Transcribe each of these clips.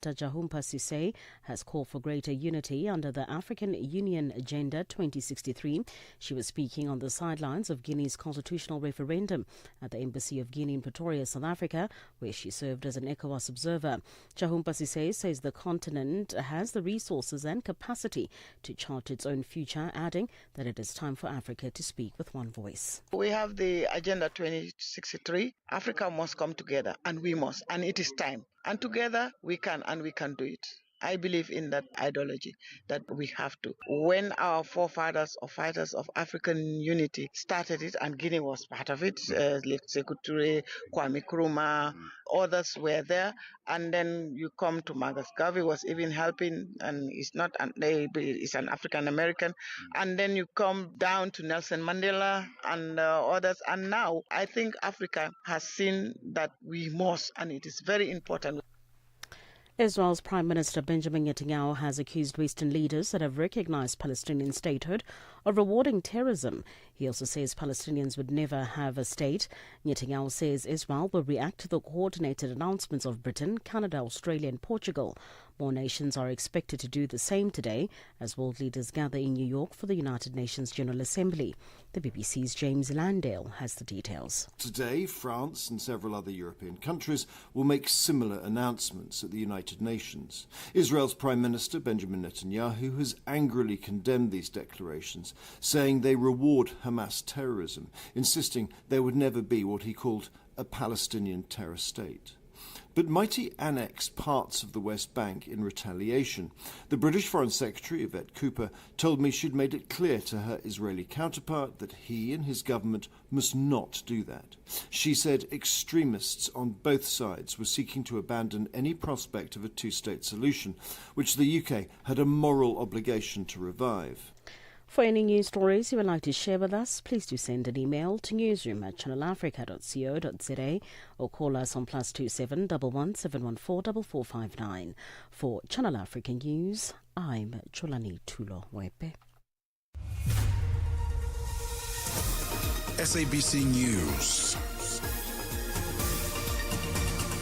Jahumpa Cisse has called for greater unity under the African Union Agenda 2063. She was speaking on the sidelines of Guinea's constitutional referendum at the Embassy of Guinea in Pretoria, South Africa, where she served as an ECOWAS observer. Jahumpa Cisse says the continent has the resources and capacity to chart its own future, adding that it is time for Africa to speak with one voice. We have the Agenda 2063. Africa must come together, and we must, and it is time. And together we can do it. I believe in that ideology that we have to. When our forefathers or fighters of African unity started it, and Guinea was part of it, Sekou Touré, Kwame Nkrumah, others were there, and then you come to Marcus Garvey was even helping, and he's an African American, and then you come down to Nelson Mandela and others, and now I think Africa has seen that we must, and it is very important. Israel's Prime Minister Benjamin Netanyahu has accused Western leaders that have recognized Palestinian statehood of rewarding terrorism. He also says Palestinians would never have a state. Netanyahu says Israel will react to the coordinated announcements of Britain, Canada, Australia and Portugal. More nations are expected to do the same today as world leaders gather in New York for the United Nations General Assembly. The BBC's James Landale has the details. Today, France and several other European countries will make similar announcements at the United Nations. Israel's Prime Minister Benjamin Netanyahu has angrily condemned these declarations, saying they reward Hamas terrorism, insisting there would never be what he called a Palestinian terror state. But might he annex parts of the West Bank in retaliation? The British Foreign Secretary, Yvette Cooper, told me she'd made it clear to her Israeli counterpart that he and his government must not do that. She said extremists on both sides were seeking to abandon any prospect of a two-state solution, which the UK had a moral obligation to revive. For any news stories you would like to share with us, please do send an email to newsroom@channelafrica.co.za or call us on +27 11 714 4459. For Channel Africa News, I'm Cholani Tulo Wepe. SABC News.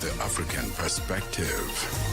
The African Perspective.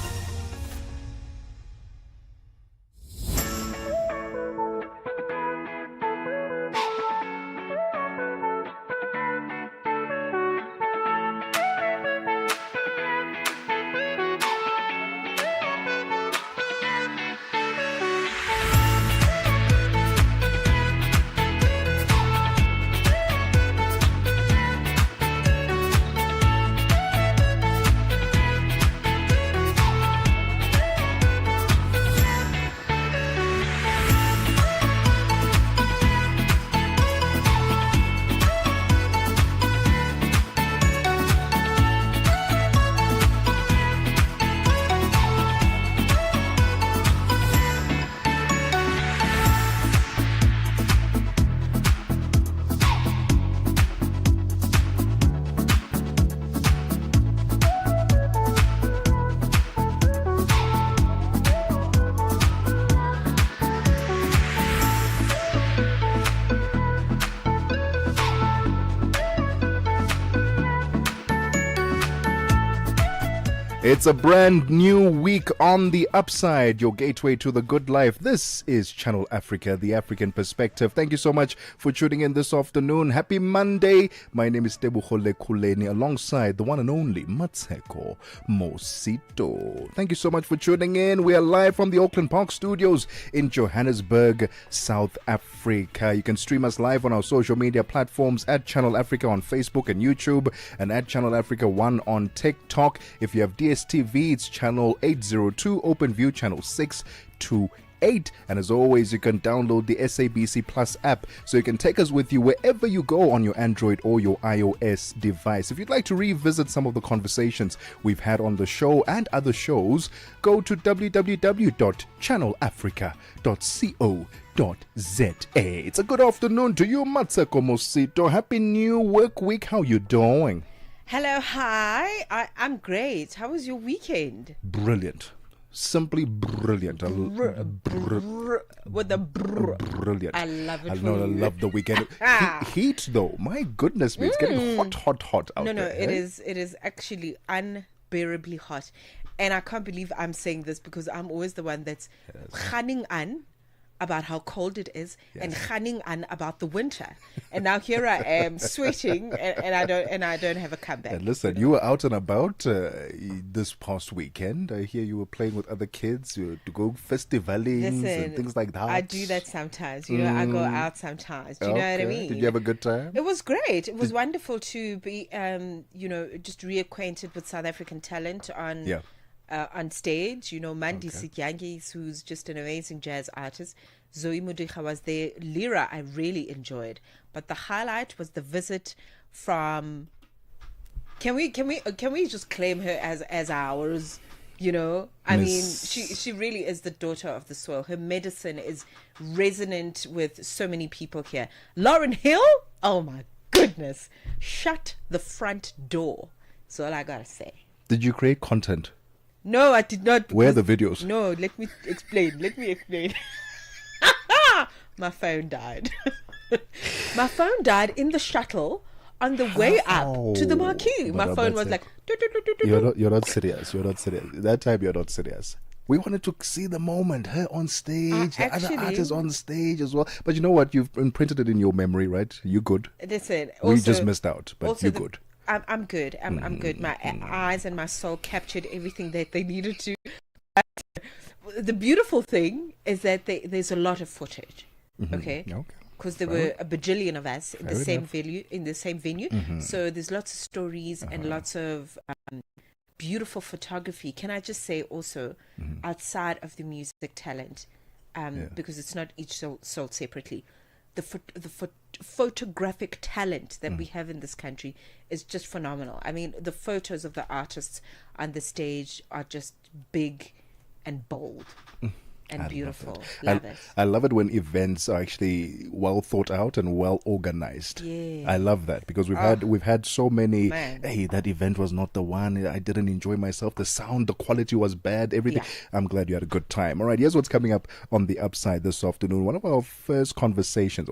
It's a brand new week on the upside, your gateway to the good life. This is Channel Africa, the African Perspective. Thank you so much for tuning in this afternoon. Happy Monday. My name is Tebukhole Khuleni, alongside the one and only Matseko Mosito. Thank you so much for tuning in. We are live from the Auckland Park Studios in Johannesburg, South Africa. You can stream us live on our social media platforms at Channel Africa on Facebook and YouTube, and at Channel Africa 1 on TikTok. If you have DSTV, it's channel 802, OpenView channel 628. And as always, you can download the SABC Plus app so you can take us with you wherever you go on your Android or your iOS device. If you'd like to revisit some of the conversations we've had on the show and other shows, go to www.channelafrica.co.za. It's a good afternoon to you, Matseko Mosito. Happy new work week. How you doing? Hello, hi. I'm great. How was your weekend? Brilliant. Simply brilliant. With the brilliant. I love it. I love the weekend. Heat though. My goodness me. It's getting hot out there. No, it is actually unbearably hot. And I can't believe I'm saying this because I'm always the one that's khanning an about how cold it is and khanning an about the winter. And now here I am sweating and I don't have a comeback. And listen, you were out and about this past weekend. I hear you were playing with other kids. You to go festivaling and things like that. I do that sometimes. You know, I go out sometimes. Do you know what I mean? Did you have a good time? It was great. It was wonderful to be, just reacquainted with South African talent on stage. You know, Mandy Sikyangis, who's just an amazing jazz artist. Zoe Mudicha was there. Lira, I really enjoyed. But the highlight was the visit from. Can we just claim her as ours? You know, I mean, she really is the daughter of the soil. Her medicine is resonant with so many people here. Lauren Hill, oh my goodness, shut the front door. That's all I gotta say. Did you create content? No, I did not. Where are the videos? No, let me explain. My phone died. My phone died in the shuttle on the way up to the marquee. My phone was like... You're not serious. That time you're not serious. We wanted to see the moment, her on stage, the other artists on stage as well. But you know what? You've imprinted it in your memory, right? You're good. Listen, we just missed out, but you're good. I'm good. I'm good. My eyes and my soul captured everything that they needed to. But the beautiful thing is that there's a lot of footage. Okay. Because there were a bajillion of us in the same venue. So there's lots of stories and lots of beautiful photography. Can I just say also, outside of the music talent, because it's not each sold separately, the photographic talent that we have in this country is just phenomenal. I mean, the photos of the artists on the stage are just big and bold. And beautiful. I love it when events are actually well thought out and well organized. Yeah. I love that because we've had so many. Hey, that event was not the one. I didn't enjoy myself. The sound, the quality was bad. Everything. Yeah. I'm glad you had a good time. All right. Here's what's coming up on the upside this afternoon. One of our first conversation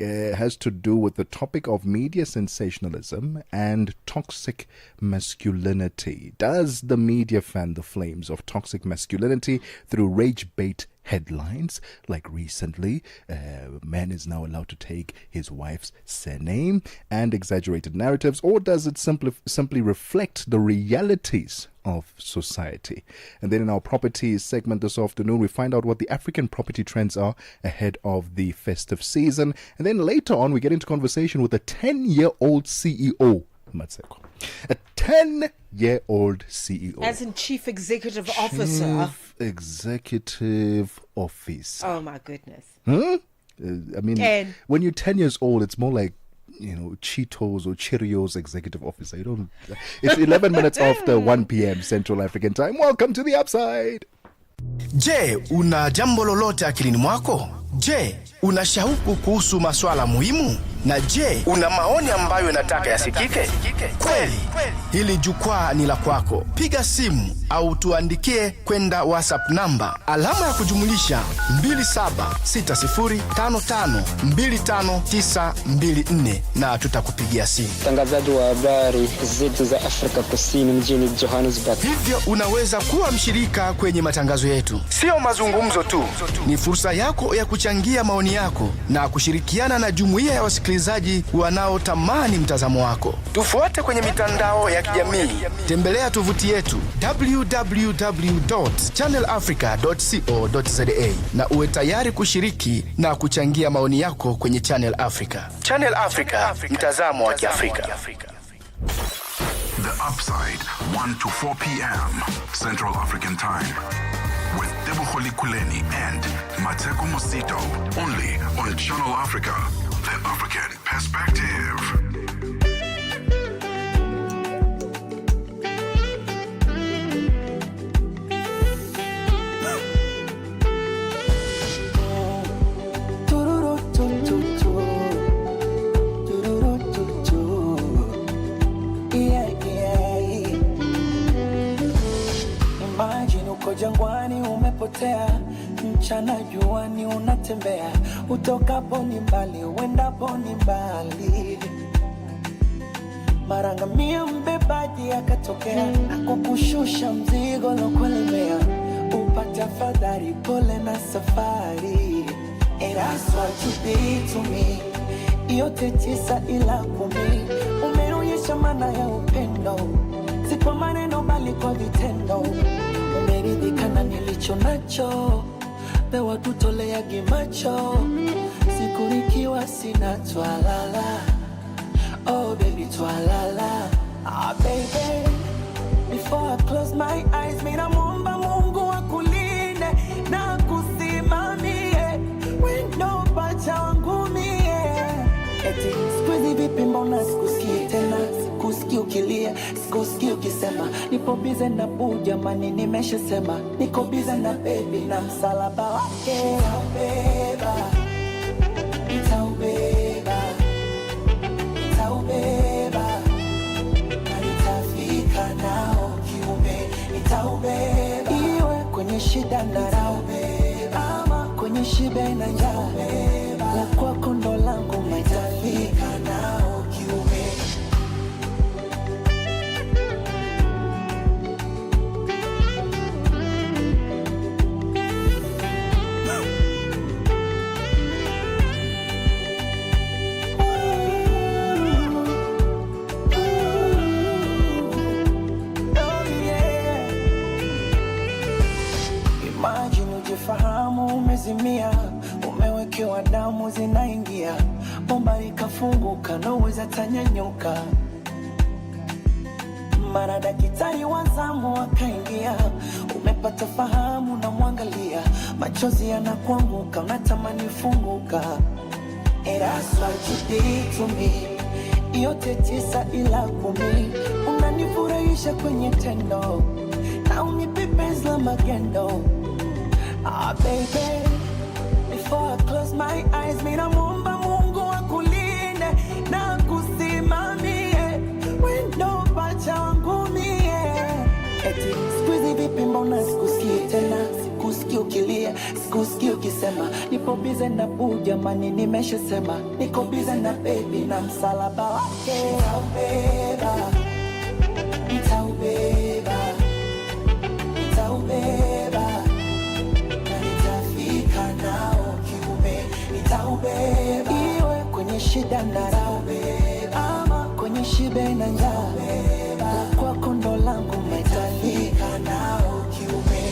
has to do with the topic of media sensationalism and toxic masculinity. Does the media fan the flames of toxic masculinity through rage bait headlines like recently man is now allowed to take his wife's surname and exaggerated narratives, or does it simply reflect the realities of society? And then in our properties segment this afternoon, we find out what the African property trends are ahead of the festive season, and then later on we get into conversation with a 10-year-old CEO, Matseko. A 10-year-old CEO. As in Chief Executive Officer. Chief Executive Officer. Oh my goodness. I mean, 10. When you're 10 years old, it's more like, Cheetos or Cheerios Executive Officer. It's 11 minutes after 1 p.m. Central African Time. Welcome to the Upside. Je, una jambo lolote akilini mwako? Je, una shauku kuhusu masuala muhimu? Na je, una maoni ambayo unataka yasikike? Kweli, hili jukwaa ni la kwako. Piga simu au tuandikie kwenda WhatsApp namba alama ya kujumulisha 2760552594 na tutakupigia simu. Mtangazaji wa habari zetu za Afrika Kusini mjini Johannesburg. Hivyo unaweza kuwa mshirika kwenye matangazo yetu. Sio mazungumzo tu, ni fursa yako ya kuchangia maoni yako na kushirikiana na jumuiya ya wasikilizaji wanaotamani mtazamo wako. Tufuate kwenye mitandao ya kijamii. Tembelea tovuti yetu www.channelafrica.co.za na uwe tayari kushiriki na kuchangia maoni yako kwenye Channel Africa. Channel Africa, mtazamo wa Kiafrika. The Upside, 1 to 4 p.m. Central African Time. With Teboholi Kuleni and Mateko Mosito. Only on Channel Africa, the African Perspective. Jangwani umepotea, mchana juani unatembea, utokapo ni mbali, uendapo ni mbali. Marangamia mbebaji akatokea na kukushusha mzigo lokulemea, upata fadhari pole na safari. And that's what you did to me. Yote 9 ila 10, umeonyesha maana ya upendo, si kwa maneno bali kwa vitendo. Umeridhika na nilicho nacho, pewa tutolea gimacho, siku nikiwa sina twalala. Oh baby twalala. Ah baby, before I close my eyes, mina muomba Mungu akulinde na kusimamie, wendo pacha wangu mie. Eti sikuizi vipi mbona sikusikii tena, sikusikii ukilia, sikusikii ukisema nipo bize na boo, jamani nimeshasema niko bize na baby na msalaba wake. Nitaubeba, nitaubeba, nitaubeba, na nitafika nao kiume. Nitaubeba, iwe kwenye shida na raha, ama kwenye shibe na njaa, la kwako ndo langu, nitafika nao kiume. Imagine ujifahamu umezimia, umewekewa damu zinaingia, bomba likafunguka, naweza tanyanyuka. Mara daktari wa zamu akaingia, umepata fahamu na mwangalia, machozi yanakuanguka, unatamani funguka. And that's what you did to me. Yote 9 ila 10, unanifurahisha kwenye tendo, na unipe penzi la magendo. Ah baby, before I close my eyes, mina muomba Mungu akulinde na kusimamie, wendo pacha wangu mie. Eti sikuizi vipi mbona sikusikii tena, sikusikii ukilia, sikusikii ukisema nipo bize na boo, jamani nimeshasema niko bize na baby na msalaba wake. Nitaubeba, nitaubeba, nitaubeba, na nitafika nao kiume. Nitaubeba, iwe kwenye shida na raha, ama kwenye shibe na njaa, la kwako ndo langu, nitafika nao kiume.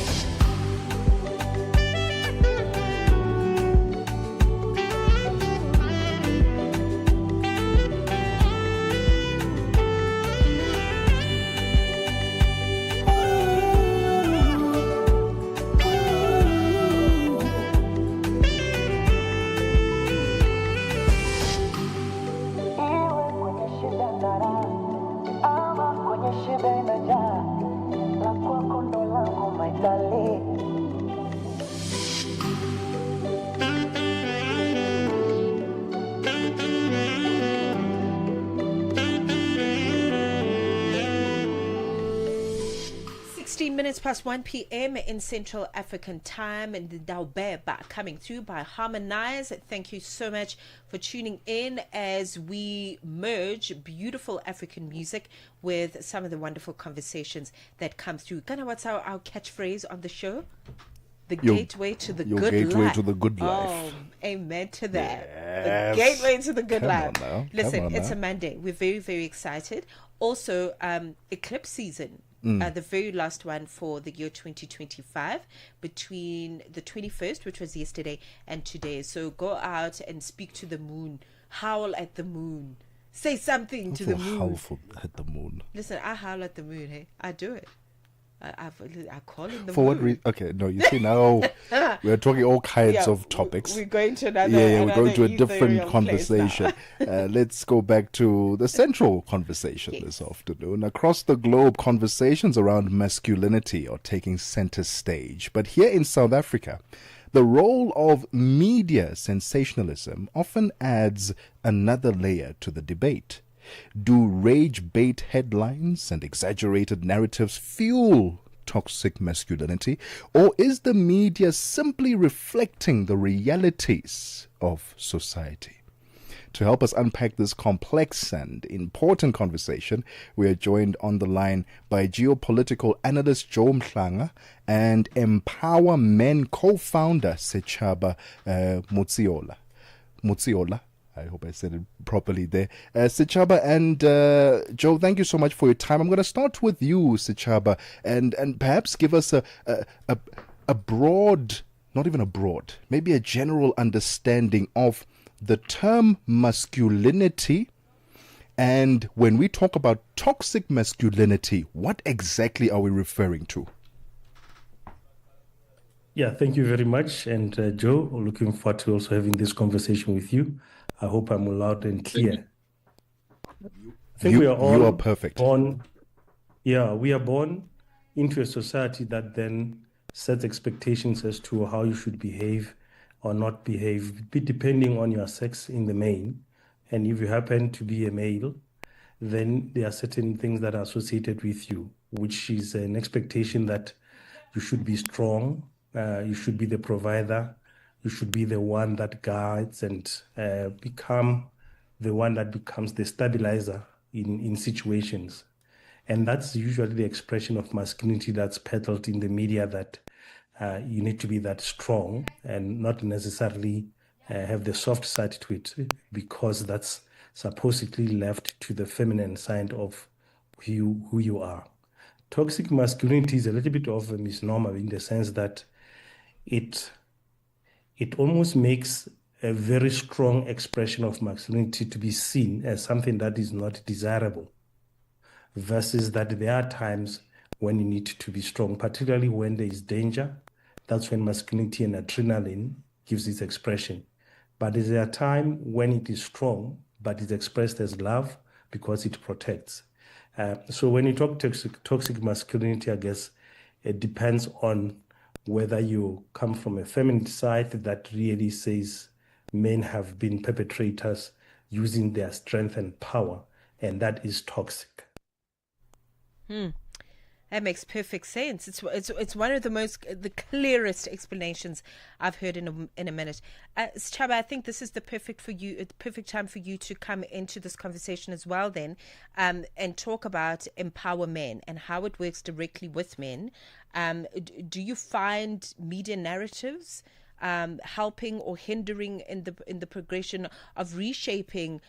Iwe kwenye shida na raha, ama kwenye shibe na njaa, la kwako ndo langu, my darling. 16 minutes past 1 p.m. in Central African Time, and the Daubeba coming through by Harmonize. Thank you so much for tuning in as we merge beautiful African music with some of the wonderful conversations that come through. Gana, what's our catchphrase on the show? The gateway to the good life. Your gateway to the good life. Oh, amen to that. Yes. The gateway to the good Come life. on now. Listen, Come on it's now. a Monday. We're very, very excited. Also, eclipse season. The very last one for the year 2025, between the 21st, which was yesterday, and today. So go out and speak to the moon. Howl at the moon. Say something to the moon. Howl at the moon. Listen, I howl at the moon. Hey, I do it. I call in the For moon. what reason? Okay, no, you see now we're talking all kinds of topics. We're going to another. We're going to a different ethereal place now. conversation. Let's go back to the central conversation this afternoon. Across the globe, conversations around masculinity are taking center stage. But here in South Africa, the role of media sensationalism often adds another layer to the debate. Do rage bait headlines and exaggerated narratives fuel toxic masculinity, or is the media simply reflecting the realities of society? To help us unpack this complex and important conversation, we are joined on the line by geopolitical analyst Joe Mhlanga and Empower Men co-founder Sechaba Mutsiola. I hope I said it properly there. Sechaba and Joe, thank you so much for your time. I'm going to start with you, Sechaba, and perhaps give us a broad, not even a broad, maybe a general understanding of the term masculinity. And when we talk about toxic masculinity, what exactly are we referring to? Yeah, thank you very much. And Joe, looking forward to also having this conversation with you. I hope I'm loud and clear. I think we are all you are perfect. we are born into a society that then sets expectations as to how you should behave or not behave, depending on your sex in the main. And if you happen to be a male, then there are certain things that are associated with you, which is an expectation that you should be strong, you should be the provider, you should be the one that guides and become the one that becomes the stabilizer in situations. And that's usually the expression of masculinity that's peddled in the media, that you need to be that strong and not necessarily have the soft side to it, because that's supposedly left to the feminine side of who you are. Toxic masculinity is a little bit of a misnomer in the sense that it almost makes a very strong expression of masculinity to be seen as something that is not desirable, versus that there are times when you need to be strong, particularly when there is danger. That's when masculinity and adrenaline gives its expression. But is there a time when it is strong, but it's expressed as love because it protects? So when you talk toxic masculinity, I guess it depends on whether you come from a feminine side that really says men have been perpetrators using their strength and power, and that is toxic. That makes perfect sense. It's one of the clearest explanations I've heard in a minute. Chaba, I think this is the perfect time for you to come into this conversation as well then, and talk about Empower Men and how it works directly with men. Do you find media narratives helping or hindering in the progression of reshaping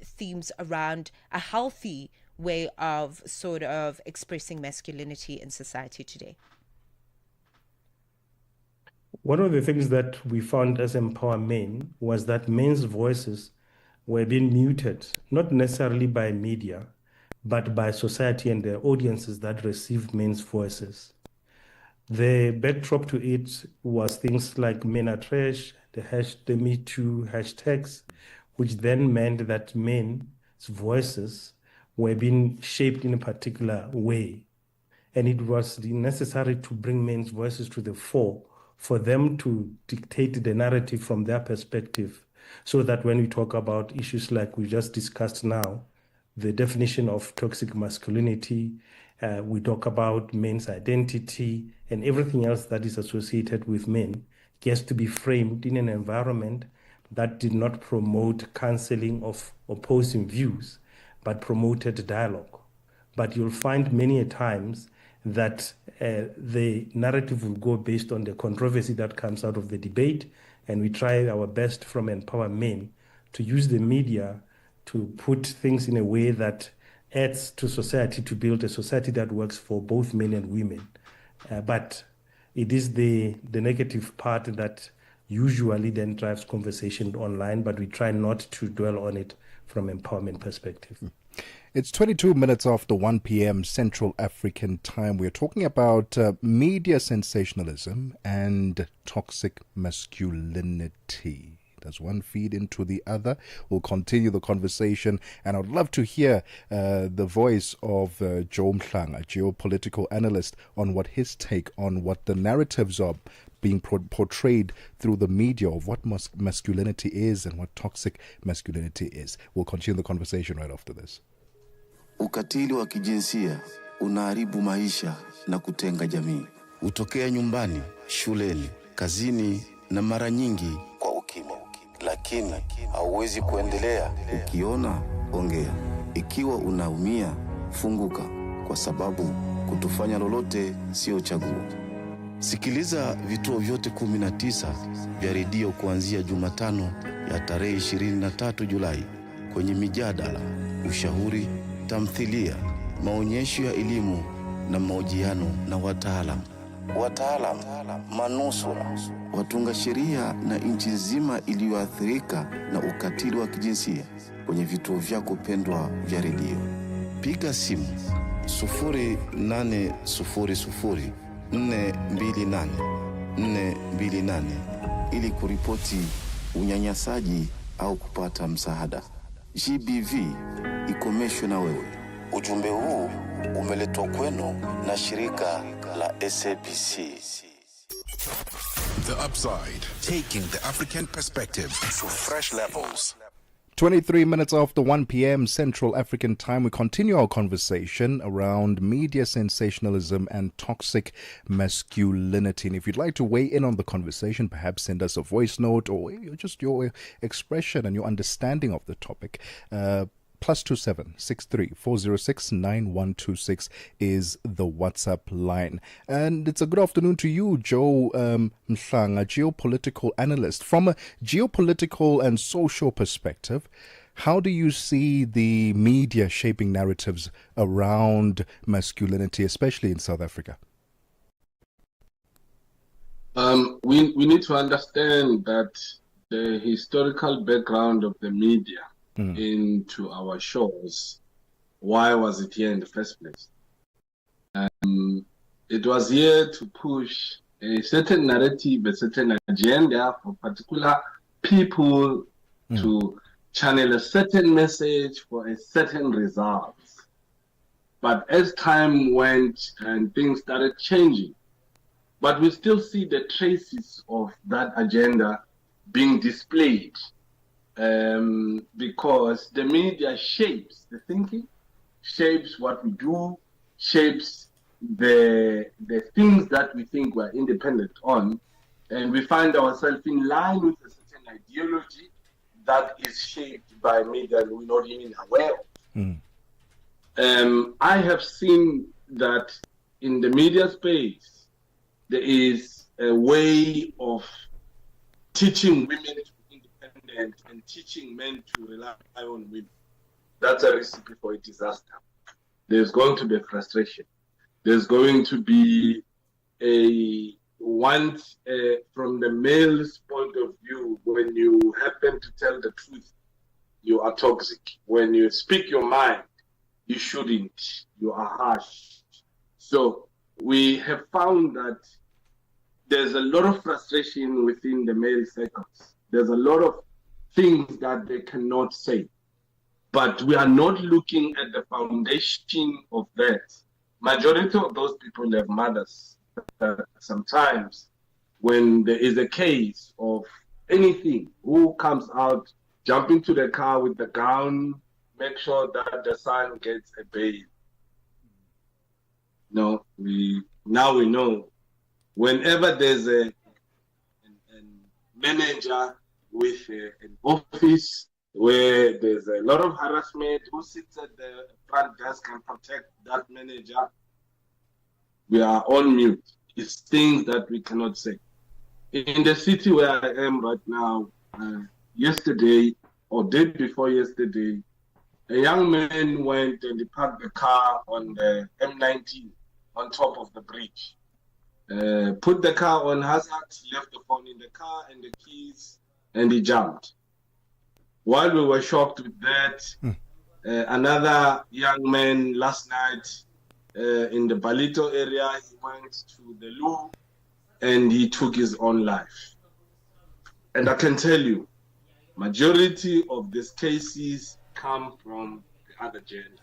themes around a healthy way of sort of expressing masculinity in society today? One of the things that we found as Empower Men was that men's voices were being muted, not necessarily by media, but by society and the audiences that received men's voices. The backdrop to it was things like Men Are Trash, the Me Too hashtags, which then meant that men's voices were being shaped in a particular way. And it was necessary to bring men's voices to the fore for them to dictate the narrative from their perspective, so that when we talk about issues like we just discussed now, the definition of toxic masculinity, we talk about men's identity and everything else that is associated with men, gets to be framed in an environment that did not promote cancelling of opposing views, but promoted dialogue. But you'll find many a times that the narrative will go based on the controversy that comes out of the debate, and we try our best from Empower Men to use the media to put things in a way that adds to society, to build a society that works for both men and women. But it is the negative part that usually then drives conversation online, but we try not to dwell on it from empowerment perspective. It's 22 minutes after 1 p.m. Central African time. We're talking about media sensationalism and toxic masculinity. Does one feed into the other? We'll continue the conversation, and I'd love to hear the voice of Joe Mhlanga, a geopolitical analyst, on what his take on what the narratives are being portrayed through the media of what masculinity is and what toxic masculinity is. We'll continue the conversation right after this. Ukatili wa kijinsia unaharibu maisha na kutenga jamii. Hutokea nyumbani, shuleni, kazini na mara nyingi kwa ukimya. lakini hauwezi kuendelea. Ukiona, ongea. Ikiwa unaumia, funguka, kwa sababu kutofanya lolote sio chaguo. Sikiliza vituo vyote 19 vya redio kuanzia Jumatano ya tarehe 23 Julai kwenye mijadala, ushauri, tamthilia, maonyesho ya elimu na mahojiano na wataalamu, manusura, watunga sheria na nchi nzima iliyoathirika na ukatili wa kijinsia kwenye vituo vyako pendwa vya redio. Piga simu 0800-428-428 ili kuripoti unyanyasaji au kupata msaada. GBV, ikomeshwe na wewe. Ujumbe huu umeletwa kwenu na shirika la SABC. The Upside, taking the African perspective to fresh levels. 23 minutes after 1 p.m. Central African time, we continue our conversation around media sensationalism and toxic masculinity. And if you'd like to weigh in on the conversation, perhaps send us a voice note or just your expression and your understanding of the topic. +27 63 406 9126 is the WhatsApp line. And it's a good afternoon to you, Joe Mhlanga, geopolitical analyst. From a geopolitical and social perspective, how do you see the media shaping narratives around masculinity, especially in South Africa? We need to understand that the historical background of the media into our shows, why was it here in the first place? It was here to push a certain narrative, a certain agenda for particular people to channel a certain message for a certain result. But as time went and things started changing, but we still see the traces of that agenda being displayed. Because the media shapes the thinking, shapes what we do, shapes the things that we think we're independent on, and we find ourselves in line with a certain ideology that is shaped by media and we're not even aware of. I have seen that in the media space, there is a way of teaching women to and teaching men to rely on women. That's a recipe for a disaster. There's going to be frustration. There's going to be a want from the male's point of view. When you happen to tell the truth, you are toxic. When you speak your mind, you shouldn't. You are harsh. So we have found that there's a lot of frustration within the male circles. There's a lot of things that they cannot say. But we are not looking at the foundation of that. Majority of those people have mothers. Sometimes when there is a case of anything, who comes out, jump into the car with the gun, make sure that the son gets a bail. No, we know whenever there's a manager with an office where there's a lot of harassment, who sits at the front desk and protect that manager, we are on mute. It's things that we cannot say. In the city where I am right now, yesterday or day before yesterday, a young man went and he parked the car on the M19 on top of the bridge. Put the car on hazard, left the phone in the car and the keys, and he jumped. While we were shocked with that, another young man last night in the Balito area, he went to the loo and he took his own life. And I can tell you, majority of these cases come from the other gender,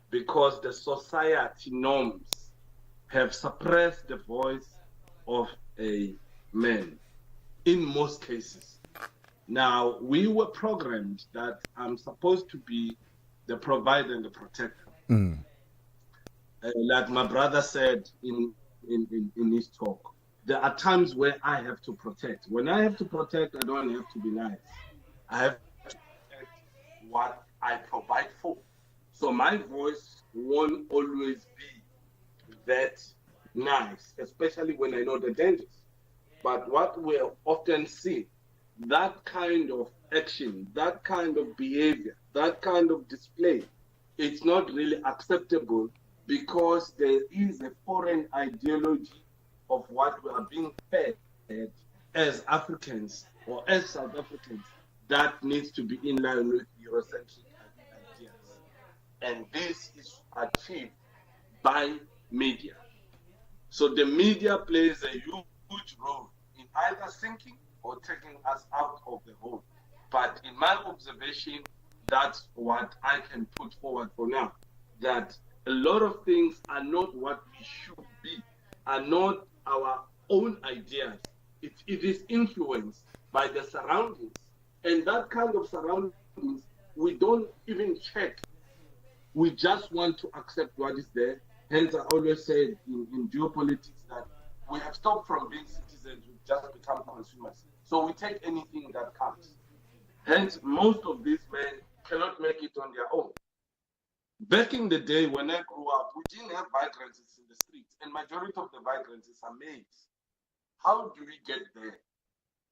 because the society norms have suppressed the voice of a man in most cases. Now, we were programmed that I'm supposed to be the provider and the protector. Like my brother said in his talk, there are times where I have to protect. When I have to protect, I don't have to be nice. I have to protect what I provide for. So my voice won't always be that nice, especially when I know the dangers. But what we often see, that kind of action, that kind of behavior, that kind of display, it's not really acceptable because there is a foreign ideology of what we are being fed as Africans or as South Africans that needs to be in line with Eurocentric ideas. And this is achieved by media. So the media plays a huge role in either sinking or taking us out of the hole. But in my observation, that's what I can put forward for now, that a lot of things are not what we should be, are not our own ideas. It is influenced by the surroundings. And that kind of surroundings, we don't even check. We just want to accept what is there. Hence, I always say in geopolitics that we have stopped from being citizens, we've just become consumers. So we take anything that comes. Hence, most of these men cannot make it on their own. Back in the day when I grew up, we didn't have vagrancies in the streets, and majority of the vagrancies are maids. How do we get there?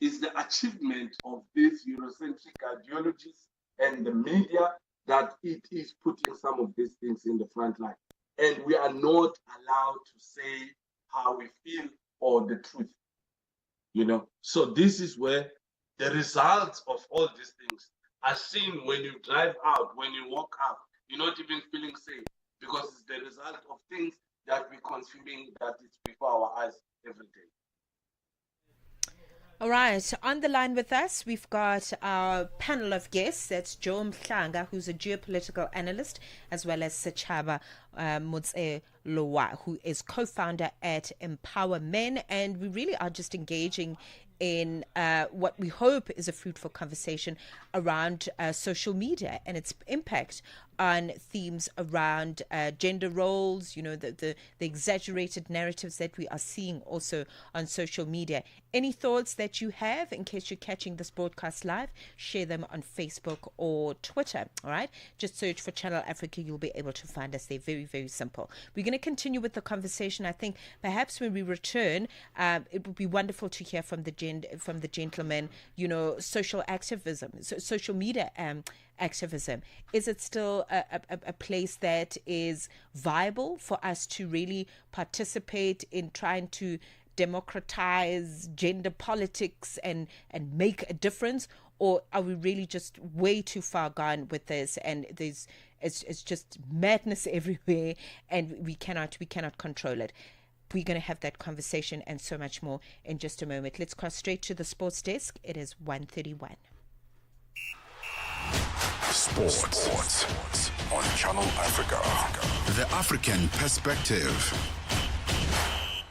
Is the achievement of these Eurocentric ideologies and the media that it is putting some of these things in the front line. And we are not allowed to say how we feel or the truth. So this is where the results of all these things are seen when you drive out, when you walk out. You're not even feeling safe because it's the result of things that we're consuming that is before our eyes every day. All right, on the line with us, we've got our panel of guests. That's Joe Mhlanga, who's a geopolitical analyst, as well as Sechaba Motse Loa, who is co-founder at Empower Men. And we really are just engaging in what we hope is a fruitful conversation around social media and its impact on themes around gender roles, the exaggerated narratives that we are seeing also on social media. Any thoughts that you have, in case you're catching this broadcast live, share them on Facebook or Twitter, all right? Just search for Channel Africa. You'll be able to find us there. Very, very simple. We're going to continue with the conversation. I think perhaps when we return, it would be wonderful to hear from the gentleman, social activism, social media activism. Is it still a place that is viable for us to really participate in trying to democratize gender politics and make a difference? Or are we really just way too far gone with this, and it's just madness everywhere, and we cannot control it? We're going to have that conversation and so much more in just a moment. Let's cross straight to the sports desk. It is 1:31. Sports on Channel Africa. The African perspective.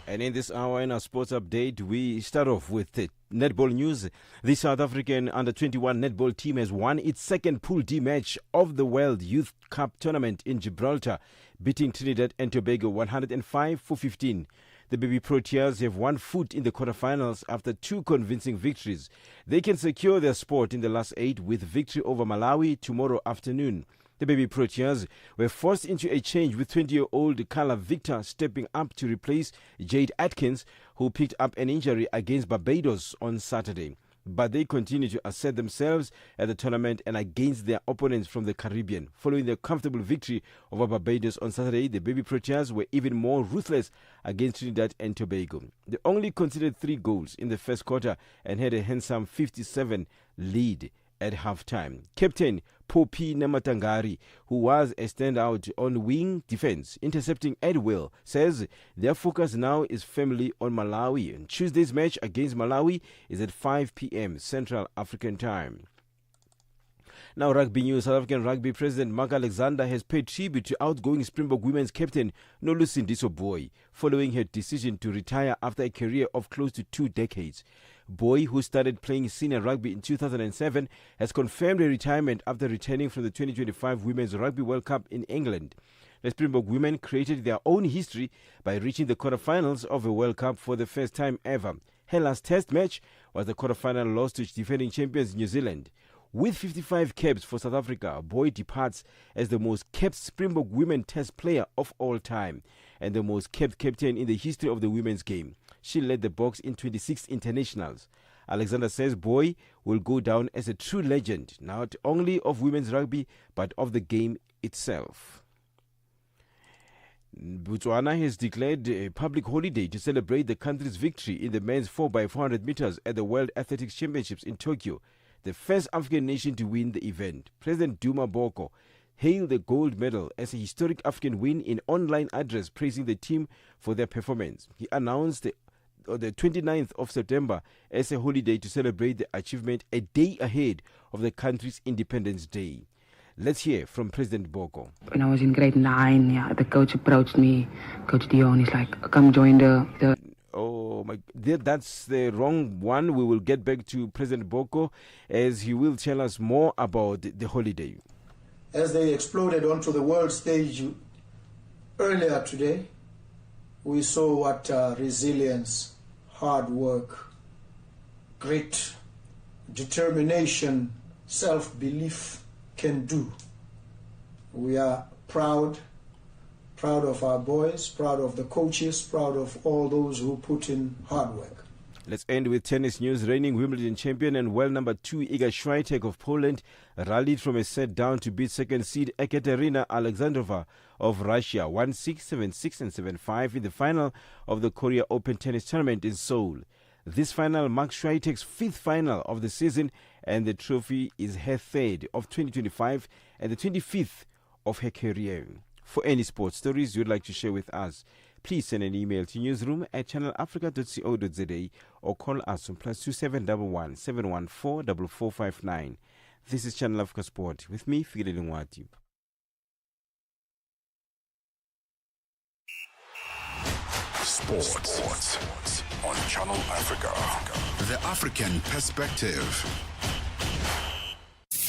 And in this hour, in our sports update, we start off with the netball news. The South African under-21 netball team has won its second Pool D match of the World Youth Cup tournament in Gibraltar, beating Trinidad and Tobago 105-15. The Baby Proteas have one foot in the quarterfinals after two convincing victories. They can secure their spot in the last 8 with victory over Malawi tomorrow afternoon. The Baby Proteas were forced into a change with 20-year-old Carla Victor stepping up to replace Jade Atkins, who picked up an injury against Barbados on Saturday. But they continue to assert themselves at the tournament and against their opponents from the Caribbean. Following their comfortable victory over Barbados on Saturday, the Baby Proteas were even more ruthless against Trinidad and Tobago. They only conceded 3 goals in the first quarter and had a handsome 57 lead at halftime. Captain Poppy Namatangari, who was a standout on wing defense, intercepting at will, says their focus now is firmly on Malawi. And Tuesday's match against Malawi is at 5 p.m. Central African Time. Now, rugby news. South African Rugby President Mark Alexander has paid tribute to outgoing Springbok women's captain Nolusindiso Boy following her decision to retire after a career of close to 2 decades. Boy, who started playing senior rugby in 2007, has confirmed a retirement after returning from the 2025 Women's Rugby World Cup in England. The Springbok women created their own history by reaching the quarterfinals of a World Cup for the first time ever. Her last test match was the quarterfinal loss to defending champions New Zealand. With 55 caps for South Africa, Boy departs as the most capped Springbok women test player of all time and the most capped captain in the history of the women's game. She led the Boks in 26 internationals. Alexander says Boy will go down as a true legend, not only of women's rugby, but of the game itself. Botswana has declared a public holiday to celebrate the country's victory in the men's 4x400 meters at the World Athletics Championships in Tokyo, the first African nation to win the event. President Duma Boko hailed the gold medal as a historic African win in online address praising the team for their performance. He announced the 29th of September as a holiday to celebrate the achievement a day ahead of the country's Independence Day. Let's hear from President Boko. When I was in grade 9, the coach approached me, Coach Dion, he's like, come join the... Oh my, that's the wrong one. We will get back to President Boko as he will tell us more about the holiday. As they exploded onto the world stage earlier today, we saw what resilience, hard work, grit, determination, self-belief can do. We are proud of our boys, proud of the coaches, proud of all those who put in hard work. Let's end with tennis news. Reigning Wimbledon champion and world number 2 Iga Swiatek of Poland rallied from a set down to beat second seed Ekaterina Alexandrova of Russia 1-6, 7-6 and 7-5 in the final of the Korea Open tennis tournament in Seoul. This final marks Swiatek's 5th final of the season, and the trophy is her 3rd of 2025 and the 25th of her career. For any sports stories you'd like to share with us, please send an email to newsroom@channelafrica.co.za or call us on +2711 714 4459. This is Channel Africa Sport with me, Fikile Lingwati. Sports on Channel Africa. The African Perspective.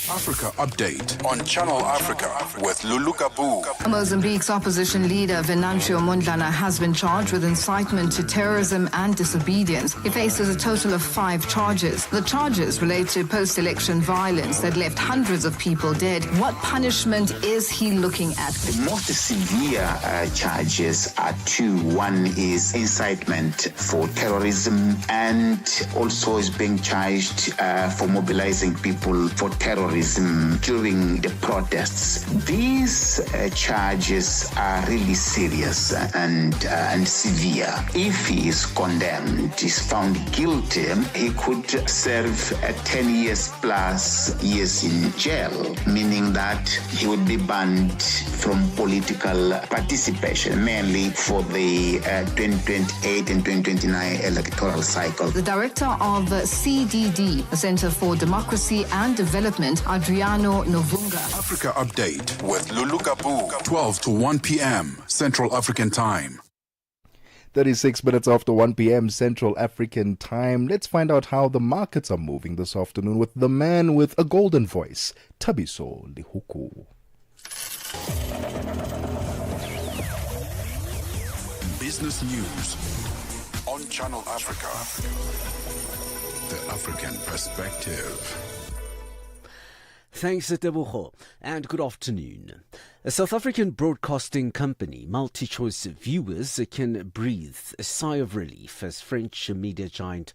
Africa Update on Channel Africa with Lulu Kabu. Mozambique's opposition leader Venancio Mondlane has been charged with incitement to terrorism and disobedience. He faces a total of 5 charges. The charges relate to post-election violence that left hundreds of people dead. What punishment is he looking at? The most severe charges are 2. One is incitement for terrorism, and also is being charged for mobilizing people for terrorism during the protests. These charges are really serious and severe. If he is condemned, is found guilty, he could serve 10 years plus years in jail, meaning that he would be banned from political participation, mainly for the 2028 and 2029 electoral cycle. The director of CDD, the Center for Democracy and Development, Adriano Novunga. Africa Update with Lulu Kabu, 12 to 1 p.m. Central African Time. 36 minutes after 1 p.m. Central African Time. Let's find out how the markets are moving this afternoon with the man with a golden voice, Thabiso Lihuku. Business news on Channel Africa. The African Perspective. Thanks, Tebogo, and good afternoon. A South African broadcasting company, MultiChoice Viewers, can breathe a sigh of relief as French media giant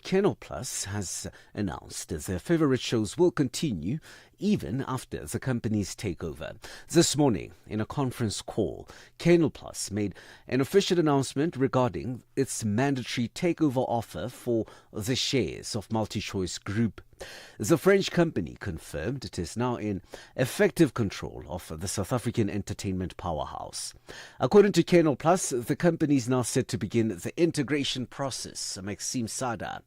Canal Plus has announced their favorite shows will continue even after the company's takeover. This morning, in a conference call, Canal Plus made an official announcement regarding its mandatory takeover offer for the shares of MultiChoice Group. The French company confirmed it is now in effective control of the South African entertainment powerhouse. According to Canal Plus, the company is now set to begin the integration process. Maxime Sada,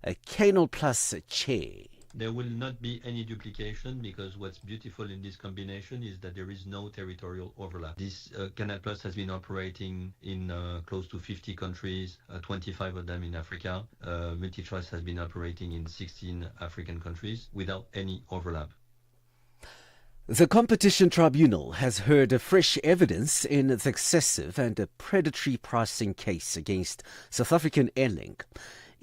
a Canal Plus chair. There will not be any duplication because what's beautiful in this combination is that there is no territorial overlap. This Canal Plus has been operating in close to 50 countries, 25 of them in Africa. MultiChoice has been operating in 16 African countries without any overlap. The Competition Tribunal has heard fresh evidence in the excessive and predatory pricing case against South African Airlink.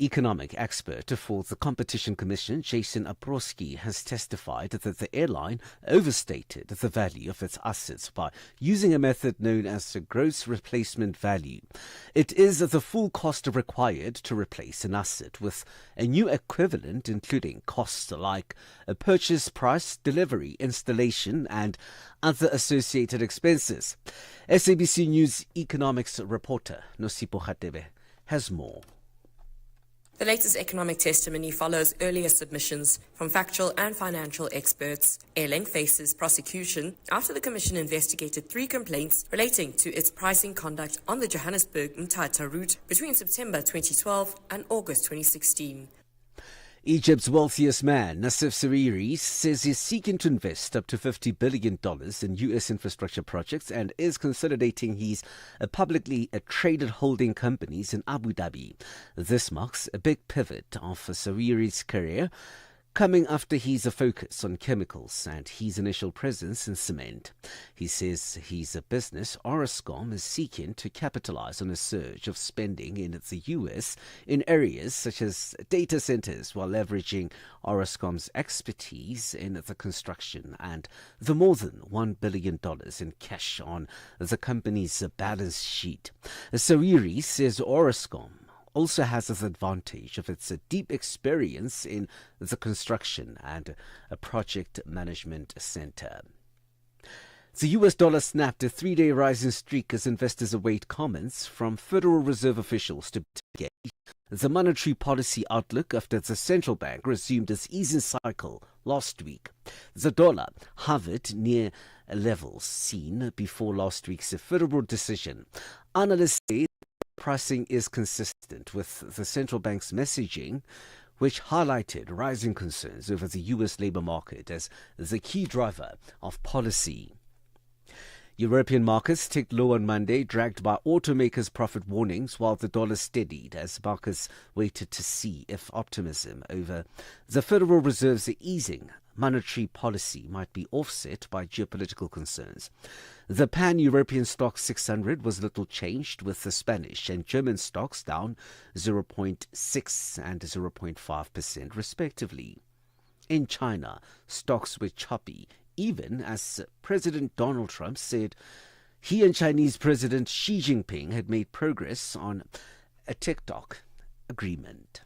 Economic expert for the Competition Commission, Jason Abrosky, has testified that the airline overstated the value of its assets by using a method known as gross replacement value. It is the full cost required to replace an asset with a new equivalent, including costs like a purchase price, delivery, installation, and other associated expenses. SABC News economics reporter Nosipo Khatebe has more. The latest economic testimony follows earlier submissions from factual and financial experts. Airlink faces prosecution after the Commission investigated 3 complaints relating to its pricing conduct on the Johannesburg-Mthatha route between September 2012 and August 2016. Egypt's wealthiest man, Nassif Sariri, says he's seeking to invest up to $50 billion in U.S. infrastructure projects and is consolidating his publicly traded holding companies in Abu Dhabi. This marks a big pivot of Sariri's career, coming after his focus on chemicals and his initial presence in cement. He says his business, Orascom, is seeking to capitalize on a surge of spending in the U.S. in areas such as data centers, while leveraging Orascom's expertise in the construction and the more than $1 billion in cash on the company's balance sheet. Sariri says Orascom also has the advantage of its deep experience in the construction and a project management center. The US dollar snapped a 3-day rising streak as investors await comments from Federal Reserve officials to gauge the monetary policy outlook after the central bank resumed its easing cycle last week. The dollar hovered near levels seen before last week's federal decision. Analysts say pricing is consistent with the central bank's messaging, which highlighted rising concerns over the U.S. labor market as the key driver of policy. European markets ticked low on Monday, dragged by automakers' profit warnings, while the dollar steadied as markets waited to see if optimism over the Federal Reserve's easing monetary policy might be offset by geopolitical concerns. The pan-European stock 600 was little changed, with the Spanish and German stocks down 0.6 and 0.5% respectively. In China, stocks were choppy, even as President Donald Trump said he and Chinese President Xi Jinping had made progress on a TikTok agreement.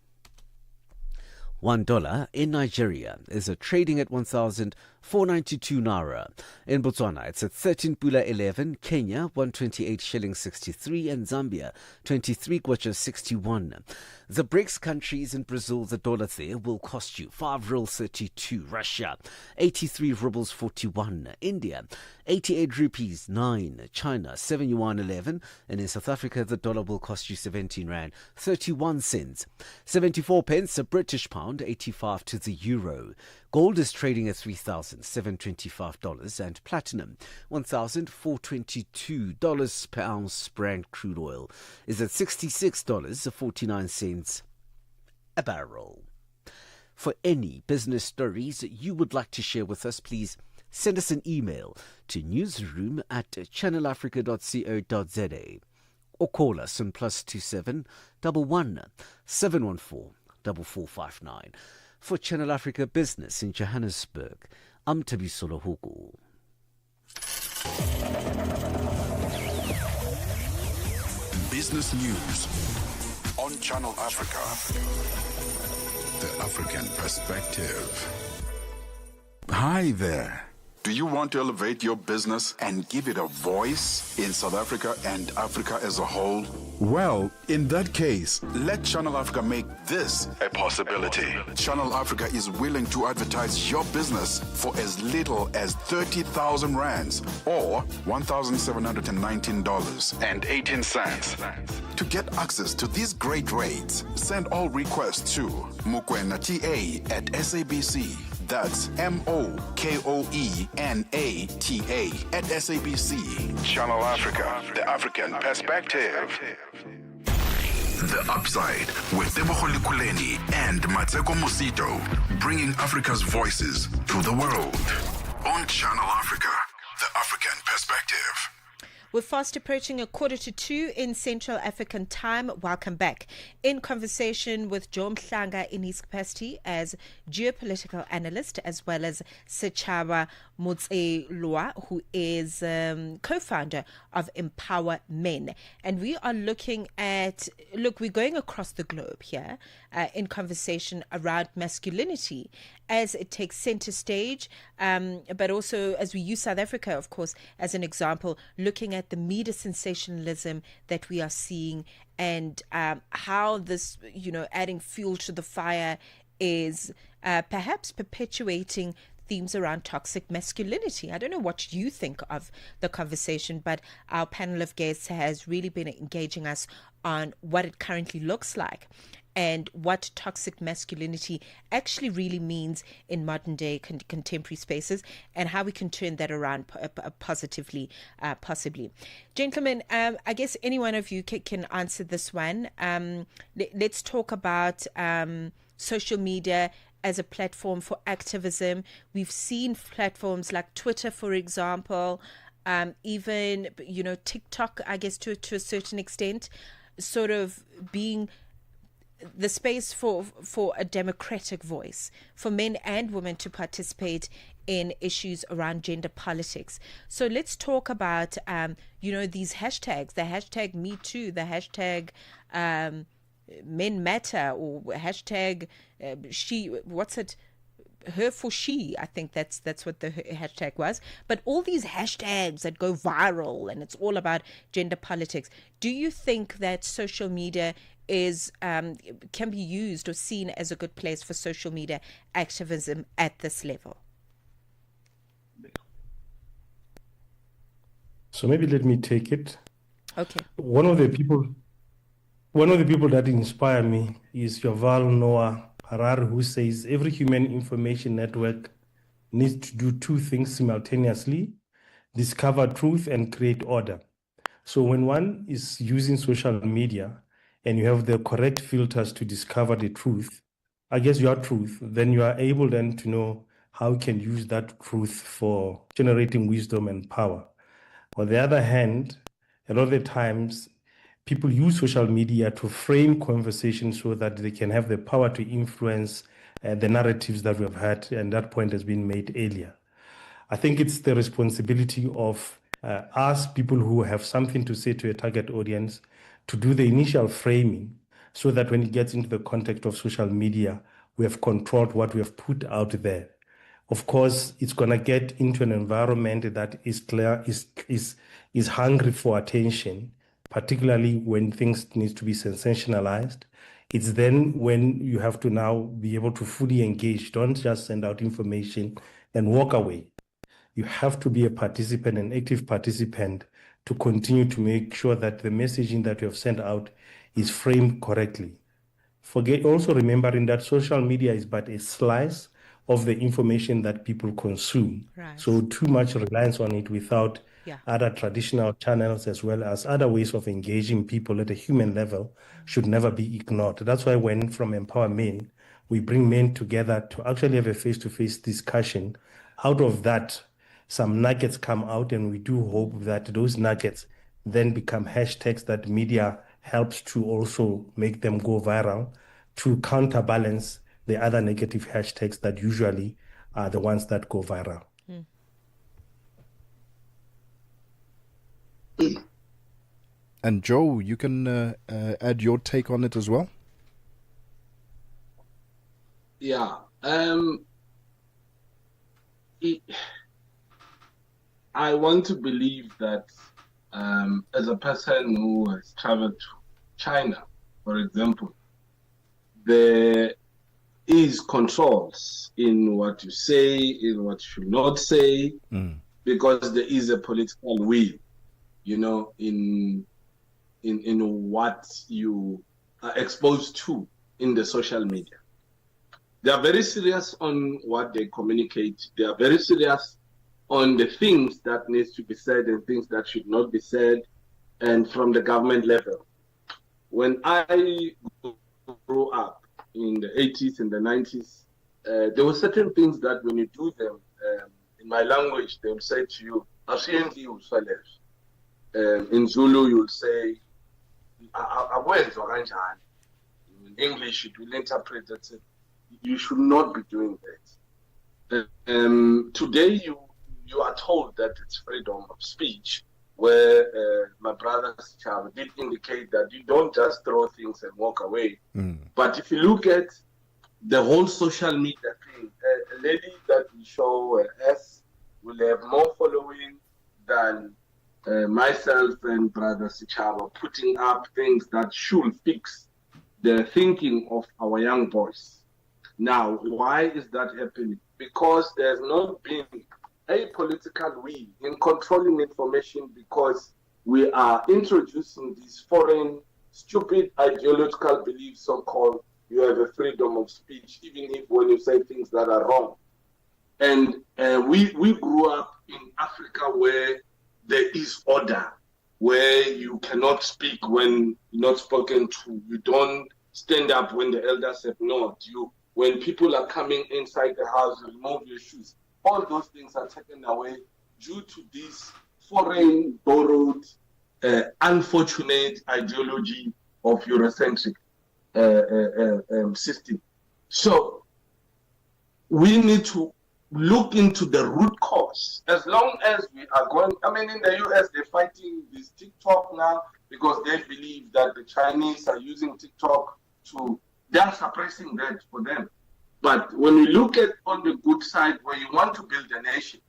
$1 in Nigeria is trading at 1,492 naira. In Botswana, it's at 13 pula 11. Kenya, 128 shillings 63, and Zambia, 23 kwacha 61. The BRICS countries in Brazil, the dollar there will cost you 5 rubles 32. Russia, 83 rubles 41. India, 88 rupees 9. China, 7 yuan 11. And in South Africa, the dollar will cost you 17 rand 31 cents. 74 pence a British pound, 85 to the euro. Gold is trading at $3,725 and platinum $1,422 per ounce. Brent crude oil is at $66.49 a barrel. For any business stories you would like to share with us, please send us an email to newsroom@channelafrica.co.za or call us on +27 11 714 4459. For Channel Africa Business in Johannesburg, I'm Thabisolo Huku. Business News on Channel Africa. The African Perspective. Hi there. Do you want to elevate your business and give it a voice in South Africa and Africa as a whole? Well, in that case, let Channel Africa make this a possibility. Channel Africa is willing to advertise your business for as little as 30,000 rands or $1,719.18. To get access to these great rates, send all requests to mokoenata@SABC. That's MOKOENATA@SABC. Channel Africa, the African Perspective. The Upside with Tebogo Kuleni and Matseko Mosito, bringing Africa's voices to the world. on Channel Africa, the African perspective. We're fast approaching 1:45 in Central African time. Welcome back. In conversation with Joe Mhlanga in his capacity as geopolitical analyst, as well as Setšhaba Motselwa, who is co-founder of Empower Men. And we are looking at, we're going across the globe here in conversation around masculinity as it takes center stage, but also as we use South Africa, of course, as an example, looking at the media sensationalism that we are seeing and how this, adding fuel to the fire is perhaps perpetuating themes around toxic masculinity. I don't know what you think of the conversation, but our panel of guests has really been engaging us on what it currently looks like and what toxic masculinity actually really means in modern day contemporary spaces, and how we can turn that around positively, possibly. Gentlemen, I guess any one of you can answer this one. Let's talk about social media as a platform for activism. We've seen platforms like Twitter, for example, even, TikTok, I guess to a certain extent, sort of being the space for a democratic voice for men and women to participate in issues around gender politics. So let's talk about these hashtags, the hashtag Me Too, the hashtag Men Matter, or hashtag her for she, I think that's what the hashtag was. But all these hashtags that go viral, and it's all about gender politics. Do you think that social media is can be used or seen as a good place for social media activism at this level? So maybe let me take it. Okay. One of the people that inspire me is Yuval Noah Harari, who says every human information network needs to do two things simultaneously: discover truth and create order. So when one is using social media and you have the correct filters to discover the truth, I guess your truth, then you are able then to know how you can use that truth for generating wisdom and power. On the other hand, a lot of the times people use social media to frame conversations so that they can have the power to influence the narratives that we've had, and that point has been made earlier. I think it's the responsibility of us, people who have something to say to a target audience, to do the initial framing so that when it gets into the context of social media, we have controlled what we have put out there. Of course, it's going to get into an environment that is clear, is hungry for attention, particularly when things need to be sensationalized. It's then when you have to now be able to fully engage. Don't just send out information and walk away. You have to be a participant, an active participant, to continue to make sure that the messaging that you have sent out is framed correctly. Also remembering that social media is but a slice of the information that people consume. Right. So too much reliance on it without other traditional channels as well as other ways of engaging people at a human level should never be ignored. That's why when from Empower Men, we bring men together to actually have a face-to-face discussion. Out of that, some nuggets come out, and we do hope that those nuggets then become hashtags that media helps to also make them go viral to counterbalance the other negative hashtags that usually are the ones that go viral. And Joe, you can add your take on it as well. Yeah. I want to believe that as a person who has traveled to China, for example, there is controls in what you say, in what you should not say, because there is a political will, in what you are exposed to in the social media. They are very serious on what they communicate. They are very serious on the things that needs to be said and things that should not be said, and from the government level. When I grew up in the 80s and the 90s, there were certain things that when you do them in my language, they will say to you, in Zulu, you will say, in English, it will interpret that you should not be doing that. Today, you are told that it's freedom of speech, where my brother did indicate that you don't just throw things and walk away. But if you look at the whole social media thing, a lady that we show us will have more following than myself and brother Sichaba putting up things that should fix the thinking of our young boys. Now, why is that happening? Because there's not been a political will in controlling information, because we are introducing these foreign, stupid ideological beliefs, so-called, you have a freedom of speech, even if when you say things that are wrong. And we grew up in Africa where there is order, where you cannot speak when you're not spoken to. You don't stand up when the elders have not. When people are coming inside the house, you remove your shoes. All those things are taken away due to this foreign, borrowed, unfortunate ideology of Eurocentric system. So we need to look into the root cause. As long as we are going, in the US, they're fighting this TikTok now because they believe that the Chinese are using TikTok they're suppressing that for them. But when we look at on the good side, where you want to build a nation,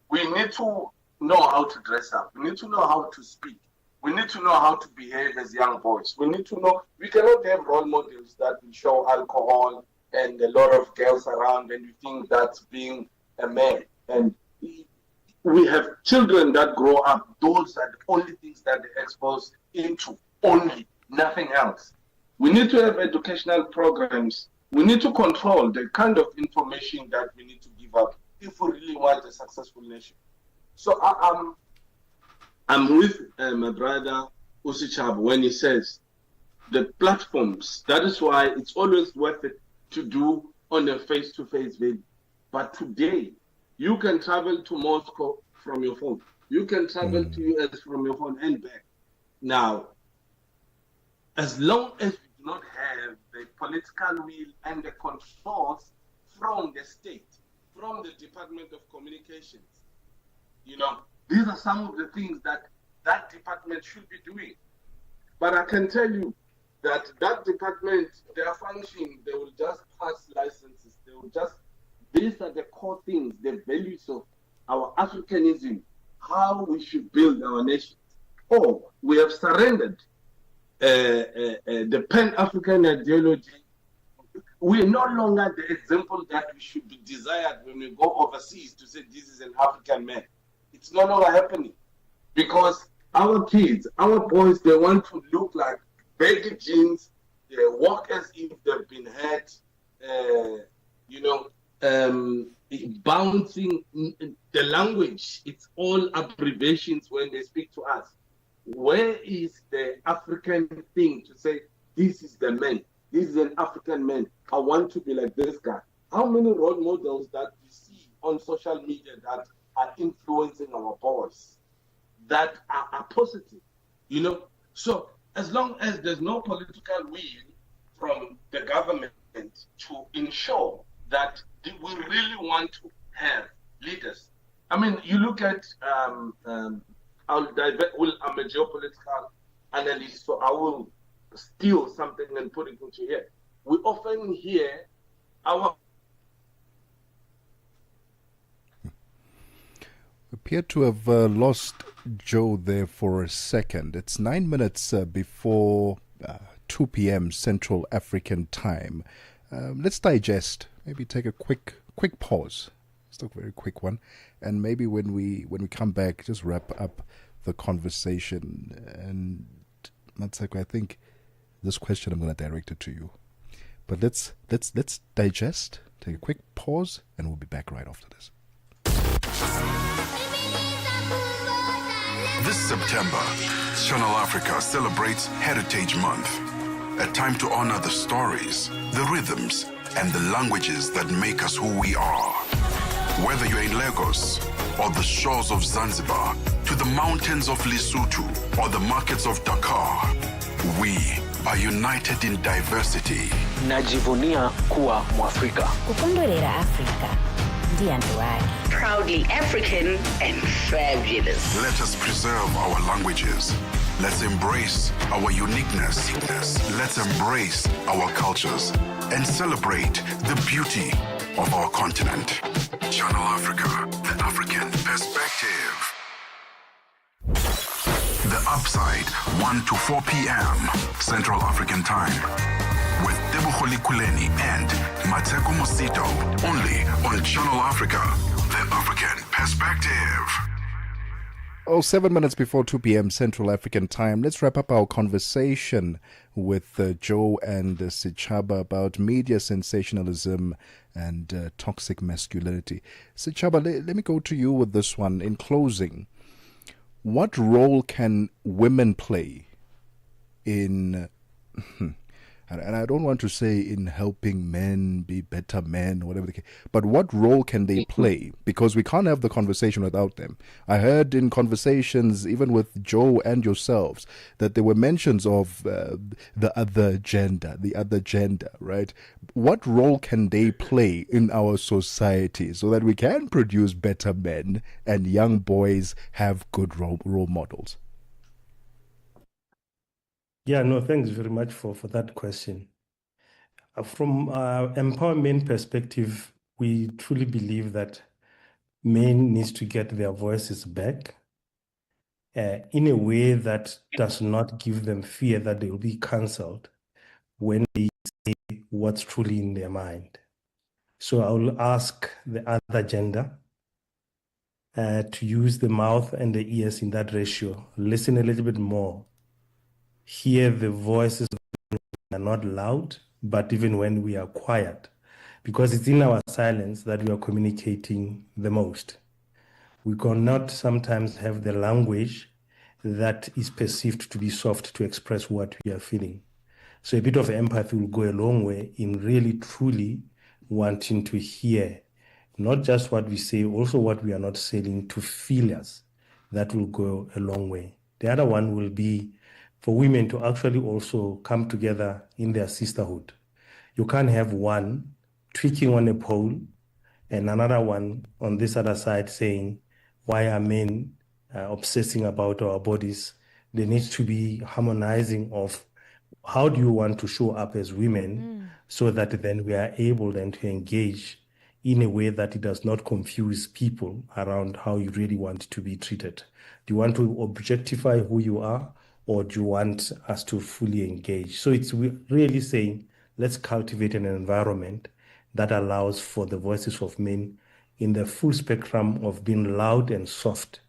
we need to know how to dress up. We need to know how to speak. We need to know how to behave as young boys. We need to know, we cannot have role models that will show alcohol and a lot of girls around and you think that's being a man. And we have children that grow up, those are the only things that they expose into, only, nothing else. We need to have educational programs. We need to control the kind of information that we need to give up if we really want a successful nation. So I'm with my brother Usichab when he says the platforms, that is why it's always worth it to do on a face-to-face video. But today, you can travel to Moscow from your phone. You can travel to US from your phone and back. Now, as long as we do not have the political will and the controls from the state, from the Department of Communications, these are some of the things that department should be doing. But I can tell you that department, their function, they will just pass licenses. These are the core things, the values of our Africanism, how we should build our nations. Oh, we have surrendered the Pan-African ideology. We are no longer the example that we should be desired when we go overseas to say this is an African man. It's no longer happening because our kids, our boys, they want to look like baggy jeans. They walk as if they've been hurt. Bouncing the language. It's all abbreviations when they speak to us. Where is the African thing to say this is the man? This is an African man. I want to be like this guy. How many role models that we see on social media that are influencing our boys that are positive, So as long as there's no political will from the government to ensure that we really want to have leaders. You look at, I'm a geopolitical analyst, so I will steal something and put it into here. We often hear our appear to have lost Joe there for a second. It's 9 minutes before 2 p.m. Central African time. Let's digest. Maybe take a quick pause. It's a very quick one, and maybe when we come back, just wrap up the conversation. And Matseko, I think this question I'm going to direct it to you. But let's digest. Take a quick pause, and we'll be back right after this. This September, Channel Africa celebrates Heritage Month, a time to honor the stories, the rhythms, and the languages that make us who we are. Whether you're in Lagos or the shores of Zanzibar, to the mountains of Lesotho or the markets of Dakar, we are united in diversity. Najivunia kuwa Mwafrika. Kukondolera Afrika ndiye ndoaki. Proudly African and fabulous. Let us preserve our languages. Let's embrace our uniqueness. Let's embrace our cultures and celebrate the beauty of our continent. Channel Africa, the African perspective. The Upside, 1 to 4 p.m. Central African Time. With Thami Ngubeni and Mateko Mosito. Only on Channel Africa, the African perspective. 7 minutes before 2 p.m. Central African Time. Let's wrap up our conversation with Joe and Sichaba about media sensationalism and toxic masculinity. Sichaba, let me go to you with this one. In closing, what role can women play in... And I don't want to say in helping men be better men, whatever the case, but what role can they play? Because we can't have the conversation without them. I heard in conversations, even with Joe and yourselves, that there were mentions of the other gender, right? What role can they play in our society so that we can produce better men and young boys have good role models? Yeah, no, thanks very much for that question. From empowerment perspective, we truly believe that men need to get their voices back in a way that does not give them fear that they will be cancelled when they say what's truly in their mind. So I will ask the other gender to use the mouth and the ears in that ratio. Listen a little bit more. Hear the voices are not loud, but even when we are quiet, because it's in our silence that we are communicating the most. We cannot sometimes have the language that is perceived to be soft to express what we are feeling. So a bit of empathy will go a long way in really, truly wanting to hear not just what we say, also what we are not saying, to feel us. That will go a long way. The other one will be for women to actually also come together in their sisterhood. You can't have one tweaking on a pole and another one on this other side saying, why are men obsessing about our bodies? There needs to be harmonizing of how do you want to show up as women so that then we are able then to engage in a way that it does not confuse people around how you really want to be treated. Do you want to objectify who you are, or do you want us to fully engage? So it's really saying, let's cultivate an environment that allows for the voices of men in the full spectrum of being loud and soft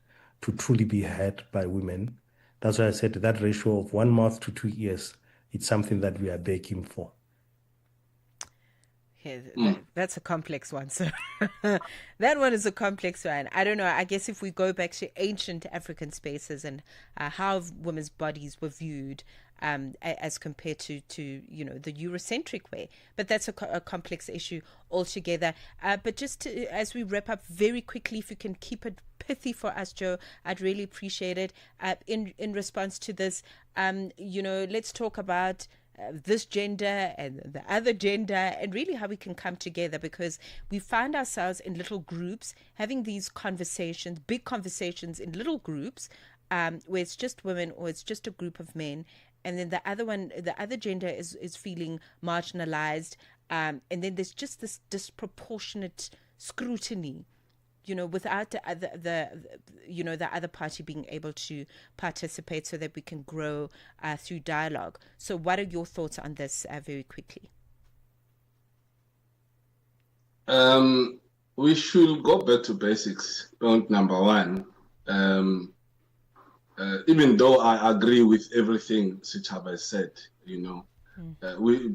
to truly be heard by women. That's why I said that ratio of 1 mouth to 2 ears, it's something that we are begging for. Yeah, that's a complex one, sir. That one is a complex one. I don't know. I guess if we go back to ancient African spaces and how women's bodies were viewed as compared to the Eurocentric way, but that's a complex issue altogether. But just as we wrap up very quickly, if you can keep it pithy for us, Joe, I'd really appreciate it. In response to this, let's talk about this gender and the other gender, and really how we can come together, because we find ourselves in little groups having these conversations, big conversations in little groups, where it's just women or it's just a group of men, and then the other gender is feeling marginalized, and then there's just this disproportionate scrutiny, without the other party being able to participate so that we can grow through dialogue. So what are your thoughts on this very quickly? We should go back to basics. Point number one. Even though I agree with everything Sichaba said,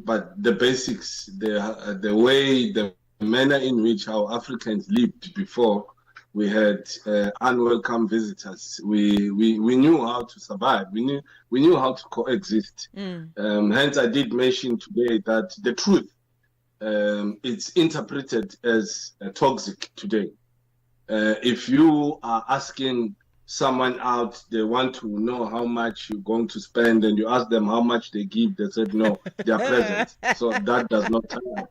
but the basics, the way, the manner in which our Africans lived before we had unwelcome visitors, we knew how to survive. We knew how to coexist. Hence, I did mention today that the truth it's interpreted as toxic today. If you are asking someone out, they want to know how much you're going to spend, and you ask them how much they give, they said no, they are present. So that does not tie up.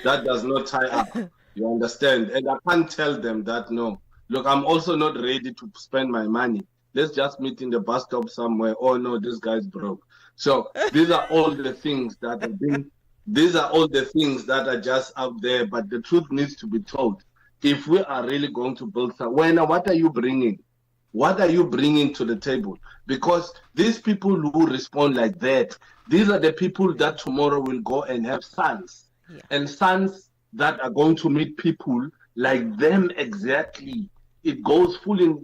That does not tie up. You understand? And I can't tell them that, no. Look, I'm also not ready to spend my money. Let's just meet in the bus stop somewhere. Oh no, this guy's broke. So these are all the things that have been, these are all the things that are just out there, but the truth needs to be told. If we are really going to build something, what are you bringing? What are you bringing to the table? Because these people who respond like that, these are the people that tomorrow will go and have sons. Yeah. And sons that are going to meet people like them exactly. It goes full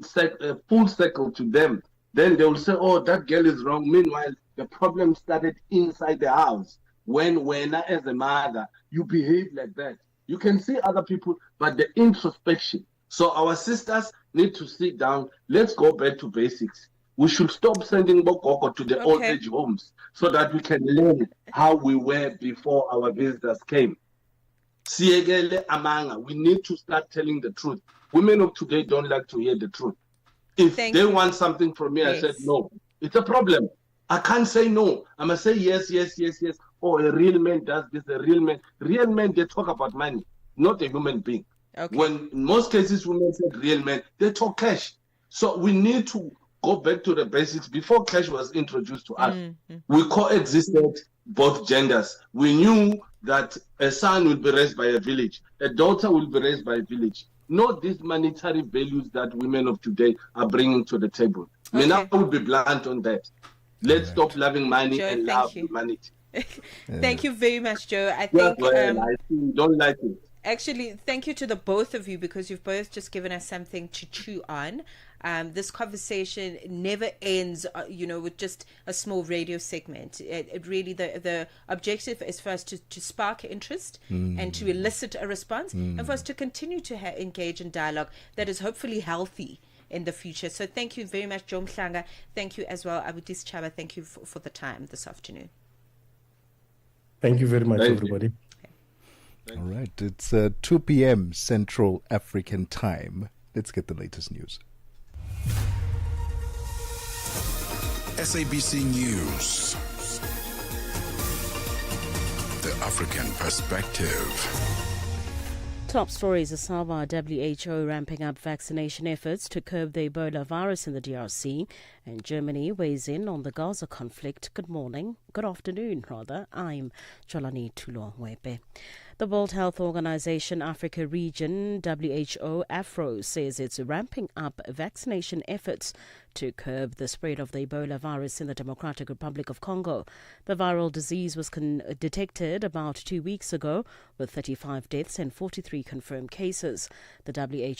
circle to them. Then they will say, oh, that girl is wrong. Meanwhile, the problem started inside the house. When as a mother, you behave like that. You can see other people, but the introspection. So our sisters need to sit down. Let's go back to basics. We should stop sending Bokoko to the old age homes so that we can learn how we were before our visitors came. Siegele Amanga, we need to start telling the truth. Women of today don't like to hear the truth. If they want something from me, I said no. It's a problem. I can't say no. I'm going to say yes, yes, yes, yes. Oh, a real man does this, a real man. Real men, they talk about money, not a human being. Okay. When in most cases women said real men, they talk cash. So we need to go back to the basics. Before cash was introduced to us, we coexisted both genders. We knew that a son will be raised by a village, a daughter will be raised by a village. Not these monetary values that women of today are bringing to the table. Okay. I will be blunt on that. Let's stop loving money and love humanity. Thank you very much, Joe. I think I don't like it. Actually, thank you to the both of you, because you've both just given us something to chew on. This conversation never ends, with just a small radio segment. It really, the objective is for us to spark interest and to elicit a response, and for us to continue to engage in dialogue that is hopefully healthy in the future. So thank you very much, Joe Mhlanga. Thank you as well, Abudis Chaba. Thank you for the time this afternoon. Thank you very much, everybody. All right, it's 2 p.m. Central African time. Let's get the latest news. SABC News. The African Perspective. Top stories: the Sabah WHO ramping up vaccination efforts to curb the Ebola virus in the DRC, and Germany weighs in on the Gaza conflict. Good afternoon, I'm Cholani Tulongwebe. The World Health Organization Africa Region, WHO AFRO, says it's ramping up vaccination efforts to curb the spread of the Ebola virus in the Democratic Republic of Congo. The viral disease was detected about 2 weeks ago, with 35 deaths and 43 confirmed cases. The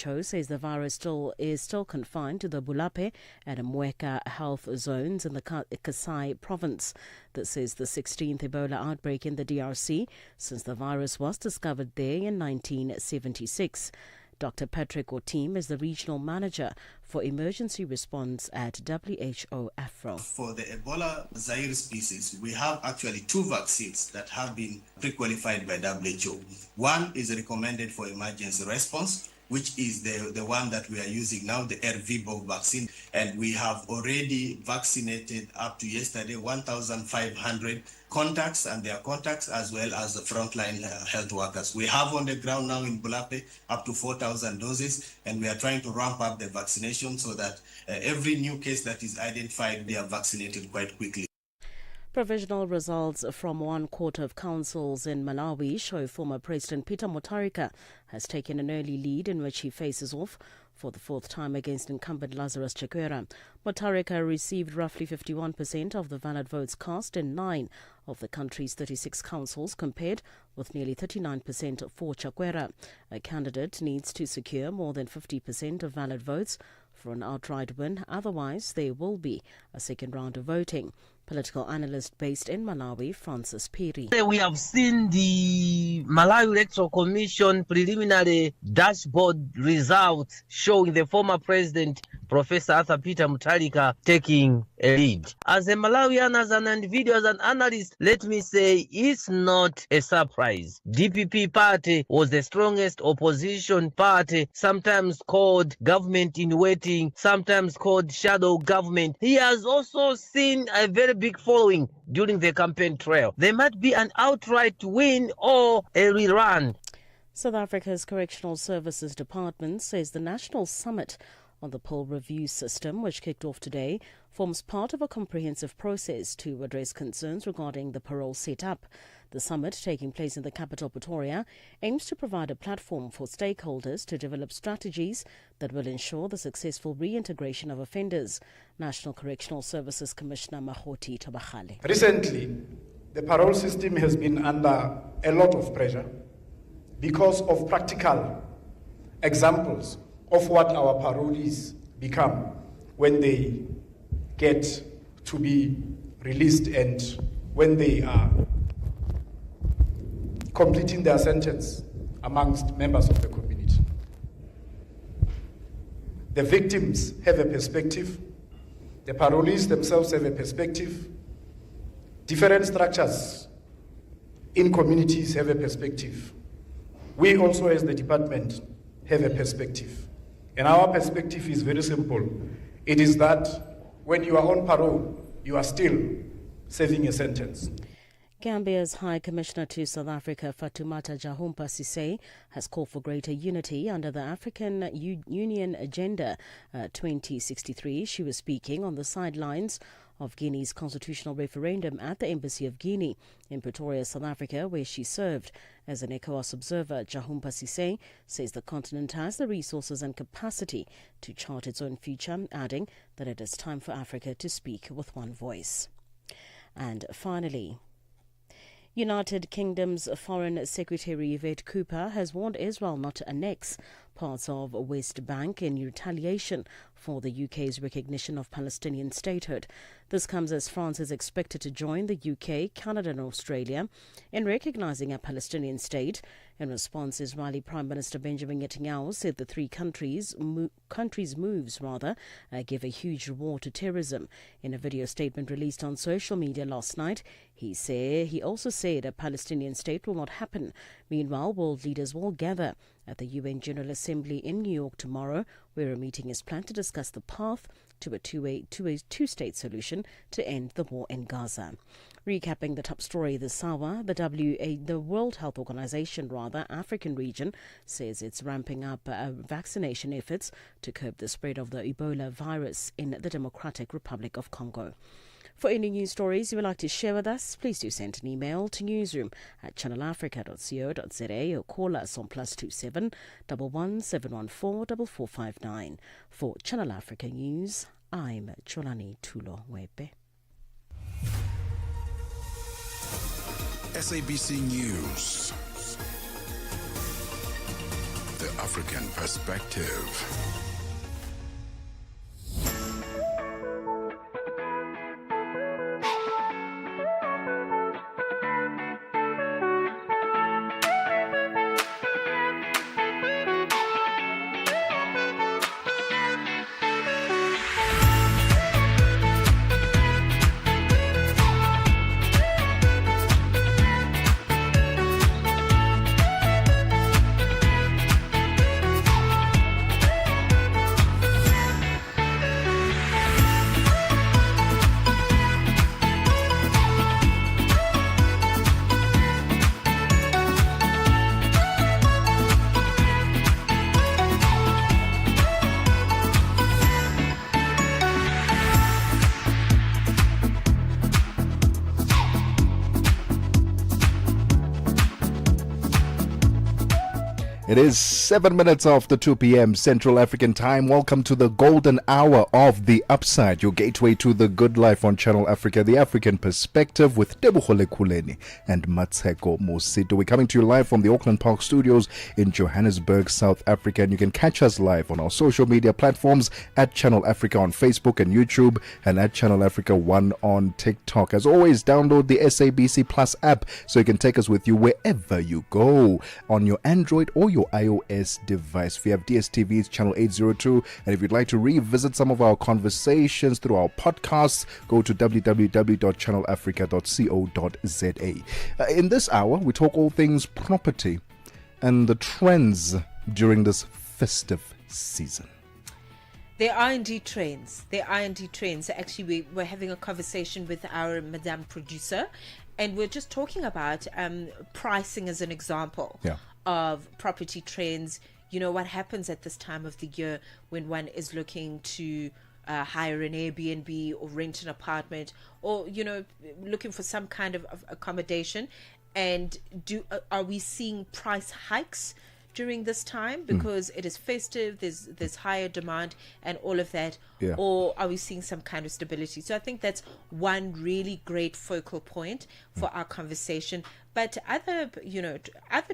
WHO says the virus is still confined to the Bulape and Mweka health zones in the Kasai province. This is the 16th Ebola outbreak in the DRC since the virus was discovered there in 1976. Dr. Patrick Otim is the regional manager for emergency response at WHO AFRO. For the Ebola Zaire species, we have actually 2 vaccines that have been pre-qualified by WHO. One is recommended for emergency response, which is the one that we are using now, the RVBO vaccine. And we have already vaccinated up to yesterday 1,500 contacts and their contacts, as well as the frontline health workers. We have on the ground now in Bulape up to 4,000 doses, and we are trying to ramp up the vaccination so that every new case that is identified, they are vaccinated quite quickly. Provisional results from 1/4 of councils in Malawi show former President Peter Mutharika has taken an early lead in which he faces off for the 4th time against incumbent Lazarus Chakwera. Mutharika received roughly 51% of the valid votes cast in 9 of the country's 36 councils, compared with nearly 39% for Chakwera. A candidate needs to secure more than 50% of valid votes for an outright win, otherwise there will be a second round of voting. Political analyst based in Malawi, Francis Piri. We have seen the Malawi Electoral Commission preliminary dashboard results showing the former president Professor Arthur Peter Mutharika taking a lead. As a Malawian, as an individual, as an analyst, let me say it's not a surprise. DPP party was the strongest opposition party, sometimes called government in waiting, sometimes called shadow government. He has also seen a very big following during the campaign trail. There might be an outright win or a rerun. South Africa's Correctional Services Department says the National Summit on the Parole Review System, which kicked off today, forms part of a comprehensive process to address concerns regarding the parole setup. The summit, taking place in the capital Pretoria, aims to provide a platform for stakeholders to develop strategies that will ensure the successful reintegration of offenders. National Correctional Services Commissioner Mahoti Tabachale. Recently, the parole system has been under a lot of pressure because of practical examples of what our parolees become when they get to be released and when they are completing their sentence amongst members of the community. The victims have a perspective, the parolees themselves have a perspective, different structures in communities have a perspective. We also as the department have a perspective. And our perspective is very simple. It is that when you are on parole, you are still serving a sentence. Gambia's High Commissioner to South Africa, Fatoumata Jahumpa Cissé, has called for greater unity under the African Union Agenda 2063. She was speaking on the sidelines of Guinea's constitutional referendum at the Embassy of Guinea in Pretoria, South Africa, where she served as an ECOWAS observer. Jahumpa Cissé says the continent has the resources and capacity to chart its own future, adding that it is time for Africa to speak with one voice. And finally, United Kingdom's Foreign Secretary Yvette Cooper has warned Israel not to annex parts of West Bank in retaliation for the UK's recognition of Palestinian statehood. This comes as France is expected to join the UK, Canada and Australia in recognizing a Palestinian state. In response, Israeli Prime Minister Benjamin Netanyahu said the three countries' moves give a huge reward to terrorism. In a video statement released on social media last night, he also said a Palestinian state will not happen. Meanwhile, world leaders will gather at the UN General Assembly in New York tomorrow, where a meeting is planned to discuss the path to a two-state solution to end the war in Gaza. Recapping the top story this hour, the World Health Organization, African region, says it's ramping up vaccination efforts to curb the spread of the Ebola virus in the Democratic Republic of Congo. For any news stories you would like to share with us, please do send an email to newsroom@channelafrica.co.za or call us on +27 11 714 4459. For Channel Africa News, I'm Cholani Tulo Wepe. SABC News. The African Perspective. It is 7 minutes after 2 p.m. Central African Time. Welcome to the golden hour of The Upside, your gateway to the good life on Channel Africa, the African Perspective with Tebohole Kuleni and Matseko Mosito. We're coming to you live from the Auckland Park Studios in Johannesburg, South Africa. And you can catch us live on our social media platforms at Channel Africa on Facebook and YouTube and at Channel Africa 1 on TikTok. As always, download the SABC Plus app so you can take us with you wherever you go on your Android or your iOS device. If you have DSTV, it's channel 802. And if you'd like to revisit some of our conversations through our podcasts, go to www.channelafrica.co.za. In this hour, we talk all things property and the trends during this festive season. There are indeed trends. Actually, we were having a conversation with our Madame producer, and we're just talking about pricing as an example of property trends. You know, what happens at this time of the year when one is looking to hire an Airbnb or rent an apartment, or, you know, looking for some kind of accommodation. And are we seeing price hikes during this time because it is festive, there's higher demand and all of that, or are we seeing some kind of stability? So I think that's one really great focal point for our conversation. But other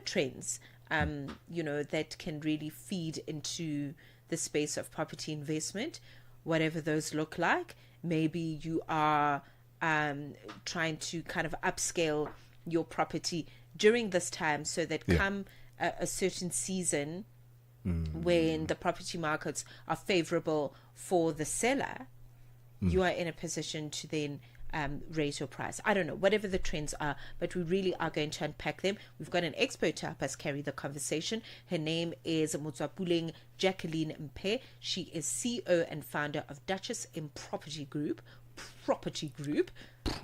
trends, that can really feed into the space of property investment, whatever those look like. Maybe you are trying to kind of upscale your property during this time so that come a certain season when the property markets are favorable for the seller, you are in a position to then raise your price. I don't know, whatever the trends are, but we really are going to unpack them. We've got an expert to help us carry the conversation. Her name is Motswapuleng Jacqueline Mpe. She is CEO and founder of Duchess in Property Group. Property Group. You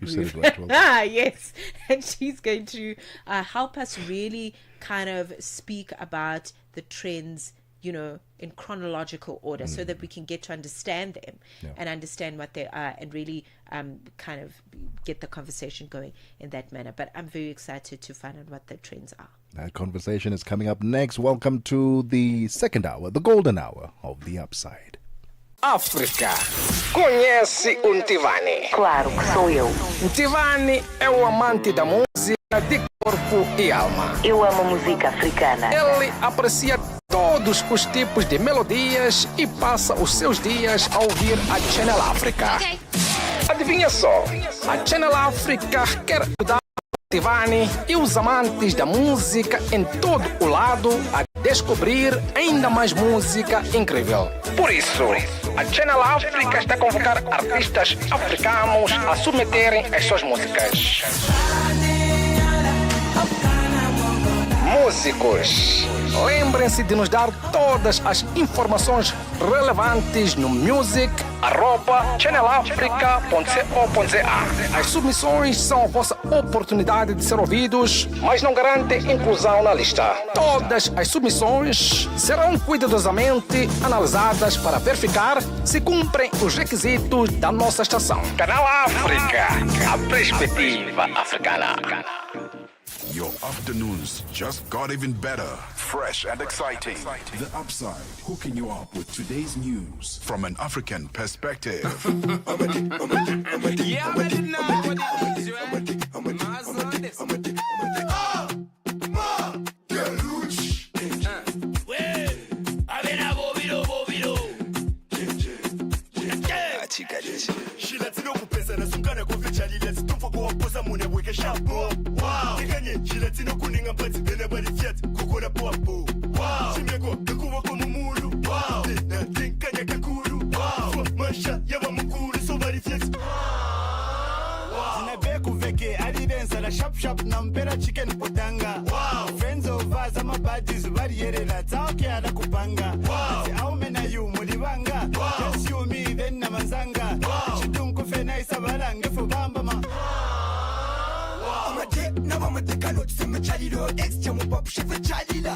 said it right, well. Yes, and she's going to help us really kind of speak about the trends, you know, in chronological order, so that we can get to understand them and understand what they are, and really kind of get the conversation going in that manner. But I'm very excited to find out what the trends are. That conversation is coming up next. Welcome to the second hour, the golden hour of The Upside. África. Conhece o Ntivani? Claro que sou eu. Ntivani é o amante da música de corpo e alma. Eu amo música africana. Ele aprecia todos os tipos de melodias e passa os seus dias a ouvir a Channel África. Okay. Adivinha só, a Channel África quer ajudar Ntivani e os amantes da música em todo o lado a descobrir ainda mais música incrível. Por isso, a Channel África está a convocar artistas africanos a submeterem as suas músicas. Músicos, lembrem-se de nos dar todas as informações relevantes no music@channelafrica.co.za. As submissões são a vossa oportunidade de ser ouvidos, mas não garantem inclusão na lista. Todas as submissões serão cuidadosamente analisadas para verificar se cumprem os requisitos da nossa estação. Canal África, a perspectiva africana. Your afternoons just got even better. Fresh and exciting. The Upside, hooking you up with today's news from an African perspective. Shop nampera chicken potanga. Friends of us, I'm a badges, variere la talkie ala kupanga. Au mena you mulibanga. Just you me then namazanga. Chidunku fena isabalanga for bamba ma. I'm a dick, now I'm a dick, I know to my chalilo. Ex jamu pop chef chalila.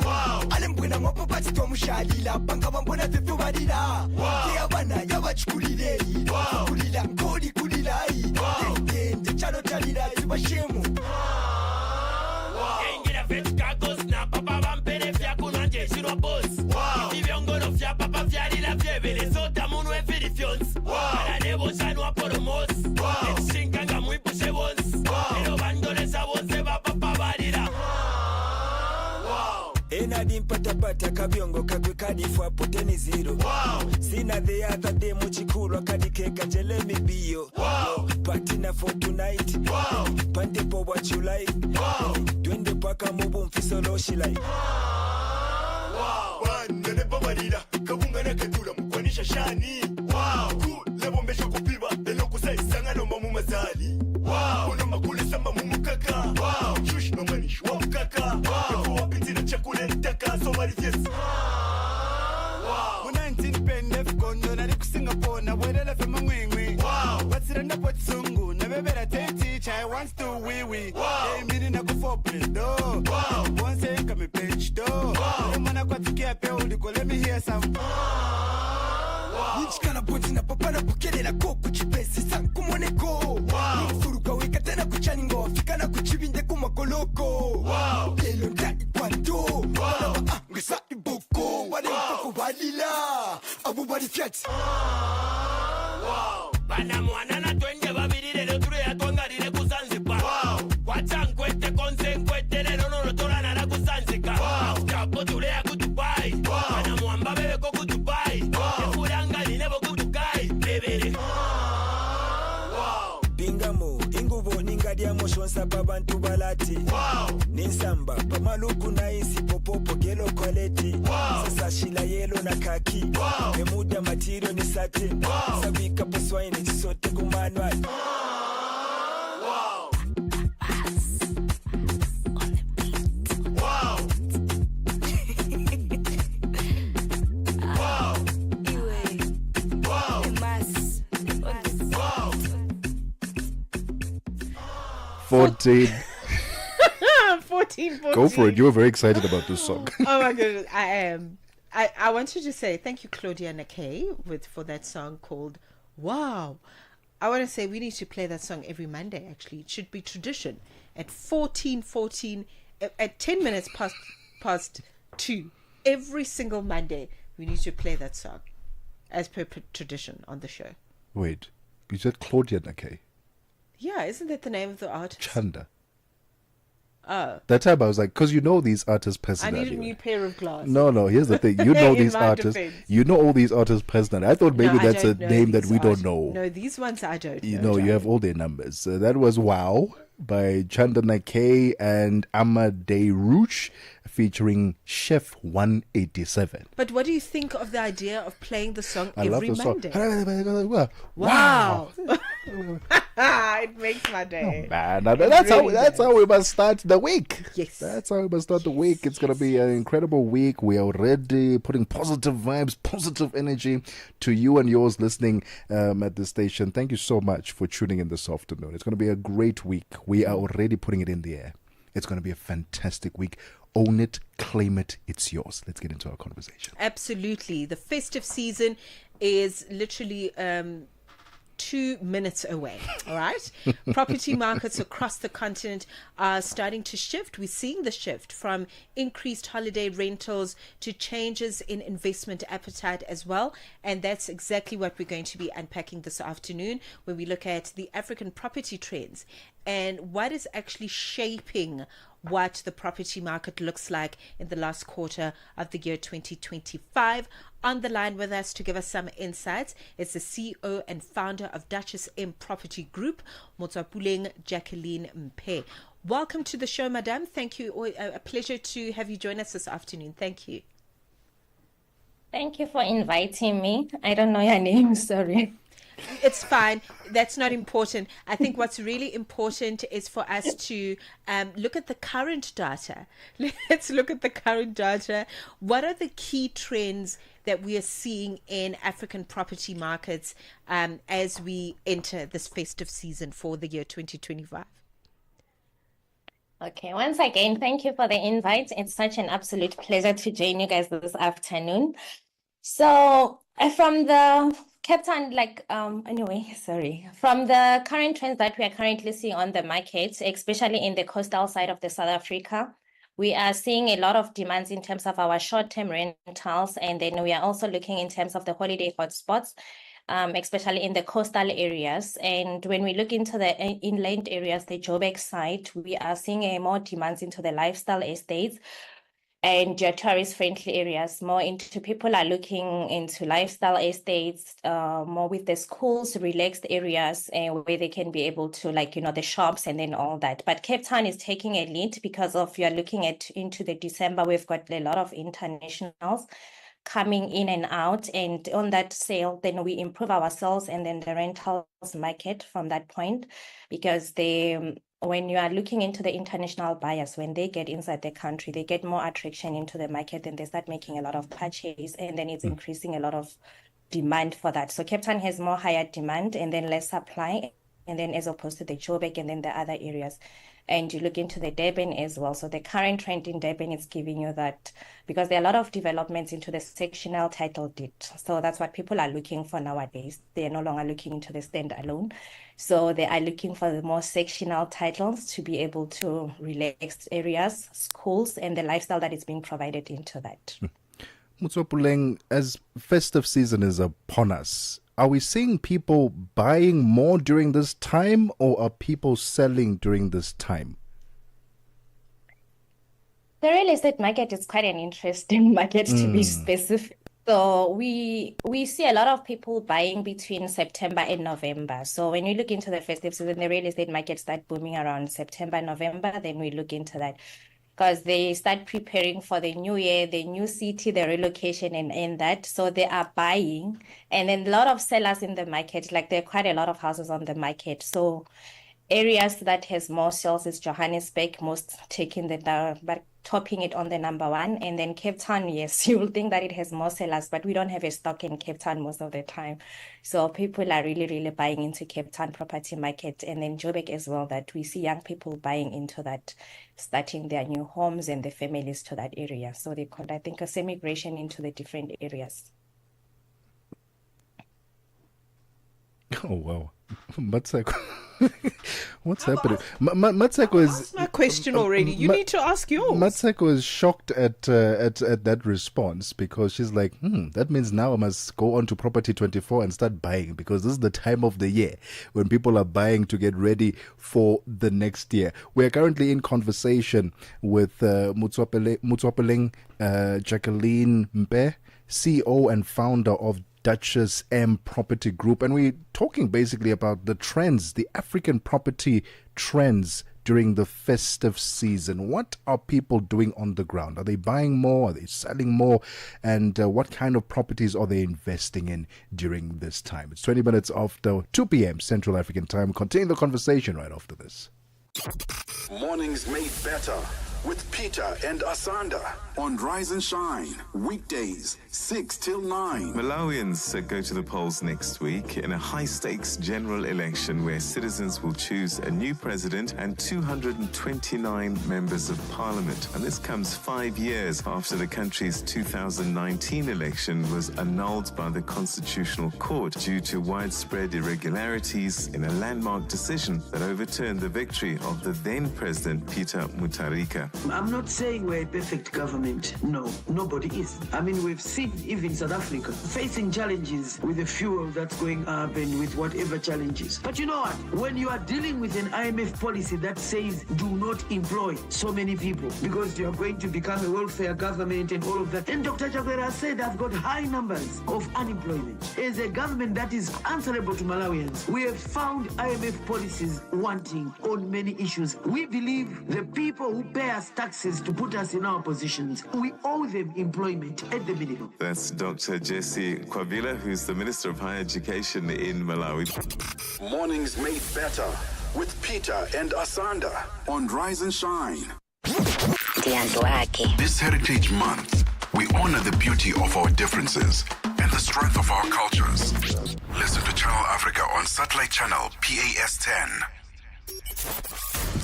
Alam buna mopo pati tomu shalila. Banga bambona tetu badila. Kia bana yawa chukulile. Kulila, kodi kulila. Tende chalo chalila, tibashemu. Pata kabiongo kagwe kadi fwa poteni zero. Sina the other day muchikuru kadi keka jelemi bio. Party na for tonight. Pante po what you like. Twende pa paka mubu mfiso loshilai Nene babarira kabunga na kadula mukwanisha shani ku lebo mbesha kupiba elo kusaisanga no mamu mazali uno makule samba mumukaka shush no manish wa mkaka efu wapiti na chakule ntaka so marifies 19 pendef kondo na riku Singapore na wadala fe mangwengwe watsira na potsungu na bebera teti chai wants to wee wee hey mini na kufo do once kame page do mana kwa tikia pe uliko let me hear some Nichikana boti na papa na pokele la koku chipesi sanku moneko Furuka weka tena kuchaningo fika na kuchibinde kumakoloko Lelo nta ikwando Ngesa iboko wale mpoko walila Abubari fiat Bana mwana na twenje babiri lelo ture ya tuangarire kusanzipa Wachankwete konsenkwete lelo nono tola na kusanzika Chapo tule ya kutubai Bana mwamba bebe koku Dubai Efuranga linebo kutukai Bebere Bingamo, ingubo ningadia moshonsa babantu balati Ninsamba, pamaluku na isi popopo gelo kwaleti Sasa shila yelo na kaki Emuda material ni satin Sabika poswaini chisote kumanual Fourteen. 14. Go for it. You were very excited about this song. Oh my goodness, I am. I wanted to say thank you, Claudia Nakay, for that song called Wow. I want to say we need to play that song every Monday, actually. It should be tradition. At 14, at 10 minutes past 2, every single Monday, we need to play that song as per tradition on the show. Wait, you said Claudia Nakay? Yeah, isn't that the name of the artist? Chanda. Oh. That time I was like, because you know these artists I personally. need a new pair of glasses. No, here's the thing. You know these In my artists. defense. You know all these artists personally. I thought maybe No, I that's a don't know name that these we don't artists. know. No, these ones I don't know. You know, you have all their numbers. That was Wow by Chanda Nakay and Amadei Rouge featuring Chef 187. But what do you think of the idea of playing the song I love every the song. Monday? Wow. It makes my day. Man, that's how we must start the week. Yes. That's how we must start the week. It's going to be an incredible week. We are already putting positive vibes, positive energy to you and yours listening at the station. Thank you so much for tuning in this afternoon. It's going to be a great week. We are already putting it in the air. It's going to be a fantastic week. Own it, claim it, it's yours. Let's get into our conversation. Absolutely. The festive season is literally 2 minutes away. All right. Property markets across the continent are starting to shift. We're seeing the shift from increased holiday rentals to changes in investment appetite as well. And that's exactly what we're going to be unpacking this afternoon when we look at the African property trends and what is actually shaping what the property market looks like in the last quarter of the year 2025. On the line with us to give us some insights is the CEO and founder of Duchess M Property Group, Motswapuleng Jacqueline Mpe. Welcome to the show, madam. Thank you. A pleasure to have you join us this afternoon. Thank you. Thank you for inviting me. I don't know your name, sorry. It's fine. That's not important. I think what's really important is for us to look at the current data. Let's look at the current data. What are the key trends that we are seeing in African property markets as we enter this festive season for the year 2025? Okay, once again, thank you for the invite. It's such an absolute pleasure to join you guys this afternoon. So from the from the current trends that we are currently seeing on the market, especially in the coastal side of the South Africa, we are seeing a lot of demands in terms of our short-term rentals, and then we are also looking in terms of the holiday hotspots, especially in the coastal areas. And when we look into the inland areas, the Joburg side, we are seeing more demands into the lifestyle estates. and your tourist-friendly areas. More into people are looking into lifestyle estates, more with the schools, relaxed areas, and where they can be able to, like, the shops and then all that. But Cape Town is taking a lead because of, you're looking at into the December, we've got a lot of internationals coming in and out, and on that sale, then we improve ourselves and then the rentals market from that point, because when you are looking into the international buyers, when they get inside the country, they get more attraction into the market and they start making a lot of purchase, and then it's increasing a lot of demand for that. So Cape Town has more higher demand and then less supply, and then as opposed to the Joburg and then the other areas. And you look into the Durban as well. So the current trend in Durban is giving you that, because there are a lot of developments into the sectional title deed. So that's what people are looking for nowadays. They are no longer looking into the standalone. So they are looking for the more sectional titles to be able to relax areas, schools, and the lifestyle that is being provided into that. Mutswapuleng, as festive season is upon us, are we seeing people buying more during this time, or are people selling during this time? The real estate market is quite an interesting market, to be specific. So we see a lot of people buying between September and November. So when you look into the festive season, the real estate market start booming around September, November. Then we look into that, because they start preparing for the new year, the new city, the relocation, and that. So they are buying. And then a lot of sellers in the market, like there are quite a lot of houses on the market. So areas that has more sales is Johannesburg, most taking the down, but topping it on the number one. And then Cape Town, yes, you will think that it has more sellers, but we don't have a stock in Cape Town most of the time. So people are really, really buying into Cape Town property market. And then Joburg as well, that we see young people buying into that, starting their new homes and the families to that area. So they call, I think, a semigration into the different areas. Oh, wow. Matseko. What's happening? Matseko is... That's my question already. You need to ask yours. Matseko is shocked at that response, because she's like, that means now I must go on to Property 24 and start buying, because this is the time of the year when people are buying to get ready for the next year. We are currently in conversation with Mutswapeleng Jacqueline Mpe, CEO and founder of Duchess M Property Group, and we're talking basically about the trends, the African property trends during the festive season. What are people doing on the ground? Are they buying more? Are they selling more? And what kind of properties are they investing in during this time? It's 20 minutes after 2 p.m. Central African Time. Continue the conversation right after this. Mornings made better with Peter and Asanda on Rise and Shine, weekdays 6 till 9. Malawians go to the polls next week in a high-stakes general election where citizens will choose a new president and 229 members of parliament. And this comes 5 years after the country's 2019 election was annulled by the Constitutional Court due to widespread irregularities in a landmark decision that overturned the victory of the then President Peter Mutharika. I'm not saying we're a perfect government. No, nobody is. I mean, we've seen even South Africa facing challenges with the fuel that's going up and with whatever challenges. But you know what? When you are dealing with an IMF policy that says do not employ so many people because you are going to become a welfare government and all of that, and Dr. Chakwera said I've got high numbers of unemployment. As a government that is answerable to Malawians, we have found IMF policies wanting on many issues. We believe the people who pay us taxes to put us in our positions, we owe them employment at the minimum. That's Dr. Jesse Kwabila, who's the Minister of Higher Education in Malawi. Mornings made better with Peter and Asanda on Rise and Shine. This Heritage Month, we honor the beauty of our differences and the strength of our cultures. Listen to Channel Africa on Satellite Channel PAS 10.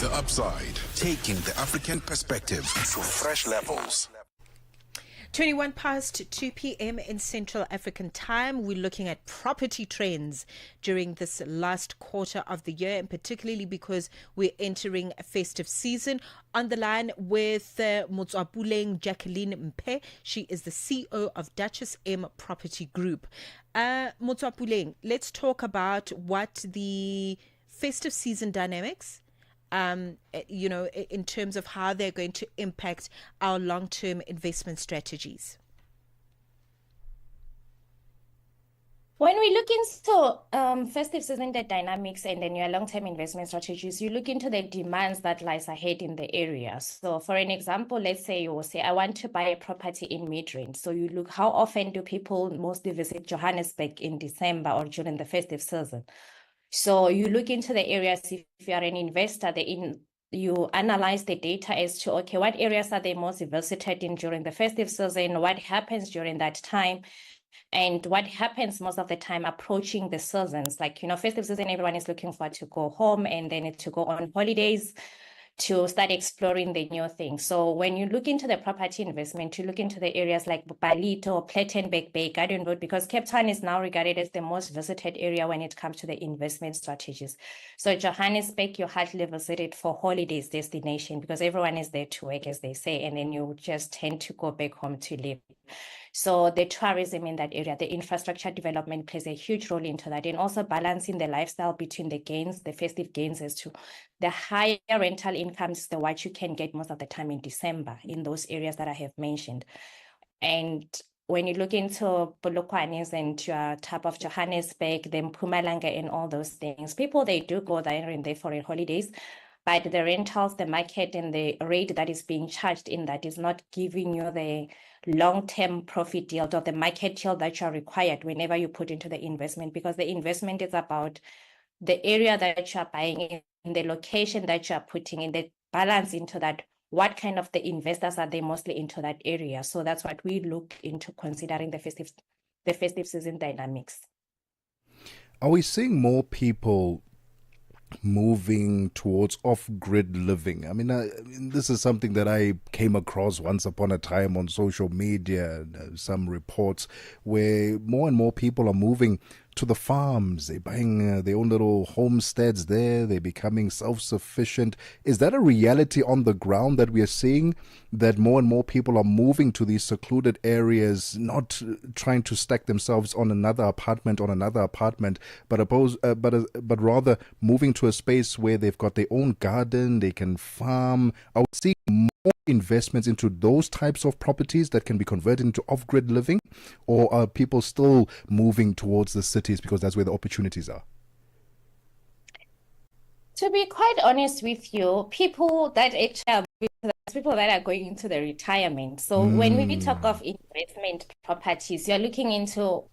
The Upside, taking the African perspective to fresh levels. 21 past 2 p.m. in Central African Time. We're looking at property trends during this last quarter of the year, and particularly because we're entering a festive season. On the line with Mutswapuleng Jacqueline Mpe. She is the CEO of Duchess M Property Group. Mutswapuleng, let's talk about what the festive season dynamics in terms of how they're going to impact our long-term investment strategies? When we look into festive season, the dynamics and then your long-term investment strategies, you look into the demands that lies ahead in the area. So for an example, let's say you will say, I want to buy a property in Midrand. So you look, how often do people mostly visit Johannesburg in December or during the festive season? So you look into the areas, if you are an investor, you analyze the data as to, okay, what areas are they most visited in during the festive season? What happens during that time? And what happens most of the time approaching the seasons, like, festive season, everyone is looking forward to go home and then to go on holidays to start exploring the new things. So when you look into the property investment, you look into the areas like Balito, Plettenberg Bay, Garden Road, because Cape Town is now regarded as the most visited area when it comes to the investment strategies. So Johannesburg, you hardly visit it for holidays destination because everyone is there to work, as they say, and then you just tend to go back home to live. So the tourism in that area, the infrastructure development plays a huge role into that, and also balancing the lifestyle between the gains, the festive gains, as to the higher rental incomes, the what you can get most of the time in December in those areas that I have mentioned. And when you look into Polokwanes and your type of Johannesburg, then Mpumalanga and all those things, people, they do go there and there for holidays, but the rentals, the market, and the rate that is being charged in that is not giving you the long-term profit yield or the market yield that you are required whenever you put into the investment, because the investment is about the area that you are buying in, the location that you are putting in, the balance into that. What kind of the investors are they mostly into that area? So that's what we look into considering the festive season dynamics. Are we seeing more people moving towards off-grid living? I mean, this is something that I came across once upon a time on social media, some reports where more and more people are moving to the farms. They're buying their own little homesteads there. They're becoming self-sufficient. Is that a reality on the ground that we are seeing, that more and more people are moving to these secluded areas, not trying to stack themselves on another apartment, but rather moving to a space where they've got their own garden, they can farm? I would see more investments into those types of properties that can be converted into off-grid living, or are people still moving towards the cities because that's where the opportunities are? To be quite honest with you, people that are going into the retirement. So when we talk of investment properties, you're looking into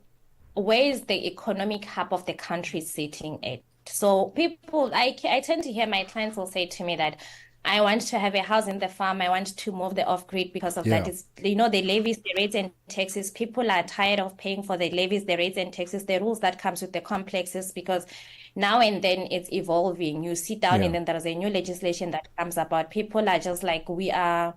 where is the economic hub of the country sitting at. So people, I tend to hear my clients will say to me that I want to have a house in the farm. I want to move the off-grid because of that. Is, the levies, the rates and taxes. People are tired of paying for the levies, the rates and taxes, the rules that comes with the complexes, because now and then it's evolving. You sit down and then there's a new legislation that comes about. People are just like, we are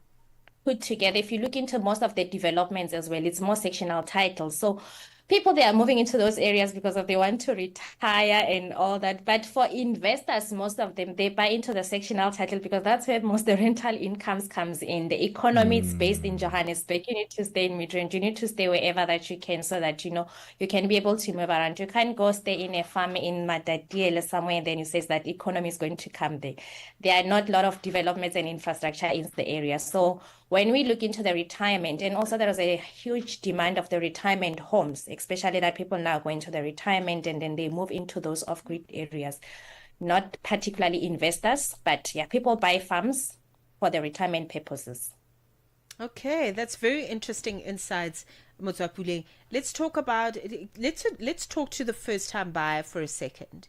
put together. If you look into most of the developments as well, it's more sectional titles. So people, they are moving into those areas because they want to retire and all that. But for investors, most of them, they buy into the sectional title because that's where most the rental incomes comes in. The economy is based in Johannesburg. You need to stay in Midrand. You need to stay wherever that you can, so that, you can be able to move around. You can't go stay in a farm in Madadiele somewhere and then you say that economy is going to come there. There are not a lot of developments and infrastructure in the area. So when we look into the retirement, and also there is a huge demand of the retirement homes, especially that people now go into the retirement and then they move into those off-grid areas. Not particularly investors, but people buy farms for the retirement purposes. Okay, that's very interesting insights, Motswapule. Let's talk to the first-time buyer for a second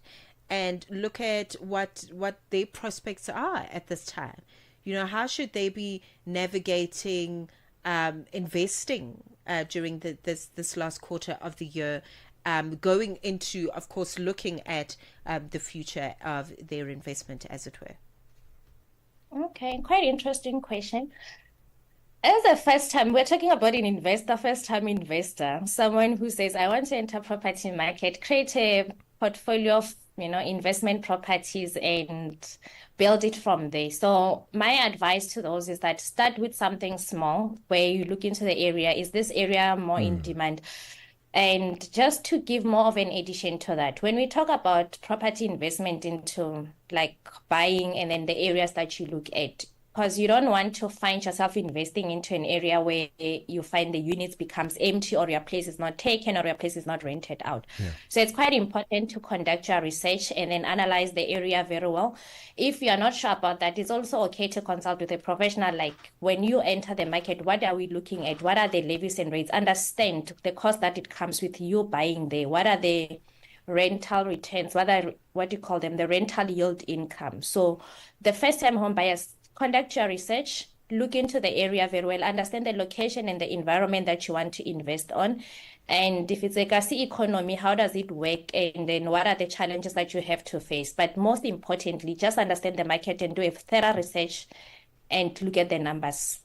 and look at what their prospects are at this time. How should they be navigating investing during this last quarter of the year, going into, of course, looking at the future of their investment, as it were? Okay, quite interesting question. As a first-time, we're talking about an first-time investor, someone who says, I want to enter property market, create a portfolio of investment properties and build it from there. So my advice to those is that start with something small where you look into the area. Is this area more in demand? And just to give more of an addition to that, when we talk about property investment into like buying and then the areas that you look at, because you don't want to find yourself investing into an area where you find the units becomes empty or your place is not taken or your place is not rented out. Yeah. So it's quite important to conduct your research and then analyze the area very well. If you're not sure about that, it's also okay to consult with a professional. Like when you enter the market, what are we looking at? What are the levies and rates? Understand the cost that it comes with you buying there. What are the rental returns? What do you call them? The rental yield income. So the first-time home buyers, conduct your research, look into the area very well, understand the location and the environment that you want to invest on. And if it's a Kasi economy, how does it work? And then what are the challenges that you have to face? But most importantly, just understand the market and do a thorough research and look at the numbers.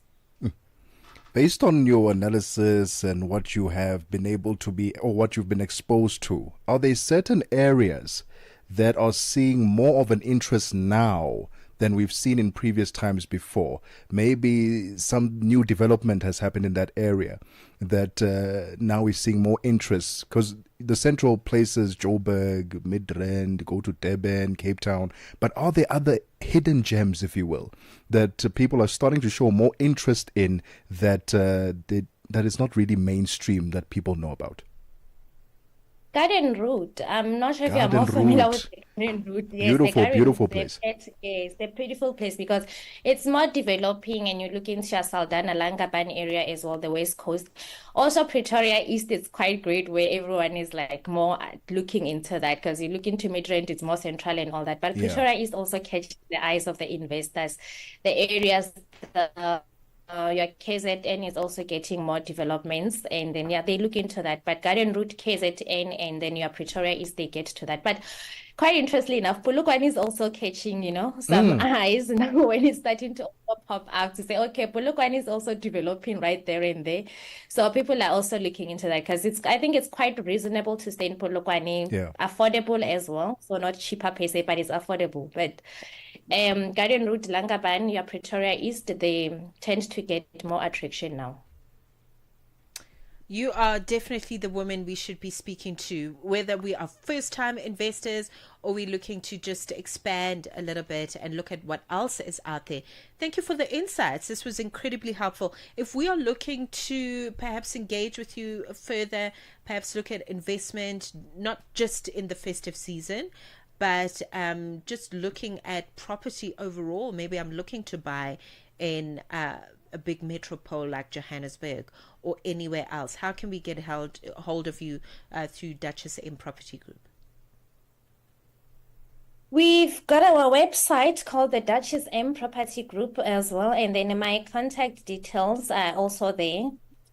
Based on your analysis and what you have been able to be, or what you've been exposed to, are there certain areas that are seeing more of an interest now than we've seen in previous times before? Maybe some new development has happened in that area that now we're seeing more interest, because the central places, Joburg, Midrand, go to Durban, Cape Town, but are there other hidden gems, if you will, that people are starting to show more interest in that that is not really mainstream that people know about? Garden Route. I'm not sure if you're Garden more familiar Route. with Garden Route. Yes, Beautiful, Garden beautiful Route, place. Yes, the beautiful place because it's more developing and you look into your Saldanha, Langaban area as well, the West Coast. Also, Pretoria East is quite great where everyone is like more looking into that because you look into Midrand, it's more central and all that. But Yeah. Pretoria East also catches the eyes of the investors. The areas, your KZN is also getting more developments, and then they look into that. But Garden Route, KZN, and then your Pretoria East, they get to that. But quite interestingly enough, Polokwane is also catching, some eyes now when it's starting to also pop up to say, okay, Polokwane is also developing right there and there. So people are also looking into that because I think it's quite reasonable to stay in Polokwane, affordable as well. So not cheaper per se, but it's affordable. But Garden Route, Langaban, your Pretoria East, they tend to get more attraction now. You are definitely the woman we should be speaking to, whether we are first-time investors or we're looking to just expand a little bit and look at what else is out there. Thank you for the insights. This was incredibly helpful. If we are looking to perhaps engage with you further, perhaps look at investment, not just in the festive season, but just looking at property overall, maybe I'm looking to buy in a big metropole like Johannesburg or anywhere else, how can we get hold of you through Duchess M Property Group? We've got our website called the Duchess M Property Group as well, and then my contact details are also there.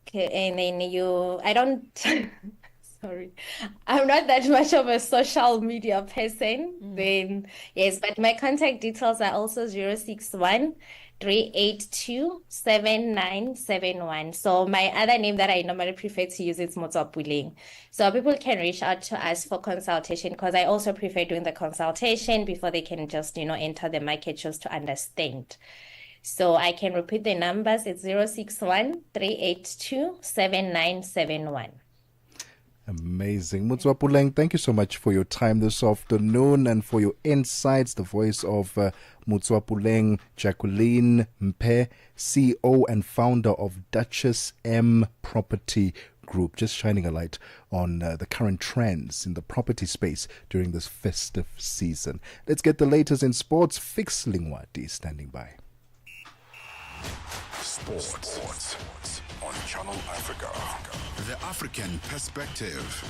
Okay, and then I don't, sorry, I'm not that much of a social media person. Then yes, but my contact details are also 061 382 7971. So my other name that I normally prefer to use is Motswapuleng. So people can reach out to us for consultation because I also prefer doing the consultation before they can just, enter the market just to understand. So I can repeat the numbers. It's 061 382 7971. Amazing. Motswapuleng, thank you so much for your time this afternoon and for your insights. The voice of Motswapuleng Jacqueline Mpe, CEO and founder of Duchess M Property Group, just shining a light on the current trends in the property space during this festive season. Let's get the latest in sports. Fix Lingwati standing by. Sports on Channel Africa. The African Perspective.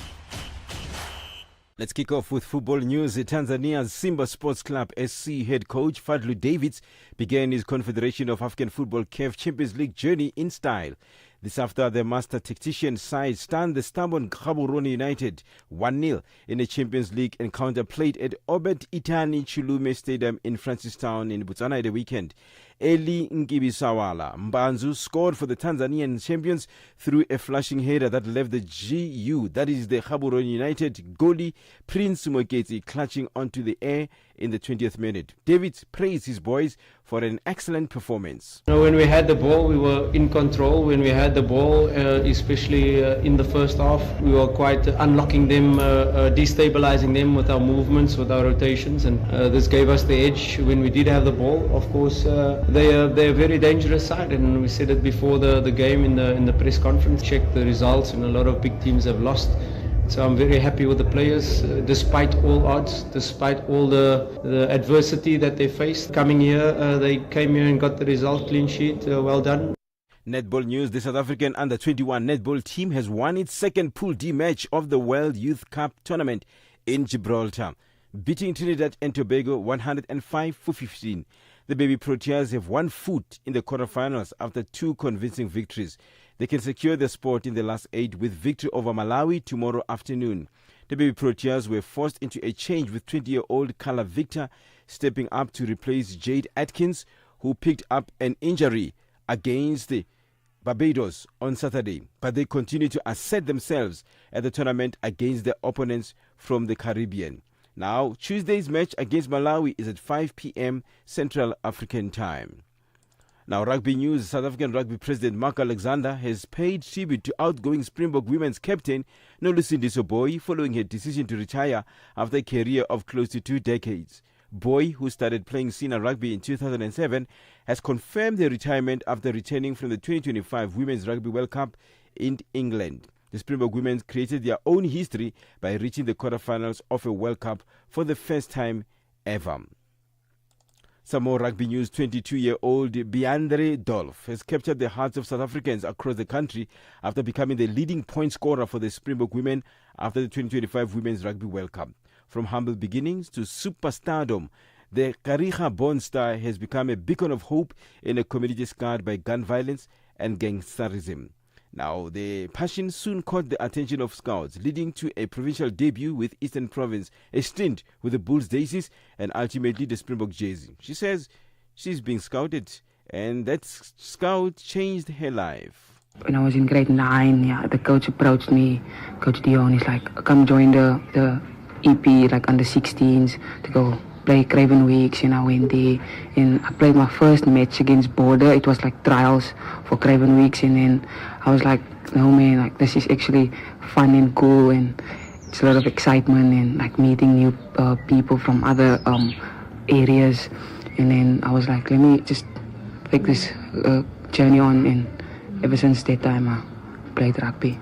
Let's kick off with football news. Tanzania's Simba Sports Club SC head coach Fadlu Davids began his Confederation of African Football CAF Champions League journey in style. This after the master tactician side stunned the stubborn Gaborone United 1-0 in a Champions League encounter played at Obed Itani Chulume Stadium in Francistown in Botswana at the weekend. Eli Nkibisawala Mbanzu scored for the Tanzanian champions through a flashing header that left the GU, that is the Gaborone United goalie Prince Moketsi, clutching onto the air in the 20th minute. Davids praised his boys for an excellent performance. When we had the ball, we were in control. When we had the ball, especially in the first half, we were quite unlocking them, destabilizing them with our movements, with our rotations, and this gave us the edge when we did have the ball. Of course, they're a very dangerous side, and we said it before the game in the press conference. Checked the results, and a lot of big teams have lost. So I'm very happy with the players, despite all odds, despite all the adversity that they faced. Coming here, they came here and got the result, clean sheet, well done. Netball news. The South African under-21 netball team has won its second Pool D match of the World Youth Cup tournament in Gibraltar, beating Trinidad and Tobago 105-15. The Baby Proteas have one foot in the quarterfinals after two convincing victories. They can secure the spot in the last 8 with victory over Malawi tomorrow afternoon. The Baby Proteas were forced into a change with 20-year-old Carla Victor stepping up to replace Jade Atkins, who picked up an injury against the Barbados on Saturday. But they continue to assert themselves at the tournament against their opponents from the Caribbean. Now, Tuesday's match against Malawi is at 5 p.m. Central African Time. Now, rugby news. South African Rugby President Mark Alexander has paid tribute to outgoing Springbok women's captain Nolusi Soboi following her decision to retire after a career of close to 2 decades. Boy, who started playing senior rugby in 2007, has confirmed their retirement after returning from the 2025 Women's Rugby World Cup in England. The Springbok women created their own history by reaching the quarterfinals of a World Cup for the first time ever. Some more rugby news. 22-year-old Beandre Dolph has captured the hearts of South Africans across the country after becoming the leading point scorer for the Springbok women after the 2025 Women's Rugby World Cup. From humble beginnings to superstardom, the Kariga-born star has become a beacon of hope in a community scarred by gun violence and gangsterism. Now, the passion soon caught the attention of scouts, leading to a provincial debut with Eastern Province, a stint with the Bulls Daisies, and ultimately the Springbok jersey. She says she's being scouted, and that scout changed her life. When I was in grade 9, the coach approached me, Coach Dion, he's like, come join the EP, like under 16s, to go play Craven Weeks, and I went there, and I played my first match against Border. It was like trials for Craven Weeks, and then I was like, no man, like this is actually fun and cool, and it's a lot of excitement, and like meeting new people from other areas, and then I was like, let me just take this journey on, and ever since that time I played rugby.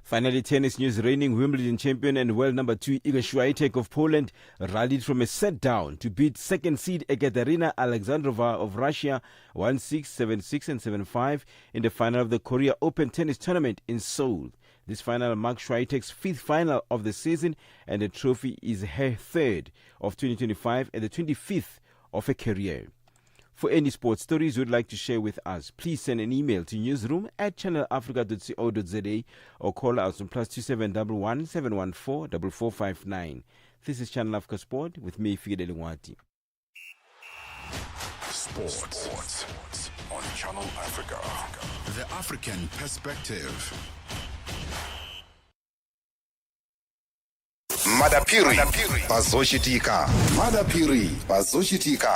Finally, tennis news. Reigning Wimbledon champion and world number 2 Iga Swiatek of Poland rallied from a set down to beat second seed Ekaterina Alexandrova of Russia 1-6, 7-6 and 7-5 in the final of the Korea Open tennis tournament in Seoul. This final marks Swiatek's 5th final of the season, and the trophy is her 3rd of 2025 and the 25th of her career. For any sports stories you'd like to share with us, please send an email to newsroom@channelafrica.co.za or call us on +2711 714 4459. This is Channel Africa Sport with me, Fidel Ngwati. Sports on Channel Africa. The African perspective. madapiri pazoshitika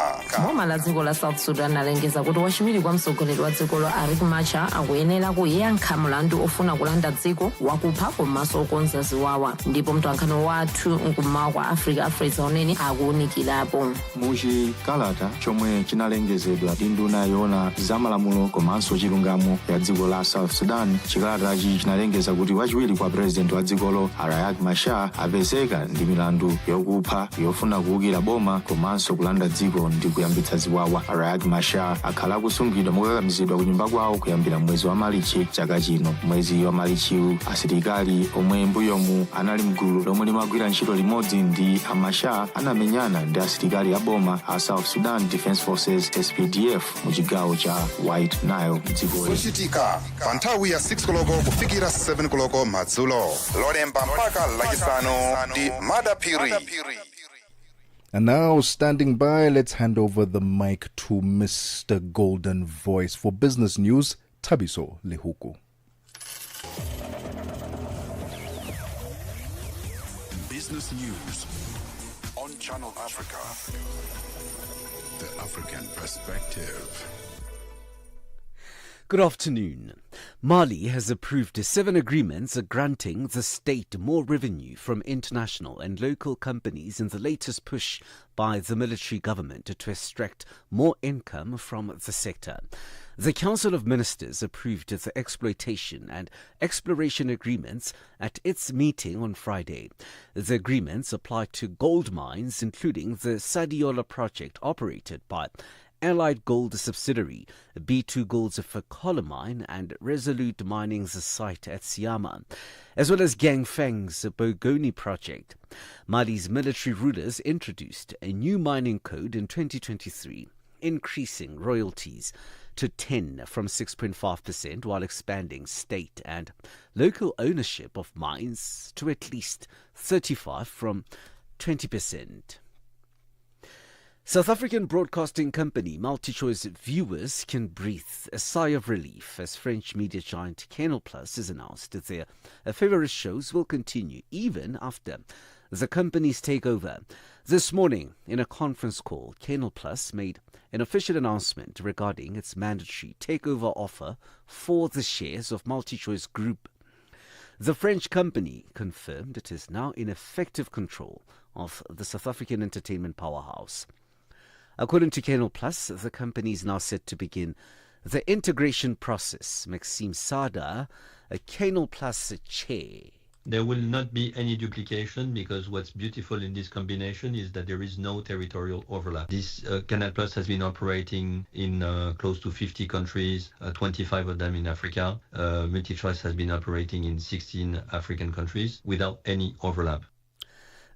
boma la dziko la south sudan alengeza kuti wachiwiri kwa mtsogoleri wa dzikolo Riek Machar akuyenera kuyankha mlandu ofuna kulanda dziko wakupha komanso okonza ziwawa, ndipo mtolankhani wathu nkummawa kwa africa Afresa unene akuwunikirapo muchikalata chomwe chinalengezedwa ndi nduna yoona zamalamulo komanso chilungamo ya dziko la south sudan. Chikalatachi chinalengeza kuti wachiwiri kwa president wa dzikolo Riek Machar apezeka ndi milandu yokupha, yofuna kuwukira boma komanso kulanda dziko ndi kuyambitsa ziwawa. Riek Machar akhala akusungidwa mokakamizidwa ku nyumba kwawo kuyambira mwezi wa Marichi chaka chino. Mwezi wa Marichiwu asilikali omwe mbuyomu anali mgulu lomwe limagwira ntchito limodzi ndi Machar anamenyana ndi asilikali a boma a South Sudan Defense Forces SPDF mu chigawo cha White Nile dziko zochitika pa nthawi ya 6 koloko kufikira 7 koloko madzulo, lolemba mpaka lachisanu ndi madapiri. And now, standing by, let's hand over the mic to Mr. Golden Voice for business news, Thabiso Lehuku. Business news on Channel Africa. The African Perspective. Good afternoon. Mali has approved 7 agreements granting the state more revenue from international and local companies in the latest push by the military government to extract more income from the sector. The Council of Ministers approved the exploitation and exploration agreements at its meeting on Friday. The agreements apply to gold mines, including the Sadiola project operated by Allied Gold subsidiary, B2 Gold's Fakhola mine and Resolute Mining's site at Siama, as well as Gangfeng's Bogoni project. Mali's military rulers introduced a new mining code in 2023, increasing royalties to 10 from 6.5% while expanding state and local ownership of mines to at least 35 from 20%. South African broadcasting company MultiChoice viewers can breathe a sigh of relief as French media giant Canal Plus has announced that their favourite shows will continue even after the company's takeover. This morning, in a conference call, Canal Plus made an official announcement regarding its mandatory takeover offer for the shares of MultiChoice Group. The French company confirmed it is now in effective control of the South African entertainment powerhouse. According to Canal Plus, the company is now set to begin the integration process. Maxime Sada, a Canal Plus chair. There will not be any duplication because what's beautiful in this combination is that there is no territorial overlap. This Canal Plus has been operating in close to 50 countries, 25 of them in Africa. MultiChoice has been operating in 16 African countries without any overlap.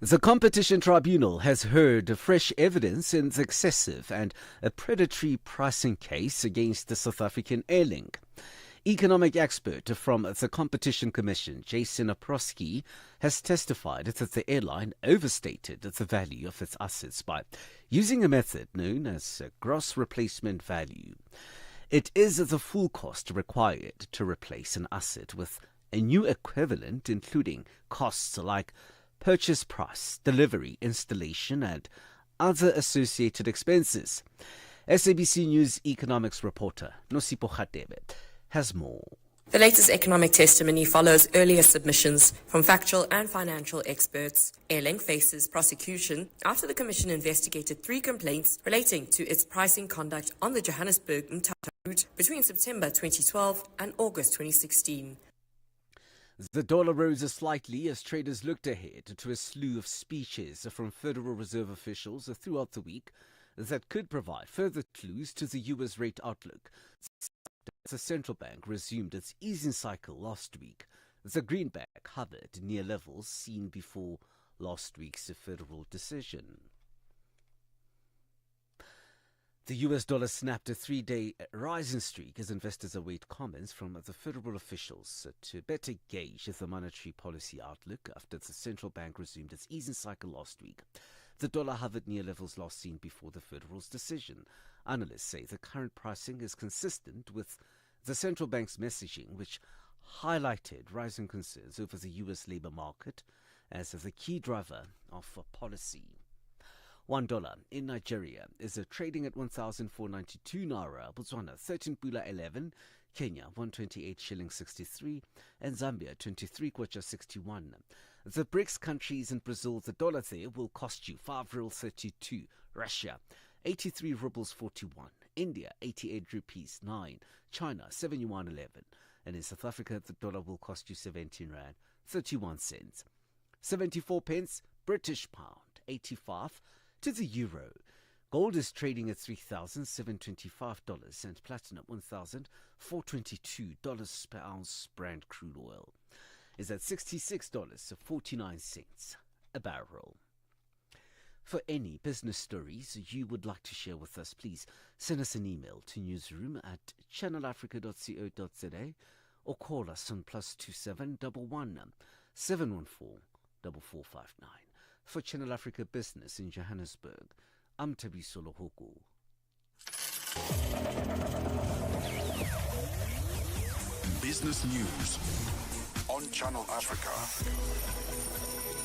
The Competition Tribunal has heard fresh evidence in the excessive and predatory pricing case against the South African Airlink. Economic expert from the Competition Commission, Jason Oprosky, has testified that the airline overstated the value of its assets by using a method known as gross replacement value. It is the full cost required to replace an asset with a new equivalent, including costs like purchase price, delivery, installation, and other associated expenses. SABC News economics reporter Nosipo Khatebe has more. The latest economic testimony follows earlier submissions from factual and financial experts. Airlink faces prosecution after the Commission investigated 3 complaints relating to its pricing conduct on the Johannesburg-Mthatha route between September 2012 and August 2016. The dollar rose slightly as traders looked ahead to a slew of speeches from Federal Reserve officials throughout the week that could provide further clues to the U.S. rate outlook. The central bank resumed its easing cycle last week. The greenback hovered near levels seen before last week's federal decision. The US dollar snapped a 3-day rising streak as investors await comments from the federal officials to better gauge the monetary policy outlook after the central bank resumed its easing cycle last week. The dollar hovered near levels last seen before the federal's decision. Analysts say the current pricing is consistent with the central bank's messaging, which highlighted rising concerns over the US labor market as the key driver of policy. $1 in Nigeria is trading at 1,492 naira, Botswana 13 pula 11, Kenya 128 shillings 63, and Zambia 23 kwacha 61. The BRICS countries and Brazil, the dollar there will cost you 5 real 32, Russia 83 rubles 41, India 88 rupees 9, China 7 yuan 11, and in South Africa the dollar will cost you 17 rand 31 cents. 74 pence British pound, 85 to the euro. Gold is trading at $3,725 and platinum $1,422 per ounce. Brent crude oil is at $66.49 a barrel. For any business stories you would like to share with us, please send us an email to newsroom@channelafrica.co.za or call us on +27 11 714 4459. For Channel Africa Business in Johannesburg, I'm Tabiso Lohoko. Business news on Channel Africa.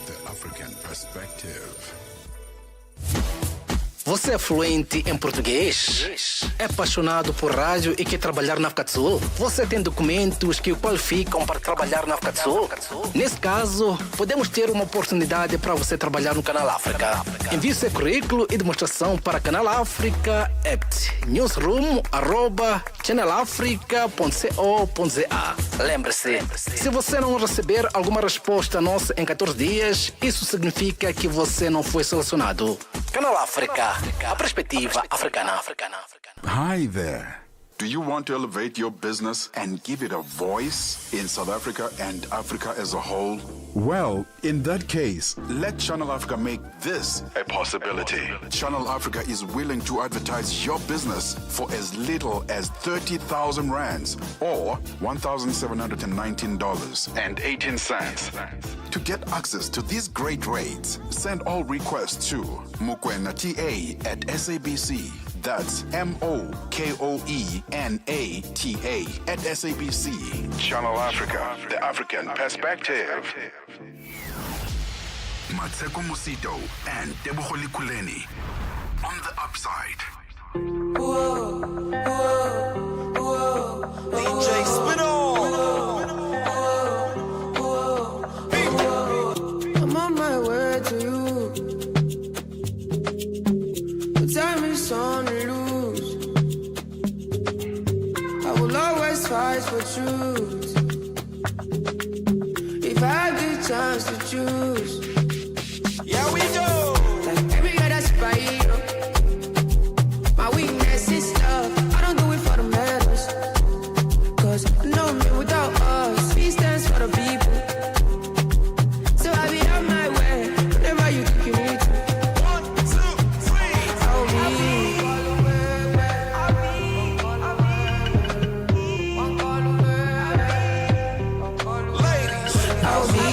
The African Perspective. Você é fluente em português? É apaixonado por rádio e quer trabalhar na África do Sul? Você tem documentos que o qualificam para trabalhar na África do Sul? Nesse caso, podemos ter uma oportunidade para você trabalhar no Canal África. Envie seu currículo e demonstração para Canal África at newsroom@channelafrica.co.za. Lembre-se, se você não receber alguma resposta nossa em 14 dias, isso significa que você não foi selecionado. Canal África, a perspectiva africana. Hi there. Do you want to elevate your business and give it a voice in South Africa and Africa as a whole? Well, in that case, let Channel Africa make this a possibility. Channel Africa is willing to advertise your business for as little as 30,000 rands or $1,719.18. To get access to these great rates, send all requests to mukwena@SABC. That's MOKOENATA@SABC. Channel Africa, the African perspective. Matseko Musito and Teboholi Kuleni on the upside. DJ Spinall. I'm on my way to you. The time is on the loose. I will always fight for truth. If I had the chance to choose, yeah, we do. like every other spy, my weakness is love. I don't do it for the medals, 'cause no me without us. P stands for the people. So I be on my way whenever you think you need to. 1, 2, 3. I'll be. Ladies, I'll be.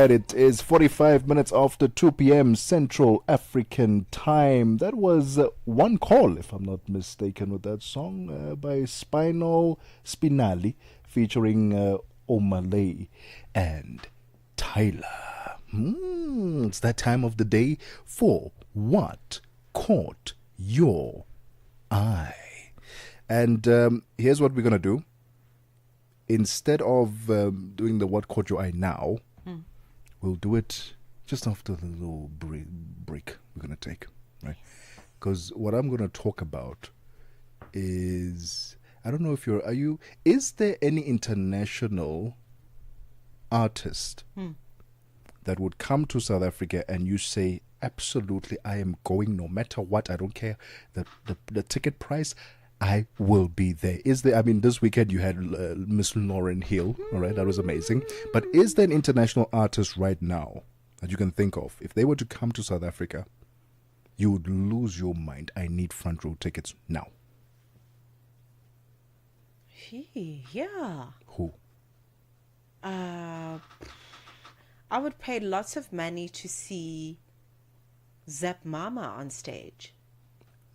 It is 45 minutes after 2 p.m. Central African Time. That was One Call, if I'm not mistaken, with that song by Spinali, featuring O'Malley and Tyler. It's that time of the day for What Caught Your Eye. And here's what we're going to do. Instead of doing the What Caught Your Eye now, we'll do it just after the little break we're going to take, right? Because what I'm going to talk about is, I don't know if is there any international artist that would come to South Africa and you say, absolutely, I am going no matter what, I don't care, the ticket price, I will be there. Is there, I mean, this weekend you had Miss Lauren Hill, all right, that was amazing. But is there an international artist right now that you can think of? If they were to come to South Africa, you would lose your mind. I need front row tickets now. Yeah. Who? I would pay lots of money to see Zap Mama on stage.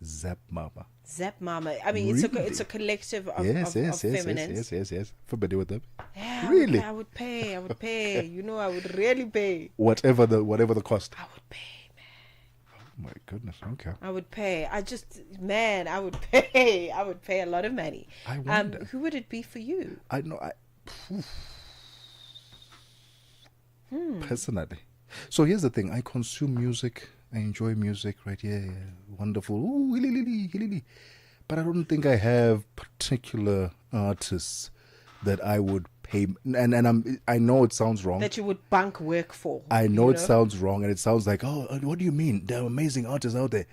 Zap Mama. Zap Mama. I mean, Really? it's a collective of, Yes. feminines. Yes. Familiar with them? Yeah, Really? I would pay. I would pay. You know, I would really pay. Whatever the cost. I would pay. Oh my goodness. Okay. I would pay. I would pay. I would pay a lot of money. I wonder. Who would it be for you? I know. Personally. So here's the thing. I consume music. I enjoy music, right? Yeah. Wonderful. Ooh, hilly. But I don't think I have particular artists that I would pay. And I know it sounds wrong. That you would bank work for. I know it sounds wrong, and it sounds like, oh, what do you mean? There are amazing artists out there.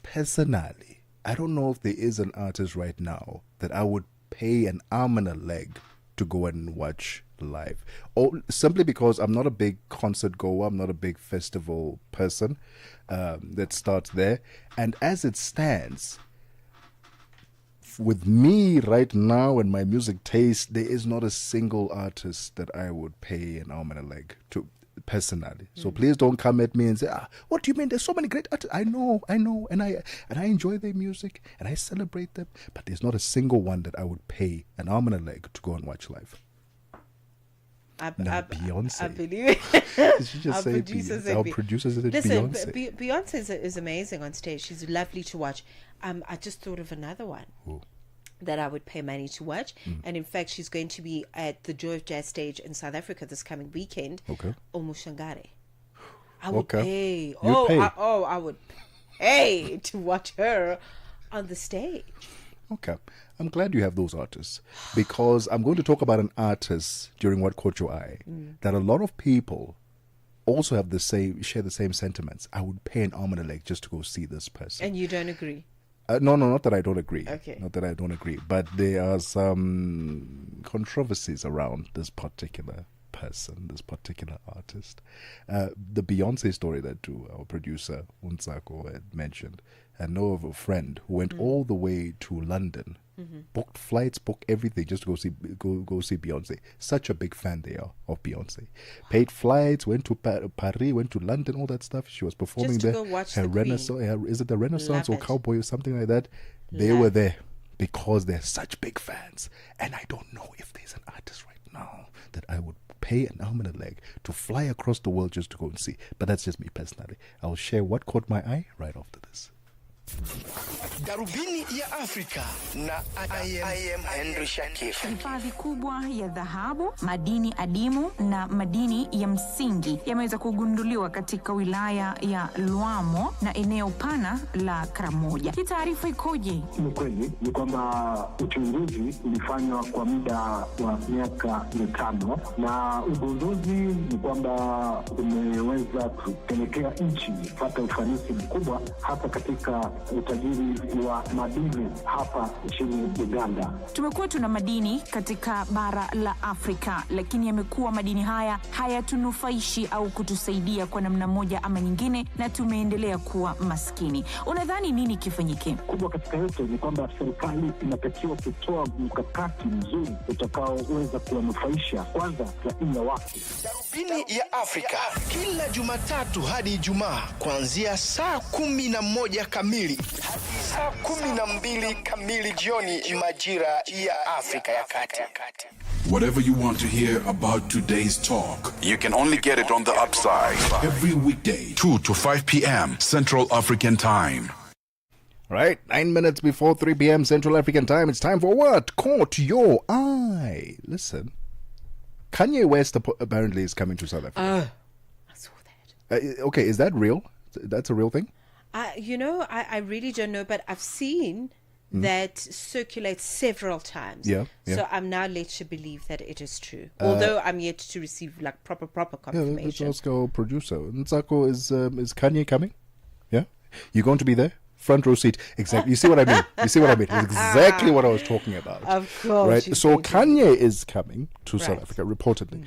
Personally, I don't know if there is an artist right now that I would pay an arm and a leg to go and watch live. Or simply because I'm not a big concert goer, I'm not a big festival person. That starts there. And as it stands, with me right now and my music taste, there is not a single artist that I would pay an arm and a leg to personally. So please don't come at me and say, what do you mean? There's so many great artists. I know, and I enjoy their music and I celebrate them, but there's not a single one that I would pay an arm and a leg to go and watch live. Beyonce. I believe it. Did she just Our say producers Beyonce? Our producers said Listen, Beyonce. Beyonce is amazing on stage. She's lovely to watch. I just thought of another one. Ooh. That I would pay money to watch. And in fact, she's going to be at the Joy of Jazz stage in South Africa this coming weekend. Okay. Omushangare. I would pay. Pay. I would pay to watch her on the stage. Okay. I'm glad you have those artists, because I'm going to talk about an artist during What Caught Your Eye that a lot of people also share the same sentiments. I would pay an arm and a leg just to go see this person. And you don't agree? No, not that I don't agree. Okay. Not that I don't agree. But there are some controversies around this particular person, this particular artist. The Beyonce story that our producer, Unsako, had mentioned. I know of a friend who went all the way to London, booked flights, booked everything just to go see Beyonce. Such a big fan they are of Beyonce. Paid flights, went to Paris, went to London, all that stuff. She was performing just to there. go watch her the Renaissance, is it the Renaissance Love or it. Cowboy or something like that? They were there because they're such big fans. And I don't know if there's an artist right now that I would pay an arm and a leg to fly across the world just to go and see. But that's just me personally. I'll share what caught my eye right after this. Darubini ya Afrika na I am Henry Shakif. Hifadhi kubwa ya dhahabu, madini adimu na madini ya msingi yameweza kugunduliwa katika wilaya ya Luamo na eneo pana la Karamoja. Hii taarifa ikoje? Ni kweli ni kwamba uchunguzi ulifanywa kwa muda wa miaka 5 na ugunduzi ni kwamba umeweza kupelekea nchi kupata ufanisi mkubwa hasa katika utajiri wa madini hapa nchini Uganda. Tumekuwa tuna madini katika bara la Afrika, lakini yamekuwa madini haya hayatunufaishi au kutusaidia kwa namna moja ama nyingine, na tumeendelea kuwa maskini. Unadhani nini kifanyike? Kubwa katika yote ni kwamba serikali inatakiwa kutoa mkakati mzuri utakaoweza kuwanufaisha kwanza raia wake. Darubini ya Afrika kila Jumatatu hadi Ijumaa kuanzia saa 11 kamili hadi saa 12 kamili jioni majira ya Afrika ya Kati. Whatever you want to hear about today's talk, you can only get it on the Upside. Every weekday, 2 to 5 p.m. Central African Time. Right, 9 minutes before 3 p.m. Central African Time. It's time for What Caught Your Eye. Listen, Kanye West apparently is coming to South Africa. I saw that. Okay, is that real? That's a real thing? I really don't know, but I've seen that circulates several times. Yeah. So I'm now led to believe that it is true. Although I'm yet to receive like proper confirmation. Yeah, let's ask our producer. Nsako, is Kanye coming? Yeah? You going to be there? Front row seat. Exactly. You see what I mean? It's exactly what I was talking about. Of course. Right? So Kanye is coming to South Africa, reportedly,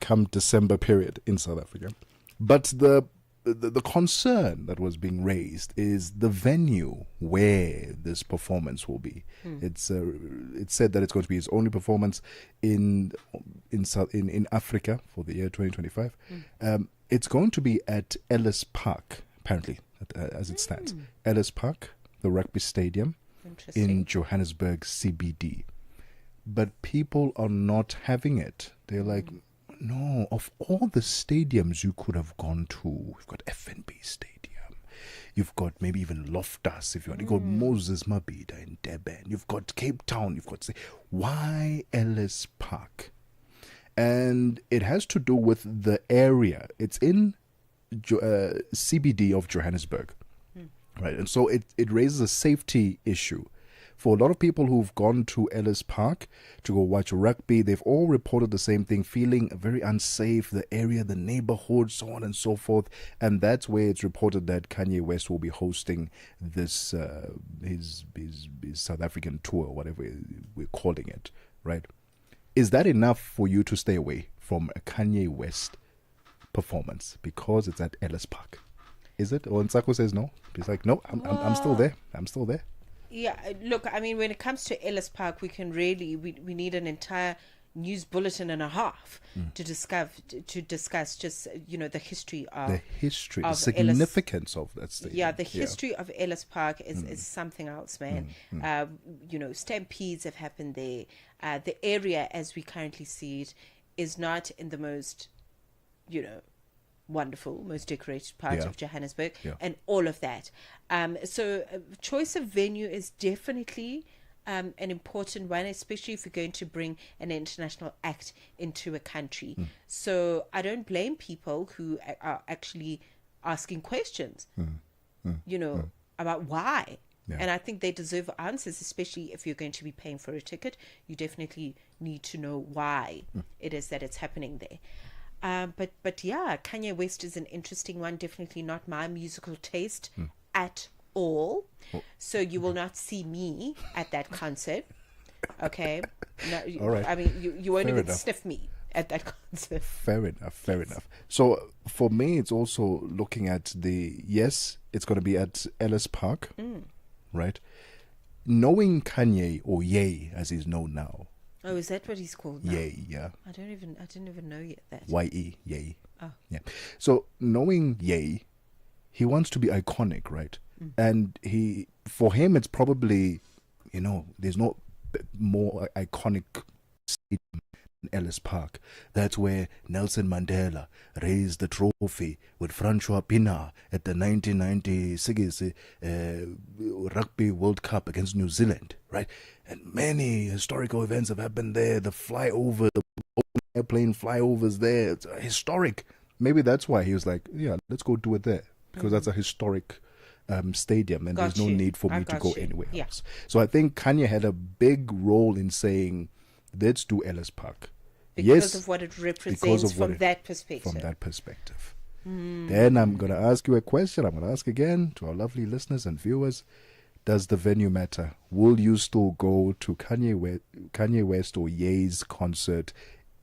come December period in South Africa. But the the concern that was being raised is the venue where this performance will be. It's said that it's going to be its only performance in Africa for the year 2025. It's going to be at Ellis Park, apparently, as it stands. Ellis Park, the rugby stadium in Johannesburg CBD. But people are not having it. They're like, no, of all the stadiums you could have gone to, you've got FNB Stadium, you've got maybe even Loftus, if you want, you've got Moses Mabhida in Durban, you've got Cape Town, you've got, why Ellis Park? And it has to do with the area. It's in CBD of Johannesburg, right? And so it raises a safety issue. For a lot of people who've gone to Ellis Park to go watch rugby, they've all reported the same thing, feeling very unsafe, the area, the neighborhood, so on and so forth. And that's where it's reported that Kanye West will be hosting this, his South African tour, whatever we're calling it, right? Is that enough for you to stay away from a Kanye West performance because it's at Ellis Park? Is it? Or Nsako says no. He's like, no, I'm still there. I'm still there. Yeah, look, I mean, when it comes to Ellis Park, we can really, we need an entire news bulletin and a half to discuss just, the history of... the significance of that stadium. Yeah, the history of Ellis Park is something else, man. Stampedes have happened there. The area, as we currently see it, is not in the most, wonderful, most decorated part of Johannesburg, and all of that. So choice of venue is definitely an important one, especially if you're going to bring an international act into a country. So I don't blame people who are actually asking questions, about why. And I think they deserve answers, especially if you're going to be paying for a ticket. You definitely need to know why it is that it's happening there. But yeah, Kanye West is an interesting one. Definitely not my musical taste at all. So you will not see me at that concert. Okay. No, all right. I mean, you won't even sniff me at that concert. Fair enough. So for me, it's also looking at it's going to be at Ellis Park, right? Knowing Kanye, or Ye as he's known now. Oh, is that what he's called now? Ye, yeah. I didn't even know yet that. Y-E, Ye. Oh. Yeah. So knowing Ye, he wants to be iconic, right? And for him, it's probably, there's no more iconic stadium than Ellis Park. That's where Nelson Mandela raised the trophy with Francois Pienaar at the 1996 Rugby World Cup against New Zealand, right? And many historical events have happened there. The flyover, the airplane flyovers there. It's historic. Maybe that's why he was like, yeah, let's go do it there. Because that's a historic stadium, and there's no need for me to go anywhere else. So I think Kanye had a big role in saying, let's do Ellis Park. Because of what it represents from that perspective. Then I'm going to ask you a question. I'm going to ask again to our lovely listeners and viewers. Does the venue matter? Will you still go to Kanye West or Ye's concert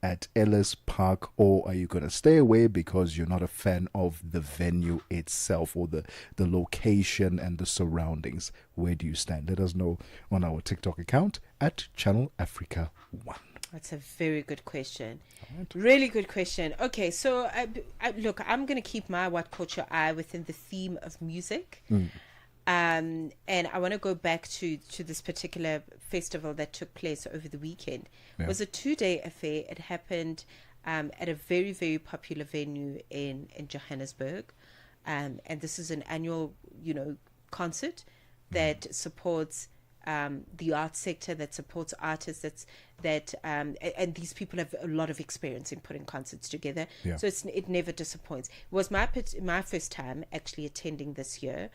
at Ellis Park, or are you going to stay away because you're not a fan of the venue itself or the location and the surroundings? Where do you stand? Let us know on our TikTok account at Channel Africa 1. That's a very good question. Right. Really good question. Okay, so look, I'm going to keep my what caught your eye within the theme of music. And I want to go back to this particular festival that took place over the weekend. It was a 2-day affair. It happened at a very, very popular venue in Johannesburg. And this is an annual, concert that supports the art sector, that supports artists, and these people have a lot of experience in putting concerts together. So it never disappoints. It was my first time actually attending this year,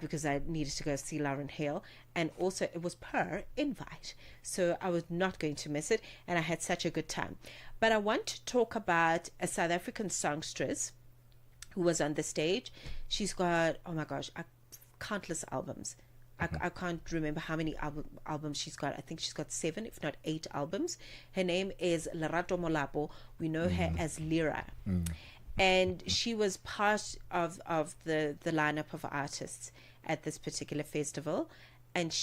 because I needed to go see Lauren Hill, and also it was per invite, so I was not going to miss it, and I had such a good time. But I want to talk about a South African songstress who was on the stage. She's got, oh my gosh, countless albums. I can't remember how many albums she's got. I think she's got 7, if not 8 albums. Her name is Lerato Molapo. We know her as Lyra. And she was part of the lineup of artists at this particular festival. And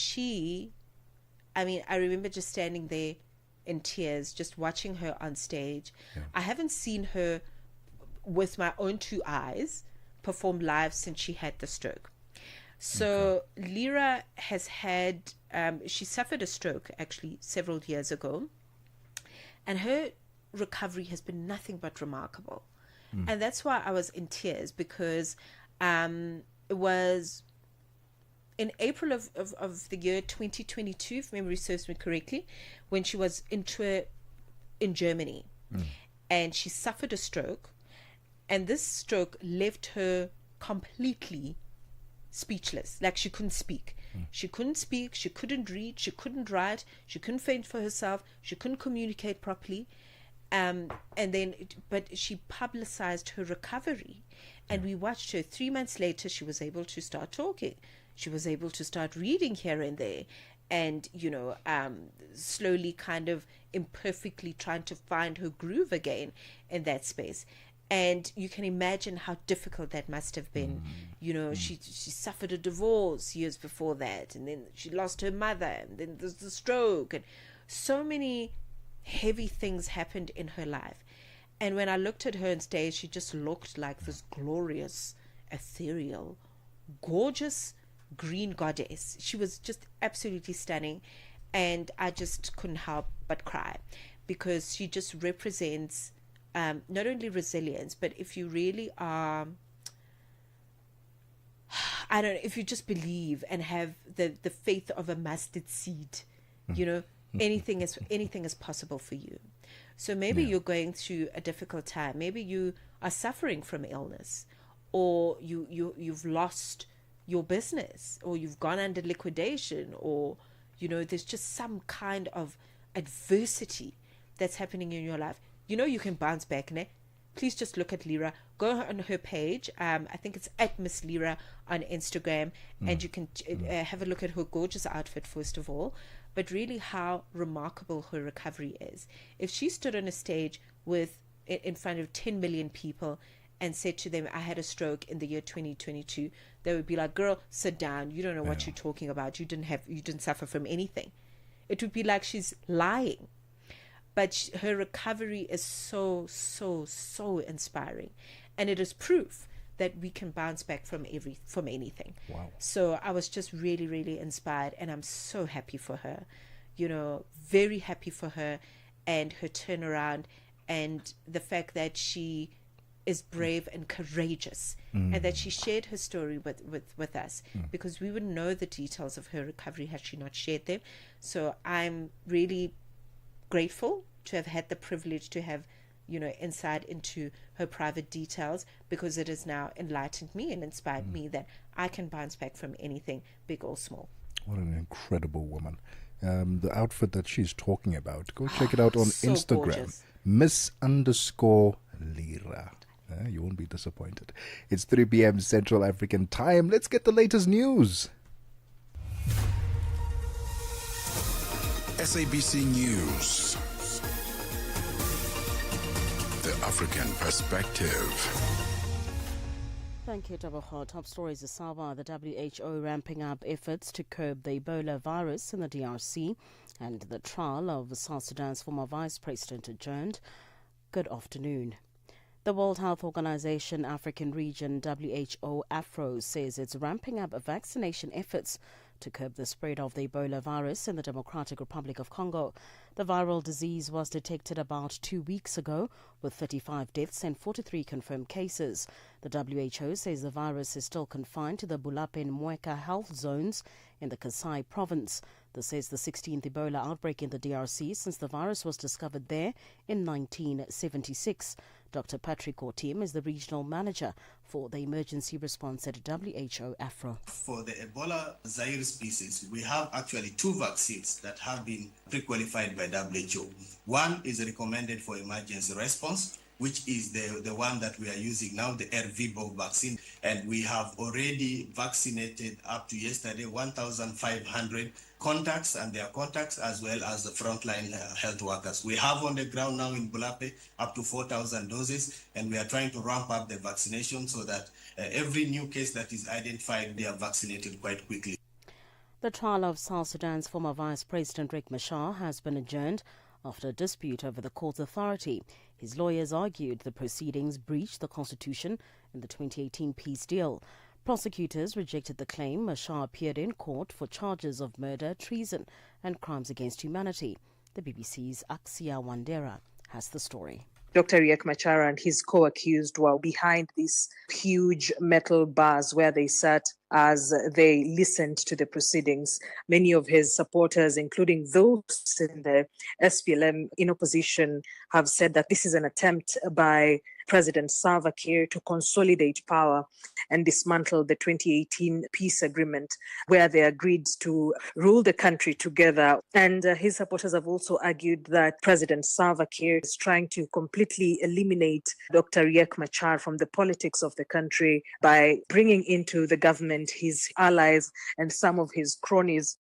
I remember just standing there in tears, just watching her on stage. Yeah. I haven't seen her with my own two eyes perform live since she had the stroke. So Lyra has had, she suffered a stroke actually several years ago, and her recovery has been nothing but remarkable. And that's why I was in tears, because it was in April of the year 2022, if memory serves me correctly, when she was in Germany, and she suffered a stroke, and this stroke left her completely speechless. Like, she couldn't speak. She couldn't speak, she couldn't read, she couldn't write, she couldn't fend for herself, she couldn't communicate properly. But she publicized her recovery, and we watched her. 3 months later, she was able to start talking. She was able to start reading here and there, and slowly, kind of imperfectly trying to find her groove again in that space. And you can imagine how difficult that must have been. She suffered a divorce years before that, and then she lost her mother, and then there's the stroke, and so many heavy things happened in her life. And when I looked at her on stage, she just looked like this glorious, ethereal, gorgeous green goddess. She was just absolutely stunning, and I just couldn't help but cry, because she just represents not only resilience, but if you really are, if you just believe and have the faith of a mustard seed, anything is possible for you. So maybe you're going through a difficult time. Maybe you are suffering from illness, or you've lost your business, or you've gone under liquidation, or there's just some kind of adversity that's happening in your life. You can bounce back, ne? Please just look at Lyra. Go on her page. I think it's at Miss Lyra on Instagram, and you can have a look at her gorgeous outfit first of all, but really how remarkable her recovery is. If she stood on a stage in front of 10 million people and said to them, I had a stroke in the year 2022, they would be like, girl, sit down. You don't know what you're talking about. You didn't suffer from anything. It would be like she's lying. But her recovery is so, so, so inspiring. And it is proof that we can bounce back from anything. Wow. So I was just really, really inspired, and I'm so happy for her, very happy for her and her turnaround, and the fact that she is brave and courageous, and that she shared her story with us, because we wouldn't know the details of her recovery had she not shared them. So I'm really grateful to have had the privilege to have insight into her private details, because it has now enlightened me and inspired me that I can bounce back from anything, big or small. What an incredible woman. The outfit that she's talking about, go check it out on so Instagram. Gorgeous. Miss_Lyra. You won't be disappointed. It's 3 p.m. Central African Time. Let's get the latest news. SABC News. The African Perspective. Thank you, Tabaho. Top stories this hour. The WHO ramping up efforts to curb the Ebola virus in the DRC, and the trial of South Sudan's former vice president adjourned. Good afternoon. The World Health Organization African Region, WHO AFRO, says it's ramping up vaccination efforts to curb the spread of the Ebola virus in the Democratic Republic of Congo. The viral disease was detected about 2 weeks ago, with 35 deaths and 43 confirmed cases. The WHO says the virus is still confined to the Bulape and Mweka health zones in the Kasai province. This is the 16th Ebola outbreak in the DRC since the virus was discovered there in 1976. Dr. Patrick Ortim is the regional manager for the emergency response at WHO AFRO. For the Ebola Zaire species, we have actually 2 vaccines that have been pre-qualified by WHO. One is recommended for emergency response, which is the one that we are using now, the RVBO vaccine. And we have already vaccinated up to yesterday 1,500 contacts and their contacts, as well as the frontline health workers. We have on the ground now in Bulape up to 4,000 doses, and we are trying to ramp up the vaccination so that every new case that is identified, they are vaccinated quite quickly. The trial of South Sudan's former Vice President Riek Machar has been adjourned after a dispute over the court's authority. His lawyers argued the proceedings breached the constitution in the 2018 peace deal. Prosecutors rejected the claim Machar appeared in court for charges of murder, treason and crimes against humanity. The BBC's Aksia Wandera has the story. Dr. Riek Machar and his co-accused were behind these huge metal bars where they sat as they listened to the proceedings. Many of his supporters, including those in the SPLM in opposition, have said that this is an attempt by President Salva Kiir to consolidate power and dismantle the 2018 peace agreement where they agreed to rule the country together. And his supporters have also argued that President Salva Kiir is trying to completely eliminate Dr. Riek Machar from the politics of the country by bringing into the government his allies and some of his cronies.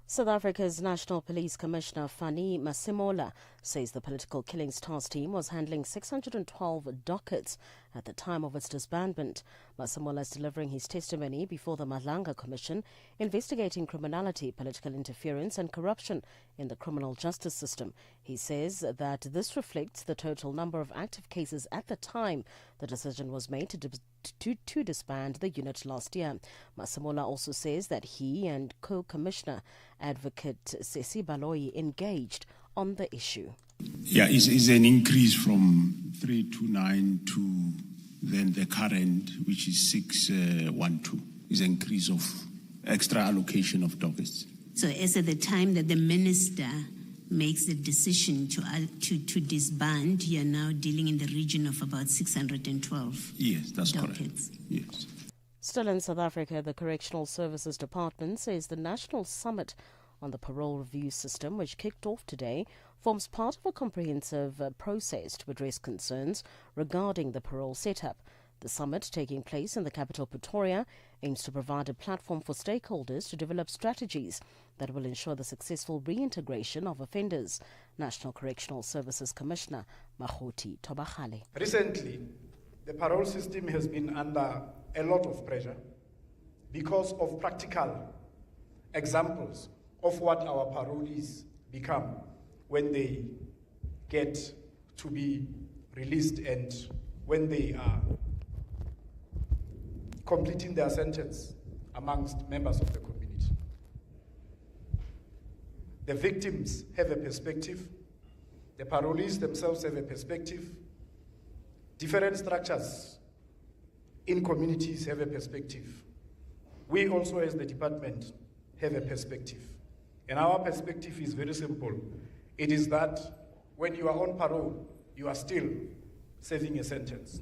South Africa's National Police Commissioner Thami Ngubeni says the Political Killings Task Team was handling 612 dockets at the time of its disbandment. Ngubeni is delivering his testimony before the Malanga Commission investigating criminality, political interference and corruption in the criminal justice system. He says that this reflects the total number of active cases at the time the decision was made to disband the unit last year. Ngubeni also says that he and co-commissioner Advocate Sesi Baloyi engaged on the issue. Yeah, it's an increase from 329 to then the current, which is 612. It's an increase of extra allocation of dockets. So as at the time that the minister makes the decision to disband, you're now dealing in the region of about 612. Yes, that's dockets. Correct. Yes. Still in South Africa, the Correctional Services Department says the National Summit on the Parole Review System, which kicked off today, forms part of a comprehensive process to address concerns regarding the parole setup. The summit, taking place in the capital Pretoria, aims to provide a platform for stakeholders to develop strategies that will ensure the successful reintegration of offenders. National Correctional Services Commissioner Mahoti Tobachale. Recently, the parole system has been under a lot of pressure because of practical examples of what our parolees become when they get to be released and when they are completing their sentence amongst members of the community. The victims have a perspective, the parolees themselves have a perspective, different structures in communities have a perspective. We also as the department have a perspective. And our perspective is very simple. It is that when you are on parole, you are still serving a sentence.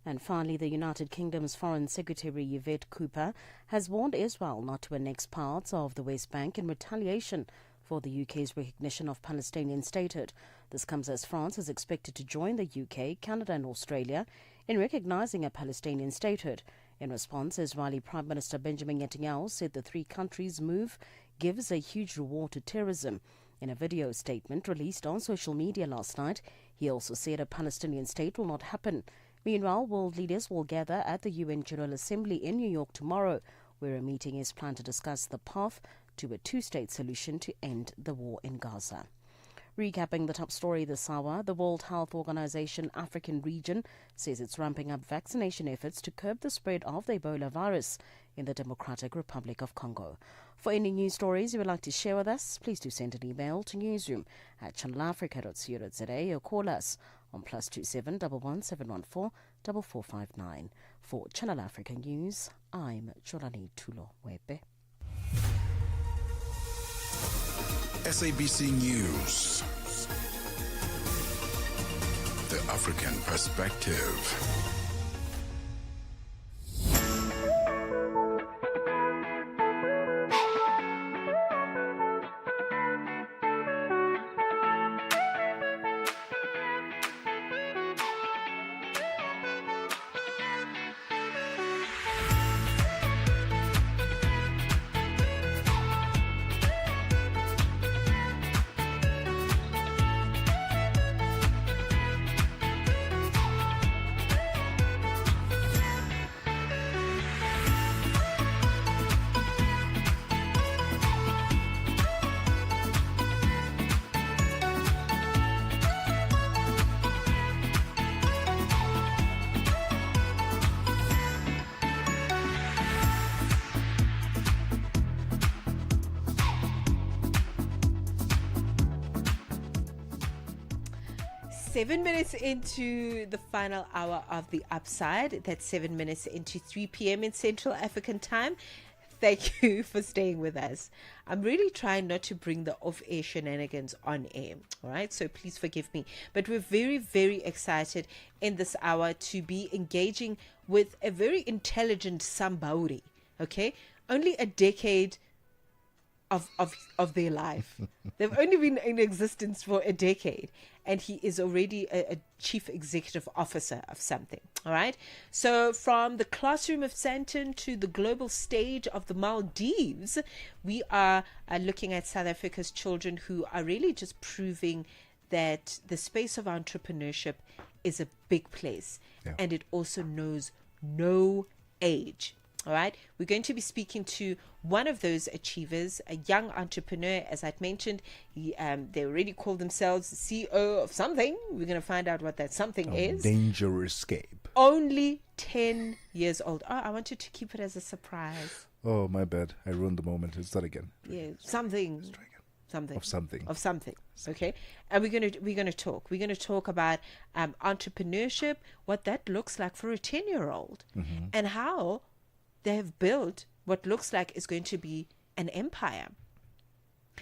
And finally, the United Kingdom's Foreign Secretary Yvette Cooper has warned Israel not to annex parts of the West Bank in retaliation for the UK's recognition of Palestinian statehood. This comes as France is expected to join the UK, Canada and Australia in recognizing a Palestinian statehood. In response, Israeli Prime Minister Benjamin Netanyahu said the three countries' move gives a huge reward to terrorism. In a video statement released on social media last night, he also said a Palestinian state will not happen. Meanwhile, world leaders will gather at the UN General Assembly in New York tomorrow, where a meeting is planned to discuss the path to a two-state solution to end the war in Gaza. Recapping the top story this hour, the World Health Organization African region says it's ramping up vaccination efforts to curb the spread of the Ebola virus in the Democratic Republic of Congo. For any news stories you would like to share with us, please do send an email to newsroom@channelafrica.co.za or call us on +27 11 714 4459. For Channel Africa News, I'm Jolani Tulo Webe. SABC News. The African Perspective. 7 minutes into the final hour of the Upside. That's 7 minutes into 3 p.m. in Central African time. Thank you for staying with us. I'm really trying not to bring the off-air shenanigans on air, all right? So please forgive me. But we're very, very excited in this hour to be engaging with a very intelligent somebody, okay? Only a decade of their life. They've only been in existence for a decade, and he is already a chief executive officer of something. All right. So from the classroom of Sandton to the global stage of the Maldives, we are looking at South Africa's children who are really just proving that the space of entrepreneurship is a big place, and it also knows no age. All right, we're going to be speaking to one of those achievers, a young entrepreneur. As I'd mentioned, they already call themselves CEO of something. We're going to find out what that something is. Danger Escape. Only 10 years old. Oh, I wanted to keep it as a surprise. Oh, my bad. I ruined the moment. Let's start again. Yeah, something. Of something. Okay, and we're gonna talk. We're gonna talk about entrepreneurship, what that looks like for a 10-year-old, and how they have built what looks like is going to be an empire.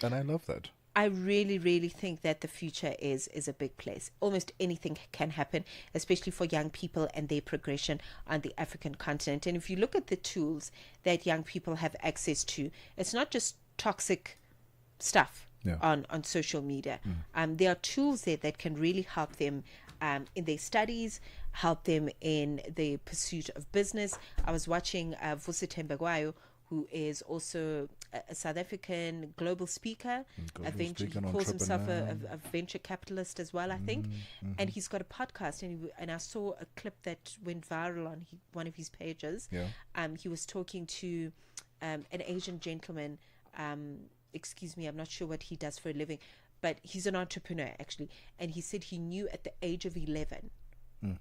And I love that. I really, really think that the future is a big place. Almost anything can happen, especially for young people and their progression on the African continent. And if you look at the tools that young people have access to, it's not just toxic stuff on social media. There are tools there that can really help them in their studies, help them in the pursuit of business. I was watching Vusi Tembagwayo, who is also a South African global speaker. He calls himself a venture capitalist as well, I think. And he's got a podcast, and I saw a clip that went viral on one of his pages. He was talking to an Asian gentleman. Excuse me, I'm not sure what he does for a living, but he's an entrepreneur actually, and he said he knew at the age of 11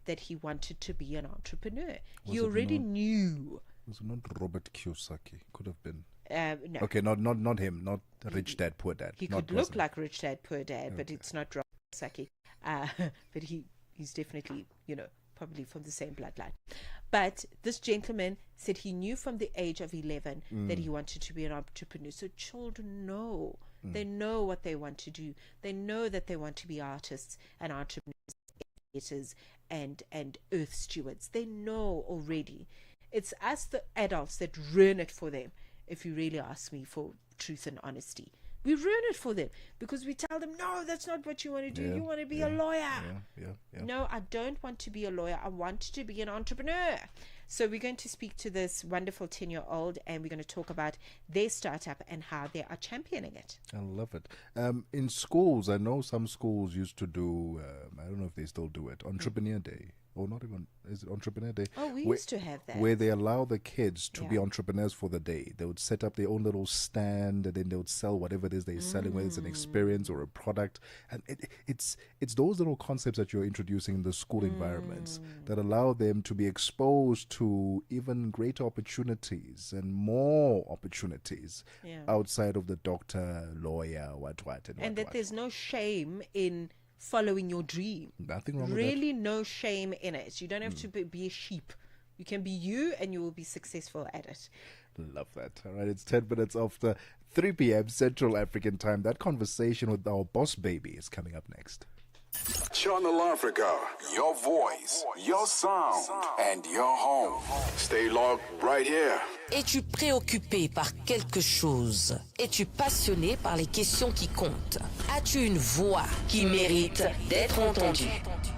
that he wanted to be an entrepreneur. He already knew. Was it not Robert Kiyosaki? Could have been. No. Okay, not him, not Rich Dad Poor Dad. He could look like Rich Dad Poor Dad, but it's not Robert Kiyosaki. But he's definitely, probably from the same bloodline. But this gentleman said he knew from the age of 11 that he wanted to be an entrepreneur. So children know. They know what they want to do. They know that they want to be artists and entrepreneurs, educators, and earth stewards. They know already. It's us, the adults, that ruin it for them, if you really ask me for truth and honesty. We ruin it for them because we tell them, no, that's not what you want to do. You want to be a lawyer. No, I don't want to be a lawyer. I want to be an entrepreneur. So we're going to speak to this wonderful 10-year-old, and we're going to talk about their startup and how they are championing it. I love it. In schools, I know some schools used to do, I don't know if they still do it, Entrepreneur Day. Or not even, is it Entrepreneur Day? Oh, we used to have that. Where they allow the kids to be entrepreneurs for the day. They would set up their own little stand, and then they would sell whatever it is they're selling, whether it's an experience or a product. And it's those little concepts that you're introducing in the school environments that allow them to be exposed to even greater opportunities and more opportunities outside of the doctor, lawyer, what. And that there's no shame in following your dream. Nothing wrong with that. Really no shame in it. You don't have to be a sheep. You can be you, and you will be successful at it. Love that. All right, it's 10 minutes after 3 p.m. Central African time. That conversation with our boss baby is coming up next. Channel Africa, your voice, your sound, and your home. Stay logged right here. Es-tu préoccupé par quelque chose? Es-tu passionné par les questions qui comptent? As-tu une voix qui mérite d'être entendue?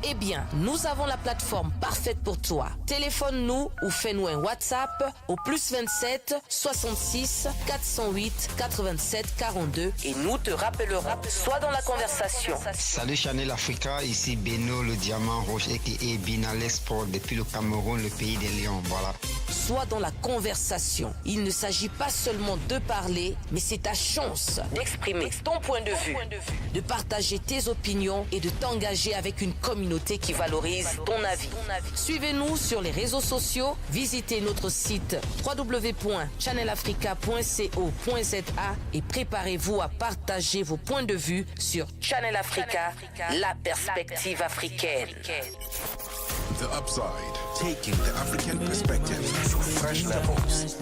Eh bien, nous avons la plateforme parfaite pour toi. Téléphone-nous ou fais-nous un WhatsApp au +27 66 408 87 42 et nous te rappellerons. Sois dans la conversation. Salut Channel Africa, ici Beno le diamant rouge et Binal Sport depuis le Cameroun, le pays des lions. Voilà. Sois dans la conversation. conversation. Il ne s'agit pas seulement de parler, mais c'est ta chance d'exprimer ton point de vue, de partager tes opinions et de t'engager avec une communauté qui valorise ton avis. Suivez-nous sur les réseaux sociaux, visitez notre site www.channelafrica.co.za et préparez-vous à partager vos points de vue sur Channel Africa, la perspective africaine. The Upside, taking the African perspective to fresh levels.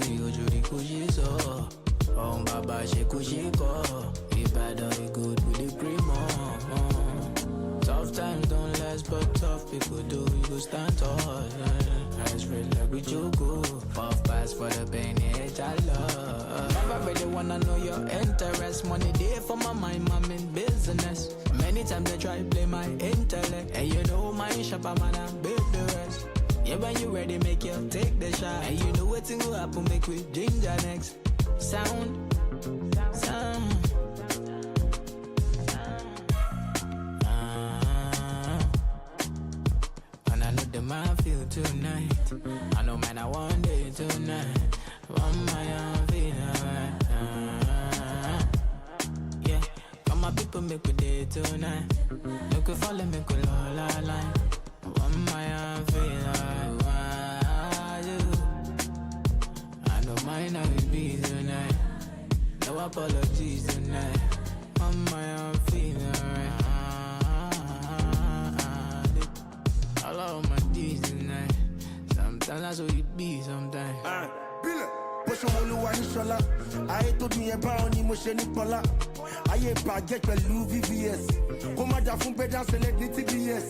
Tough times don't last, but tough people do. You go stand tall. Eyes red like we joke. Puff pass for the pain, I love. Never really wanna know your interest. Money there for my mind, I'm in business. Many times they try to play my intellect. And you know my shop, I'm gonna build the rest. Yeah, when you ready, make you take the shot. And you know what's gonna happen, make we ginger next. Sound. And I know the man feel tonight. I know man, I want it tonight. One my feel alright. Yeah, come my people make we day tonight. Make we follow, make we all line. One my feel alright. I know mine I will be tonight. No apologies tonight. One my feel alright. I love my D's tonight. Sometimes that's what it be sometimes. Push on the one shola. I told me about ni mo she ni pola. Aye ba get pẹ̀lú VVS. Ko ma da fún better select ni TBS.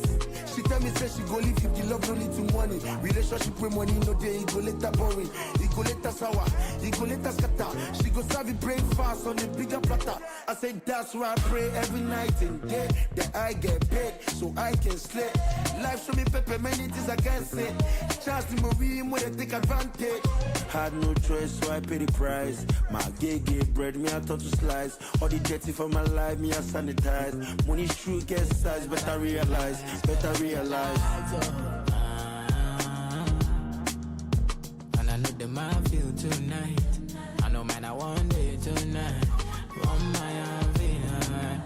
She tell me say she go live if the love no need to money. Relationship with money no day, it go later boring. It go later sour, it go later scatter. She go serve it breakfast on the bigger platter. I say that's why I pray every night and day that I get paid so I can slay. Life show me pepper, many things I can't say. Chance to Marie, more they take advantage. Had no choice, so I pay the price. My gay bread, me I thought to slice. All the dirty for my life, me I sanitize. Money's true, get size, better realize. And I know the man feel tonight. I know man, I want it tonight. One my feel alright.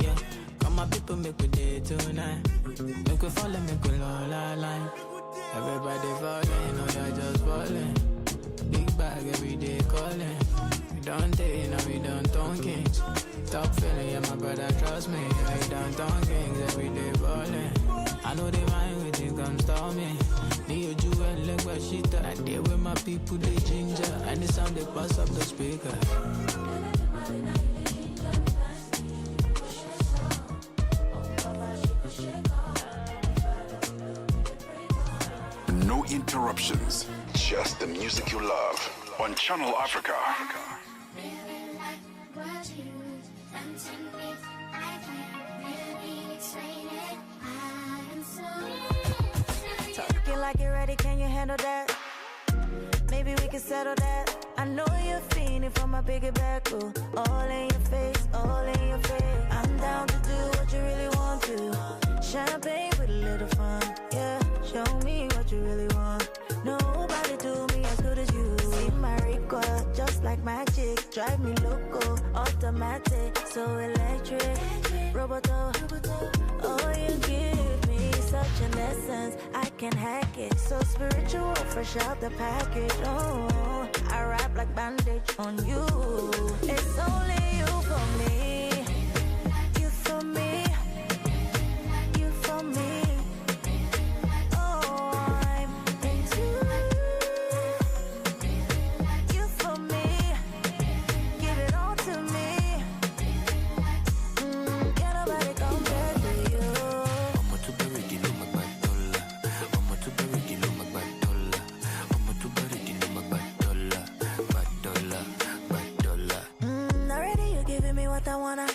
Yeah, come my people make we day tonight. Make we follow, make we all line. Everybody falling, no you're just falling. Big bag every day calling. We don't take, no we don't talking. Top feeling, yeah my brother trust me. We don't talk kings every day balling. I know they mind when things come storm me. Me you and leg where she thought I deal with my people they ginger. And the sound they pass up the speaker. No interruptions, just the music you love on Channel Africa. Talking like you're ready, can you handle that? Maybe we can settle that. I know you're fiending for my bigger back, ooh. All in your face, all in your face. I'm down to do what you really want to. Champagne with a little fun, yeah. Show me what you really want. Nobody do me as good as you. See my record, just like magic. Drive me loco, automatic, so electric. Roboto, oh you give me such an essence, I can hack it. So spiritual, fresh out the package. Oh, I rap like bandage on you. It's only you for me. You for me. You for me. Oh, I'm into you for me. Give it all to me. Can't nobody compare to you. Already you giving me what I wanna.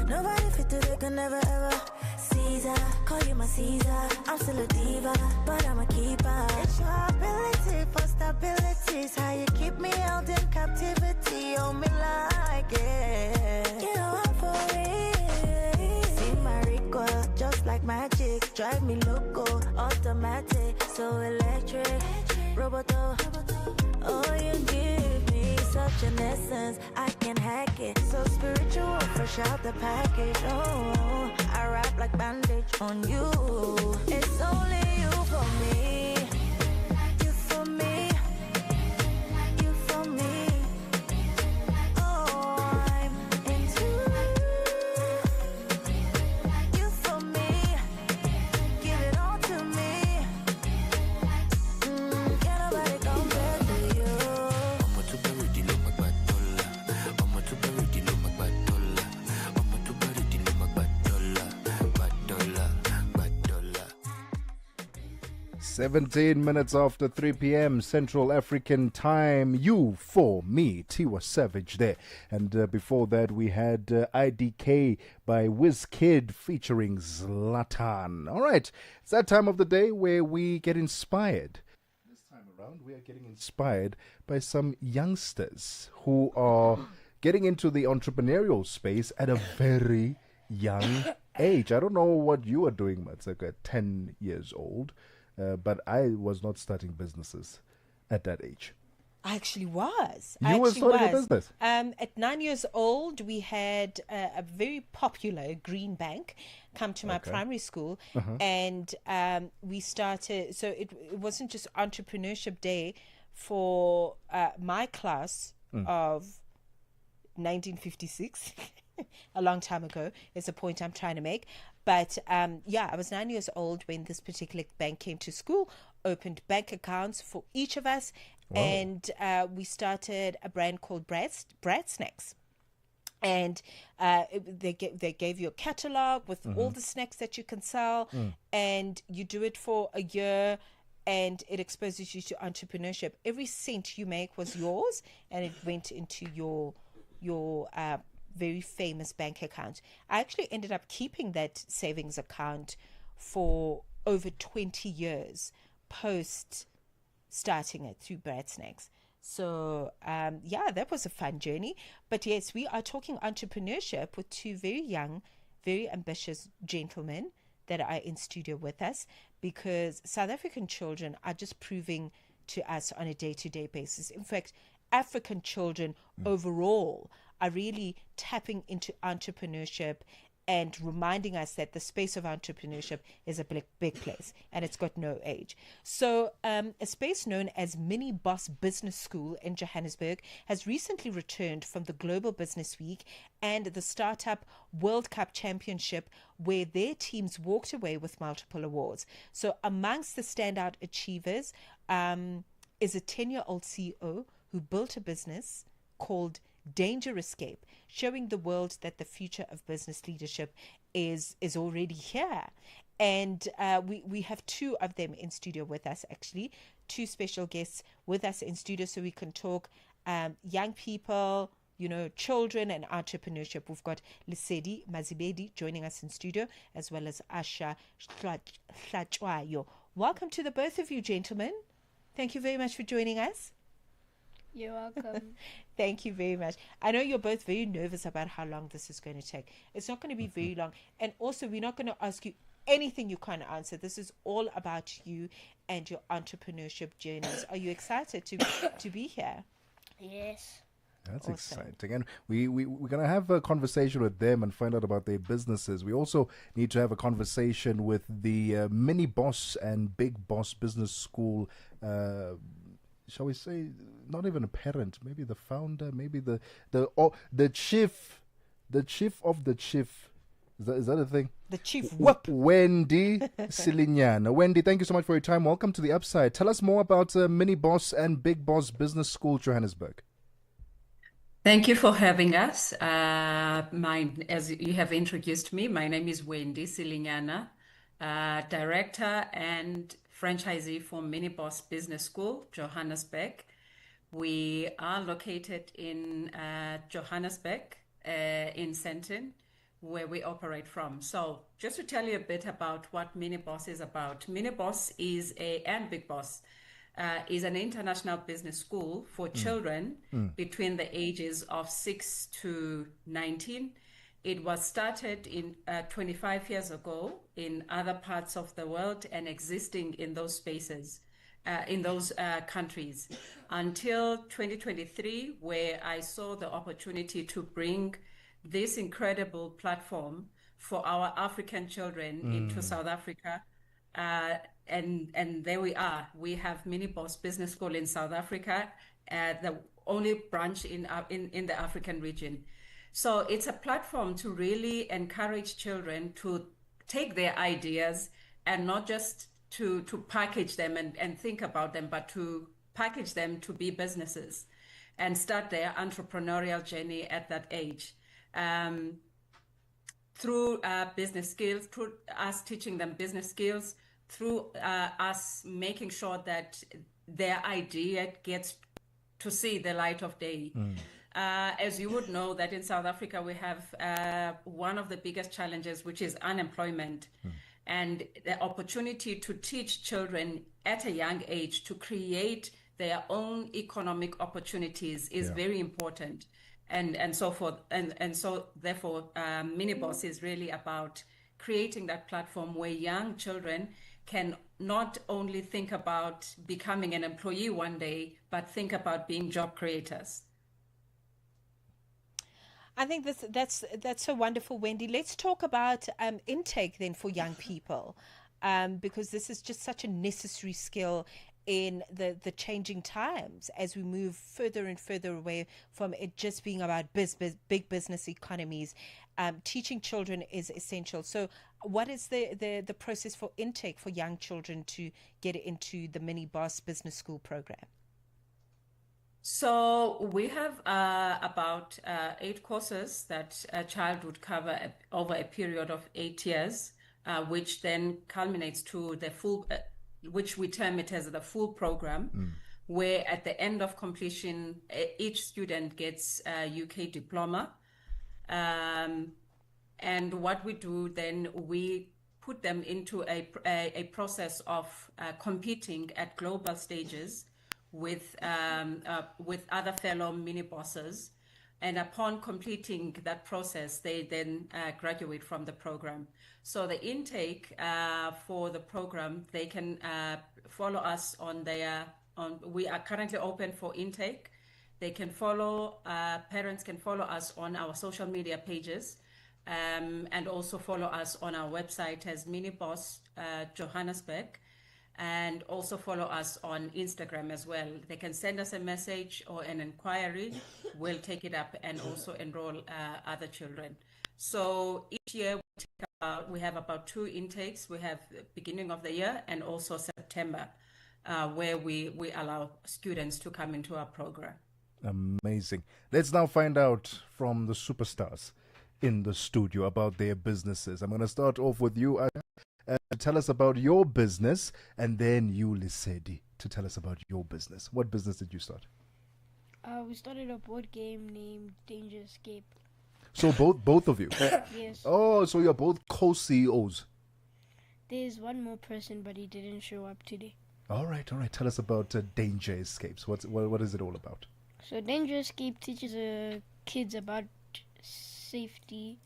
Nobody fit to they can never ever. Caesar, call you my Caesar. I'm still a diva, but I'm a keeper. It's your ability for stability. It's how you keep me out in captivity. Oh, me like it. You know I'm for it. See my recoil, just like magic. Drive me loco, automatic, so electric. Roboto. Oh, you give me such an essence, I can hack it. So spiritual, fresh out the package. Oh, I wrap like bandage on you. It's only you for me. You for me. You for me. Oh, I'm into you for me. Give it all to me. Can't nobody compare to you. Ọmọ tó bẹ̀rẹ̀ ìdí ló máa gbà dọ́là. Ọmọ tó bẹ̀rẹ̀ ìdí ló máa gbà dọ́là. Ọmọ tó bẹ̀rẹ̀ ìdí ló máa gbà dọ́là. Gbà dọ́là, gbà dọ́là. 17 minutes after 3 p.m. Central African Time. You for me, Tiwa Savage there. And before that, we had IDK by Wizkid featuring Zlatan. All right, it's that time of the day where we get inspired. This time around, we are getting inspired by some youngsters who are getting into the entrepreneurial space at a very young age. I don't know what you are doing, Matsaka, at 10 years old. But I was not starting businesses at that age. I actually was. You were starting a business? At 9 years old, we had a very popular green bank come to my primary school. And we started, so it wasn't just entrepreneurship day for my class of 1956. A long time ago is the point I'm trying to make. But yeah, I was 9 years old when this particular bank came to school, opened bank accounts for each of us. Wow. And we started a brand called Brad Snacks. And they gave you a catalog with all the snacks that you can sell. And you do it for a year. And it exposes you to entrepreneurship. Every cent you make was yours. And it went into your very famous bank account. I actually ended up keeping that savings account for over 20 years post starting it through Brad Snacks. So yeah, that was a fun journey. But yes, we are talking entrepreneurship with two very young, very ambitious gentlemen that are in studio with us, because South African children are just proving to us on a day-to-day basis. In fact, African children overall are really tapping into entrepreneurship and reminding us that the space of entrepreneurship is a big place and it's got no age. So a space known as Mini Boss Business School in Johannesburg has recently returned from the Global Business Week and the Startup World Cup Championship, where their teams walked away with multiple awards. So amongst the standout achievers is a 10-year-old CEO who built a business called Danger Escape, showing the world that the future of business leadership is already here. And we have two of them in studio with us, actually, two special guests with us in studio, so we can talk young people, you know, children and entrepreneurship. We've got Lesedi Mazibedi joining us in studio, as well as Asha Hlachwayo. Welcome to the both of you, gentlemen. Thank you very much for joining us. You're welcome. Thank you very much. I know you're both very nervous about how long this is going to take. It's not going to be very long. And also, we're not going to ask you anything you can't answer. This is all about you and your entrepreneurship journeys. Are you excited to be here? Yes. That's exciting. And we're going to have a conversation with them and find out about their businesses. We also need to have a conversation with the Mini Boss and Big Boss Business School, shall we say, not even a parent, maybe the founder, maybe the chief of the chief. Is that a thing? The chief whip. Wendy Silinyana. Wendy, thank you so much for your time. Welcome to the Upside. Tell us more about Mini Boss and Big Boss Business School, Johannesburg. Thank you for having us. As you have introduced me, my name is Wendy Silinyana, Director and franchisee for Mini Boss Business School, Johannesburg. We are located in Johannesburg, in Sandton, where we operate from. So just to tell you a bit about what Mini Boss is about. Mini Boss and Big Boss is an international business school for children between the ages of 6 to 19. It was started in 25 years ago in other parts of the world and existing in those spaces in those countries until 2023, where I saw the opportunity to bring this incredible platform for our African children into South Africa. And there we are. We have Mini Boss Business School in South Africa, the only branch in the African region. So it's a platform to really encourage children to take their ideas and not just to package them and think about them, but to package them to be businesses and start their entrepreneurial journey at that age. Through business skills, through us teaching them business skills, through us making sure that their idea gets to see the light of day. As you would know, that in South Africa we have one of the biggest challenges, which is unemployment. And the opportunity to teach children at a young age to create their own economic opportunities is very important. And so forth. And so therefore, Miniboss is really about creating that platform where young children can not only think about becoming an employee one day, but think about being job creators. I think that's so wonderful, Wendy. Let's talk about intake then for young people, because this is just such a necessary skill in the changing times as we move further and further away from it just being about big business economies. Teaching children is essential. So what is the process for intake for young children to get into the Mini Boss Business School program? So we have about 8 courses that a child would cover over a period of 8 years, which then culminates to the full, which we term it as the full program, where at the end of completion, each student gets a UK diploma. And what we do then, we put them into a process of competing at global stages with other fellow mini bosses, and upon completing that process, they then graduate from the program. So the intake for the program, they can follow us on we are currently open for intake. They can follow, parents can follow us on our social media pages, and also follow us on our website as Mini Boss Johannesburg. And also follow us on Instagram as well. They can send us a message or an inquiry. We'll take it up and also enroll other children. So each year we have about 2 intakes. We have the beginning of the year and also September, where we allow students to come into our program. Amazing. Let's now find out from the superstars in the studio about their businesses. I'm going to start off with you, tell us about your business, and then you, Lisedi, to tell us about your business. What business did you start? We started a board game named Danger Escape. So both of you? Yes. Oh, so you're both co-CEOs. There's one more person, but he didn't show up today. All right. Tell us about Danger Escapes. What is it all about? So Danger Escape teaches kids about safety,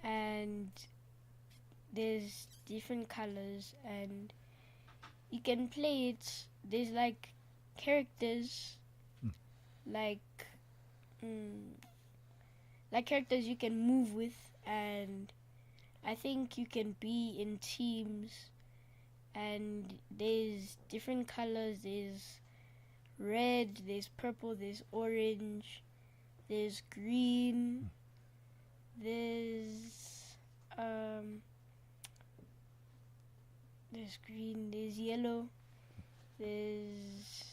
and there's different colors, and you can play it. There's like characters, like characters you can move with, and I think you can be in teams, and there's different colors. There's red, there's purple, there's orange, there's green, there's green, there's yellow, there's...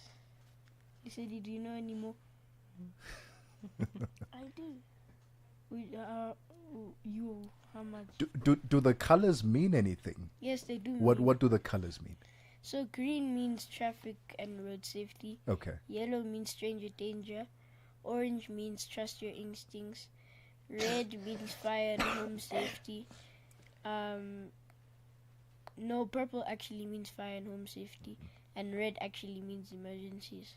You said, do you know any more? I do. How much? Do the colors mean anything? Yes, they do. What do the colors mean? So green means traffic and road safety. Okay. Yellow means stranger danger. Orange means trust your instincts. Red means fire and home safety. No, purple actually means fire and home safety, and red actually means emergencies.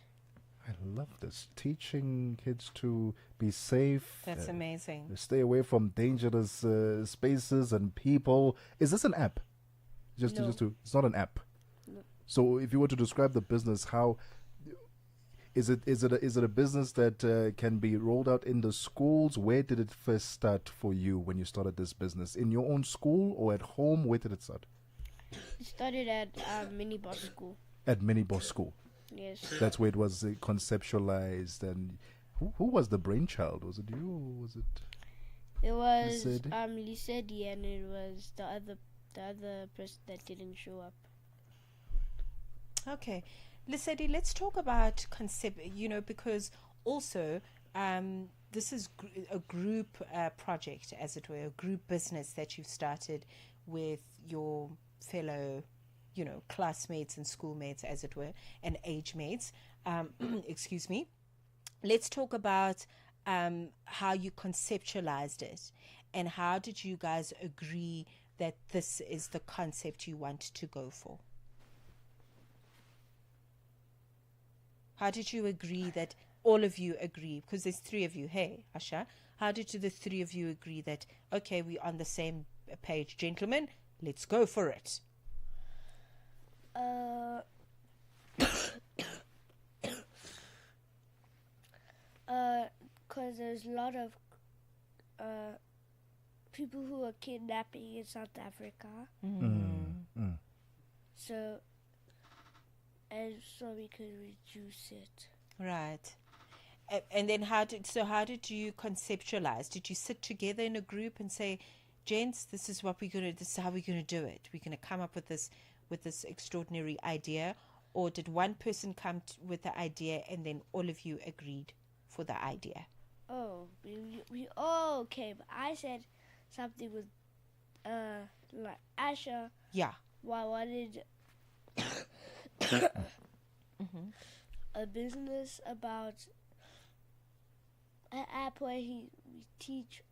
I love this. Teaching kids to be safe. That's amazing. Stay away from dangerous spaces and people. Is this an app? No. It's not an app. No. So if you were to describe the business, how is it a business that can be rolled out in the schools? Where did it first start for you when you started this business? In your own school or at home? Where did it start? It started at Minibus School. At Minibus School? Yes. That's where it was conceptualized. And who was the brainchild? Was it you or was it... It was Lisedi, and it was the other person that didn't show up. Okay. Lisedi, let's talk about concept, because also this is a group project, as it were, a group business that you've started with your fellow, classmates and schoolmates, as it were, and age mates. Excuse me. Let's talk about how you conceptualized it, and how did you guys agree that this is the concept you want to go for? How did you agree that all of you agree? Because there's three of you. Hey, Asha, how did the three of you agree that, okay, we're on the same page, gentlemen, let's go for it? Because there's a lot of people who are kidnapping in South Africa. So we could reduce it. Right. And then how did you conceptualize? Did you sit together in a group and say, gents, this is how we're gonna do it. We're gonna come up with this extraordinary idea, or did one person come with the idea and then all of you agreed for the idea? Oh, we all came. I said something with like Asha. Yeah. Wanted a business about an app where we teach.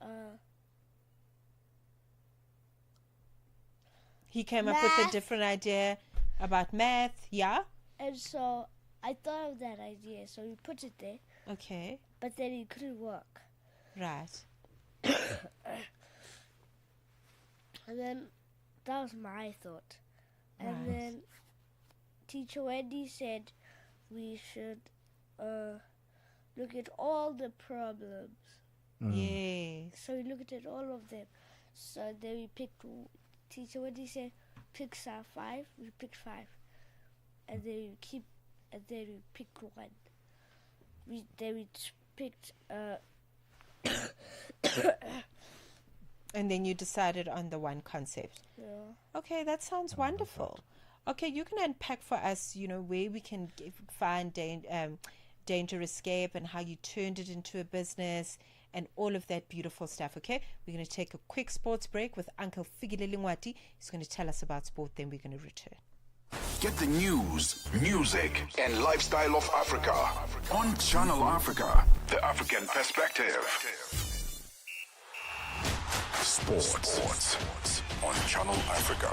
He came up with a different idea about math, yeah? And so I thought of that idea, so we put it there. Okay. But then it couldn't work. Right. And then that was my thought. And then Teacher Wendy said we should look at all the problems. Yes. So we looked at all of them. So then we picked. Teacher Wendy said, pick 5. We picked 5, and then we picked 1. We picked. And then you decided on the one concept. Yeah. Okay, that sounds wonderful. Okay, you can unpack for us, where we can find Danger Escape and how you turned it into a business and all of that beautiful stuff, okay? We're going to take a quick sports break with Uncle Figile Lingwati. He's going to tell us about sport, then we're going to return. Get the news, music, and lifestyle of Africa on Channel Africa, the African perspective. Sports on Channel Africa,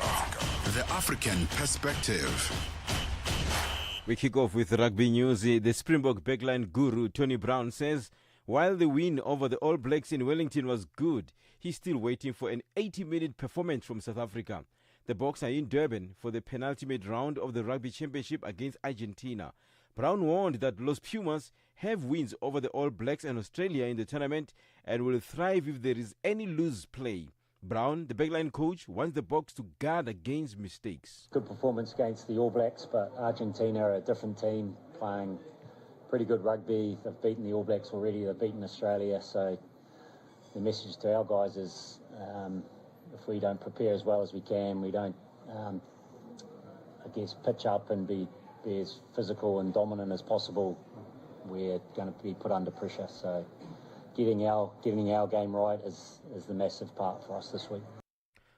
the African perspective. We kick off with rugby news. The Springbok backline guru Tony Brown says while the win over the All Blacks in Wellington was good, he's still waiting for an 80-minute performance from South Africa. The Boks are in Durban for the penultimate round of the Rugby Championship against Argentina. Brown warned that Los Pumas have wins over the All Blacks and Australia in the tournament and will thrive if there is any loose play. Brown, the backline coach, wants the Boks to guard against mistakes. Good performance against the All Blacks, but Argentina are a different team playing pretty good rugby. They've beaten the All Blacks already, they've beaten Australia, so the message to our guys is if we don't prepare as well as we can, we don't, pitch up and be as physical and dominant as possible, we're going to be put under pressure. So getting our game right is the massive part for us this week.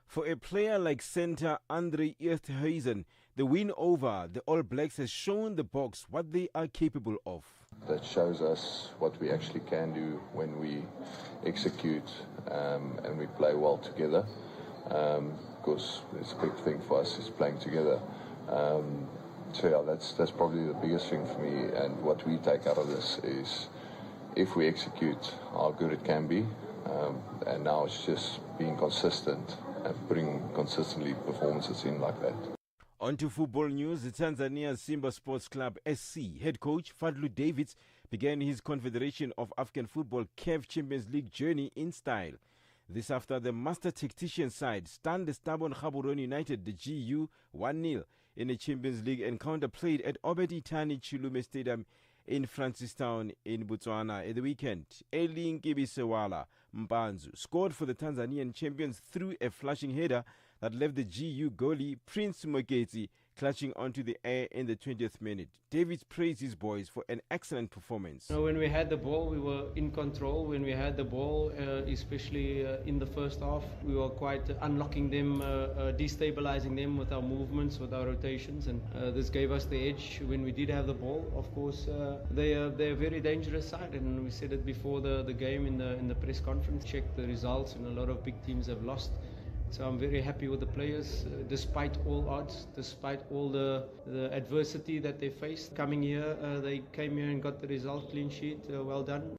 For a player like centre Andre Eerthuizen, the win over the All Blacks has shown the Boks what they are capable of. That shows us what we actually can do when we execute and we play well together. Because it's a big thing for us is playing together. So yeah, that's probably the biggest thing for me. And what we take out of this is if we execute how good it can be. And now it's just being consistent and putting consistently performances in like that. On to football news. The Tanzania Simba Sports Club SC head coach Fadlu Davids began his Confederation of African Football CAF Champions League journey in style. This after the master tactician side stunned the stubborn Gaborone United, the GU, 1-0 in a Champions League encounter played at Obed Itani Chilume Stadium in Francistown in Botswana at the weekend. Eli Nkibisewala Mpanzu scored for the Tanzanian champions through a flashing header that left the GU goalie Prince Moketi clutching onto the air in the 20th minute. Davids praised his boys for an excellent performance. When we had the ball, we were in control. When we had the ball, especially in the first half, we were quite unlocking them, destabilizing them with our movements, with our rotations, and this gave us the edge when we did have the ball. Of course, they're a very dangerous side, and we said it before the game in the press conference. Checked the results, and a lot of big teams have lost. So I'm very happy with the players, despite all odds, despite all the adversity that they faced. Coming here, they came here and got the result, clean sheet, well done.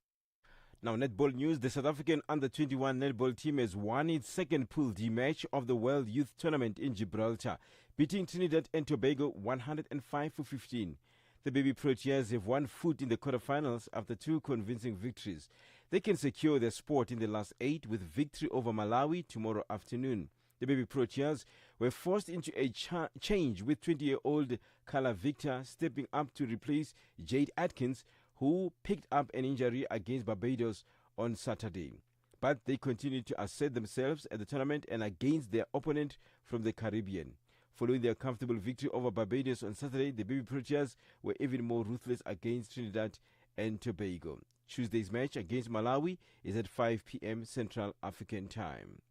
Now, netball news. The South African under-21 netball team has won its second Pool D match of the World Youth Tournament in Gibraltar, beating Trinidad and Tobago 105-15. The Baby Proteas have one foot in the quarterfinals after two convincing victories. They can secure their spot in the last 8 with victory over Malawi tomorrow afternoon. The Baby Proteas were forced into a change with 20-year-old Carla Victor stepping up to replace Jade Atkins, who picked up an injury against Barbados on Saturday. But they continue to assert themselves at the tournament and against their opponent from the Caribbean. Following their comfortable victory over Barbados on Saturday, the Baby Proteas were even more ruthless against Trinidad and Tobago. Tuesday's match against Malawi is at 5 p.m. Central African Time.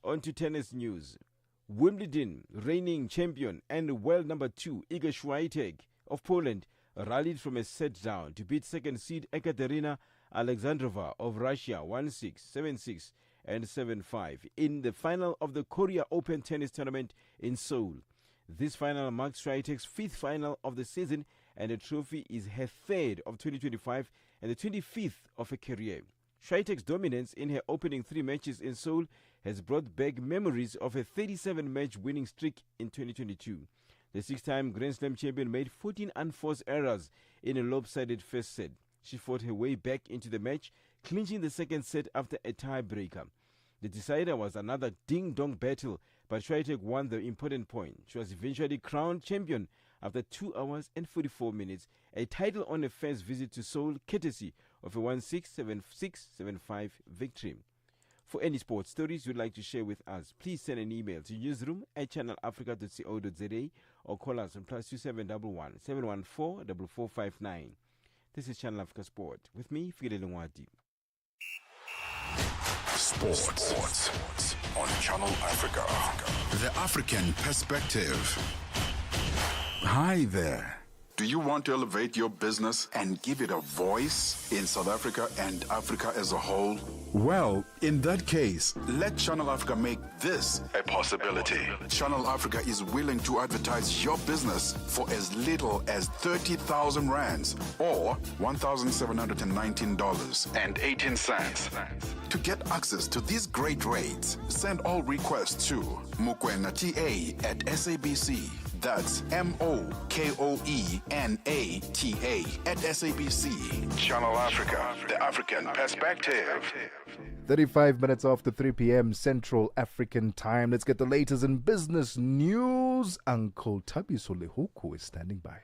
On to tennis news. Wimbledon reigning champion and world number 2 Iga Swiatek of Poland rallied from a set down to beat second seed Ekaterina Alexandrova of Russia 1-6, 7-6 and 7-5 in the final of the Korea Open tennis tournament in Seoul. This final marks Swiatek's 5th final of the season, and the trophy is her 3rd of 2025 and the 25th of her career. Swiatek's dominance in her opening 3 matches in Seoul has brought back memories of a 37-match winning streak in 2022. The 6-time Grand Slam champion made 14 unforced errors in a lopsided first set. She fought her way back into the match, clinching the second set after a tiebreaker. The decider was another ding-dong battle, but Swiatek won the important point. She was eventually crowned champion after 2 hours and 44 minutes, a title on a first visit to Seoul, courtesy of a 1-6, 7-6, 7-5 victory. For any sports stories you'd like to share with us, please send an email to newsroom@channelafrica.co.za or call us on +2711 714 4459. This is Channel Africa Sport with me, Fidel Ngwati. Sports on Channel Africa. The African Perspective. Hi there. Do you want to elevate your business and give it a voice in South Africa and Africa as a whole? Well, in that case, let Channel Africa make this a possibility. Channel Africa is willing to advertise your business for as little as 30,000 rands or $1,719.18. To get access to these great rates, send all requests to mokoenata@SABC. That's MOKOENATA@SABC. Channel Africa, the African Perspective. 35 minutes after 3 p.m. Central African Time. Let's get the latest in business news. Uncle Thabiso Lehuku is standing by.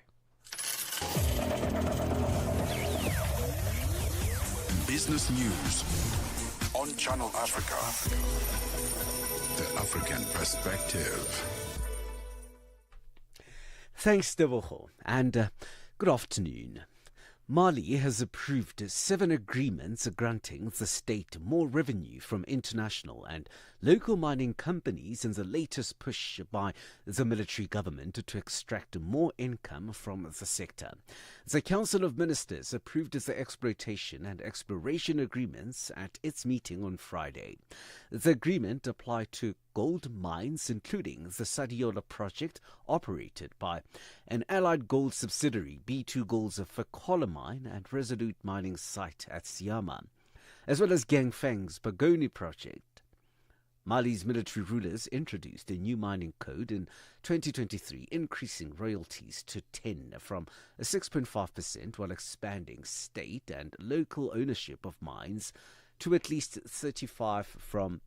Business news on Channel Africa. The African Perspective. Thanks, Devoho, and good afternoon. Mali has approved 7 agreements granting the state more revenue from international and local mining companies in the latest push by the military government to extract more income from the sector. The Council of Ministers approved the exploitation and exploration agreements at its meeting on Friday. The agreement applied to gold mines, including the Sadiola project operated by an Allied Gold subsidiary, B2 Gold's Fekola mine and Resolute mining site at Siama, as well as Gangfeng's Pagoni project. Mali's military rulers introduced a new mining code in 2023, increasing royalties to 10 from 6.5% while expanding state and local ownership of mines to at least 35 from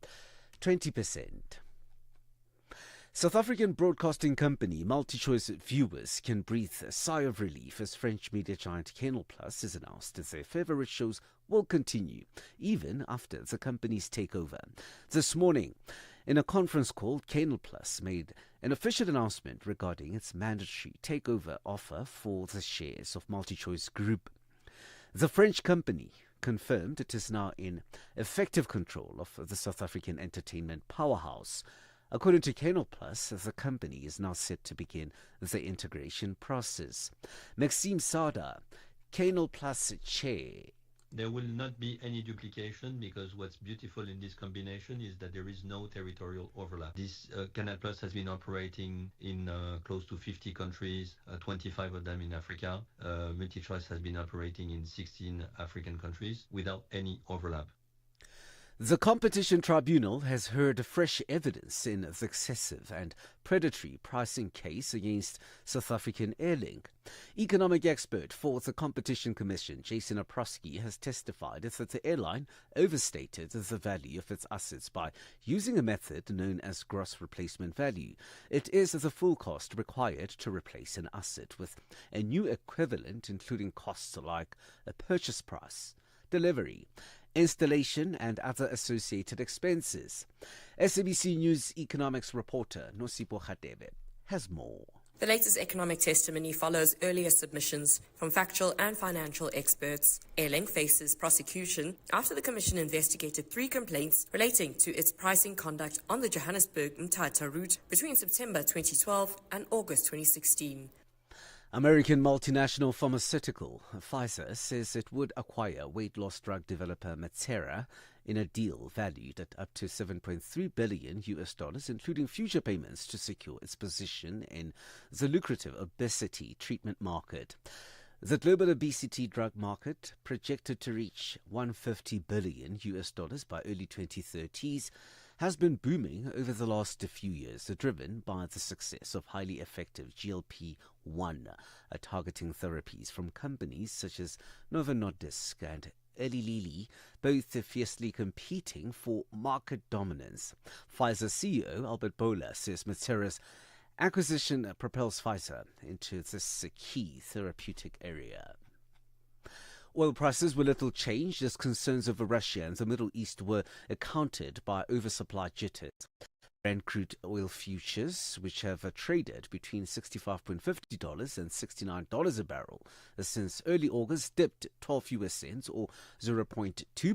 20%. South African broadcasting company MultiChoice Viewers can breathe a sigh of relief as French media giant Canal Plus has announced that their favourite shows will continue, even after the company's takeover. This morning, in a conference call, Canal Plus made an official announcement regarding its mandatory takeover offer for the shares of MultiChoice Group. The French company confirmed it is now in effective control of the South African entertainment powerhouse. According to Canal Plus, the company is now set to begin the integration process. Maxime Sada, Canal Plus chair. There will not be any duplication because what's beautiful in this combination is that there is no territorial overlap. This Canal Plus has been operating in close to 50 countries, 25 of them in Africa. MultiChoice has been operating in 16 African countries without any overlap. The Competition Tribunal has heard fresh evidence in the excessive and predatory pricing case against South African Airlink. Economic expert for the Competition Commission, Jason Oprosky, has testified that the airline overstated the value of its assets by using a method known as gross replacement value. It is the full cost required to replace an asset with a new equivalent, including costs like a purchase price, delivery, installation and other associated expenses. SABC News economics reporter Nosipo Khadebe has more. The latest economic testimony follows earlier submissions from factual and financial experts. Airlink faces prosecution after the Commission investigated 3 complaints relating to its pricing conduct on the Johannesburg-Mthatha route between September 2012 and August 2016. American multinational pharmaceutical Pfizer says it would acquire weight loss drug developer Metsera in a deal valued at up to $7.3 billion, including future payments to secure its position in the lucrative obesity treatment market. The global obesity drug market, projected to reach $150 billion by early 2030s, has been booming over the last few years, driven by the success of highly effective GLP-1 targeting therapies from companies such as Novo Nordisk and Eli Lilly, both fiercely competing for market dominance. Pfizer CEO Albert Bourla says Metsera's acquisition propels Pfizer into this key therapeutic area. Oil prices were little changed as concerns over Russia and the Middle East were accounted by oversupply jitters. Brent crude oil futures, which have traded between $65.50 and $69 a barrel since early August, dipped 12 US cents or 0.2% to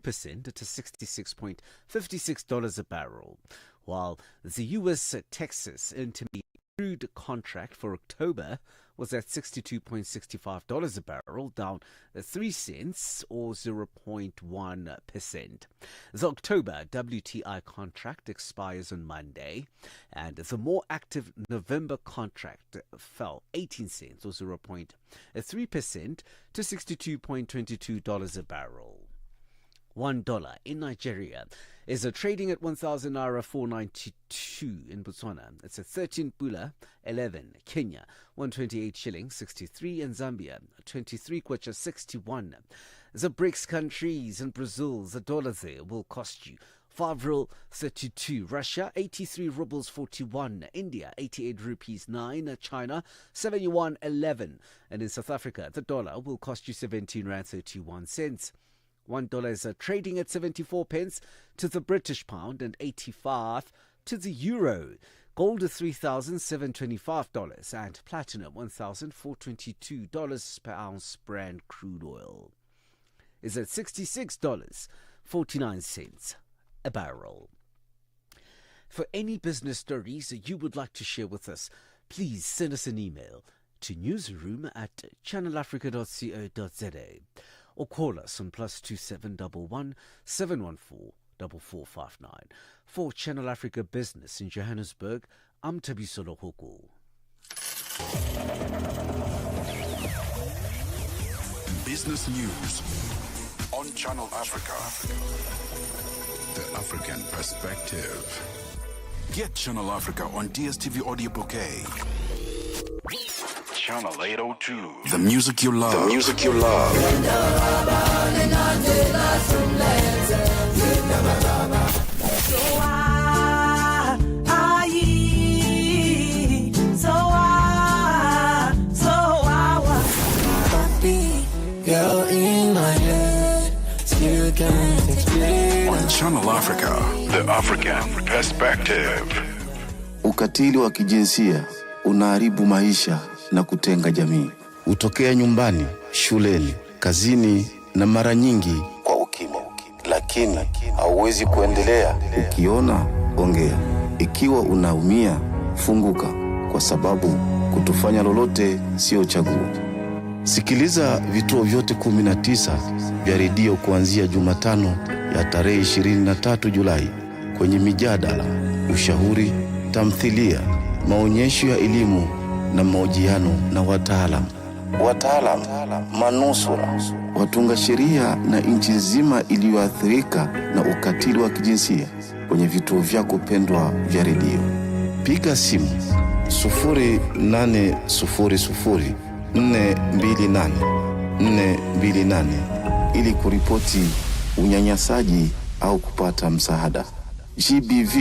$66.56 a barrel, while the U.S. Texas Intermediate crude contract for October was at $62.65 a barrel, down 3 cents or 0.1%. The October WTI contract expires on Monday, and the more active November contract fell 18 cents or 0.3% to $62.22 a barrel. $1 in Nigeria is trading at 1,000 naira 492 in Botswana. It's a 13 pula 11. Kenya 128 shillings 63, and Zambia 23 kwacha 61. The BRICS countries and Brazil, the dollar there will cost you 5 ril 32. Russia 83 rubles 41. India 88 rupees 9. China 71 11. And in South Africa, the dollar will cost you 17 rand 31 cents. $1 is trading at 74 pence to the British pound and 85 to the euro. Gold at $3,725 and platinum $1,422 per ounce. Brand crude oil is at $66.49 a barrel. For any business stories you would like to share with us, please send us an email to newsroom@channelafrica.co.za. or call us on +2711 714 4459. For Channel Africa Business in Johannesburg, I'm Tabisolo Hoko. Business News on Channel Africa. The African Perspective. Get Channel Africa on DSTV Audio Bouquet. Channel 802. The music you love. The music you love. Girl in my head, still can't explain. On Channel Africa, The African Perspective. Ukatili wa kijinsia unaharibu maisha na kutenga jamii. Hutokea nyumbani, shuleni, kazini na mara nyingi kwa ukimya. Lakini hauwezi kuendelea. Ukiona, ongea. Ikiwa unaumia, funguka, kwa sababu kutofanya lolote sio chaguo. Sikiliza vituo vyote 19 vya redio kuanzia Jumatano ya tarehe 23 Julai kwenye mijadala, ushauri, tamthilia, maonyesho ya elimu na mahojiano na wataalamu, manusura, watunga sheria na nchi nzima iliyoathirika na ukatili wa kijinsia kwenye vituo vyako pendwa vya redio. Piga simu 0800 428 ili kuripoti unyanyasaji au kupata msaada. GBV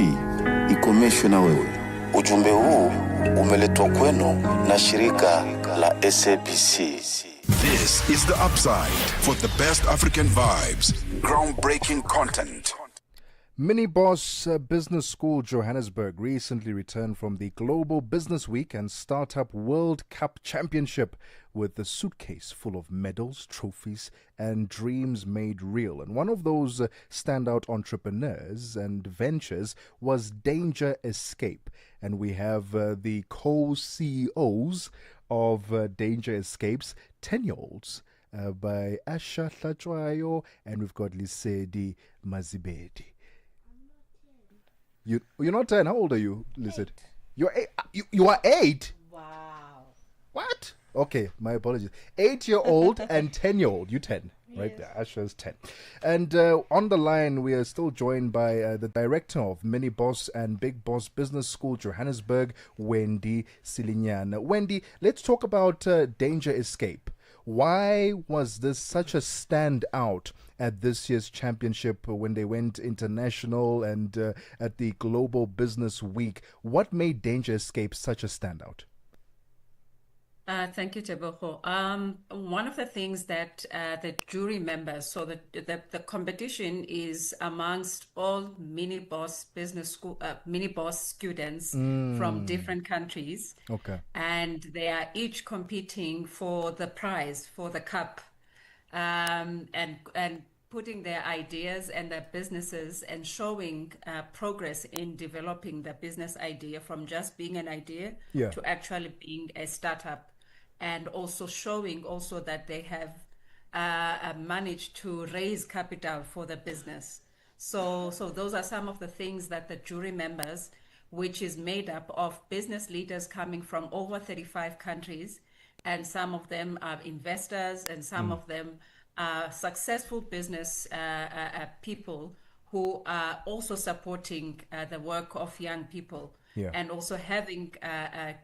ikomeshwe na wewe. Ujumbe huu umeletwa kwenu na shirika la SABC. This is The Upside for the best African vibes. Groundbreaking content. Mini Boss Business School Johannesburg recently returned from the Global Business Week and Startup World Cup Championship with a suitcase full of medals, trophies, and dreams made real. And one of those standout entrepreneurs and ventures was Danger Escape. And we have the co-CEOs of Danger Escape's 10-year-olds by Asha Tlachwayo, and we've got Lisedi Mazibedi. You're not 10. How old are you, Lizard? You're 8. You are 8? Wow. What? Okay, my apologies. 8-year-old and 10-year-old. You 10, right? Yes. Yeah, Asha's 10. And on the line, we are still joined by the director of Mini Boss and Big Boss Business School Johannesburg, Wendy Silinyana. Wendy, let's talk about Danger Escape. Why was this such a standout at this year's championship when they went international and at the Global Business Week? What made Danger Escape such a standout? Thank you, Teboho. One of the things that the jury members, so the competition is amongst all Mini Boss Business School, Mini Boss students from different countries. Okay. And they are each competing for the prize, for the cup, and putting their ideas and their businesses and showing progress in developing the business idea from just being an idea to actually being a startup. And also showing also that they have managed to raise capital for the business. So those are some of the things that the jury members, which is made up of business leaders coming from over 35 countries, and some of them are investors, and some of them are successful business people who are also supporting the work of young people. Yeah. And also having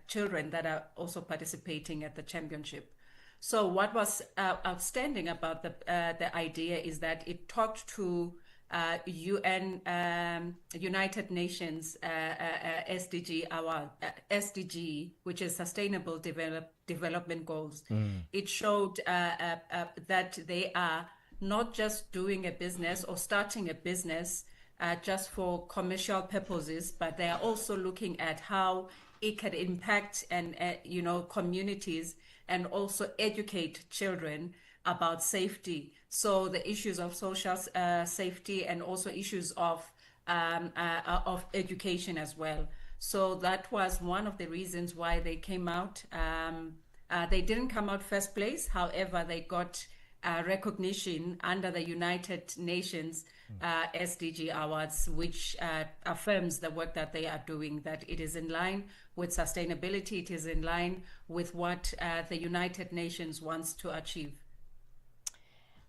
children that are also participating at the championship. So what was outstanding about the idea is that it talked to UN, United Nations SDG award, SDG, which is Sustainable Development Goals. It showed that they are not just doing a business or starting a business just for commercial purposes, but they are also looking at how it can impact and communities, and also educate children about safety. So the issues of social safety, and also issues of education as well. So that was one of the reasons why they came out. They didn't come out first place, however, they got recognition under the United Nations SDG Awards, which affirms the work that they are doing, that it is in line with sustainability, it is in line with what the United Nations wants to achieve.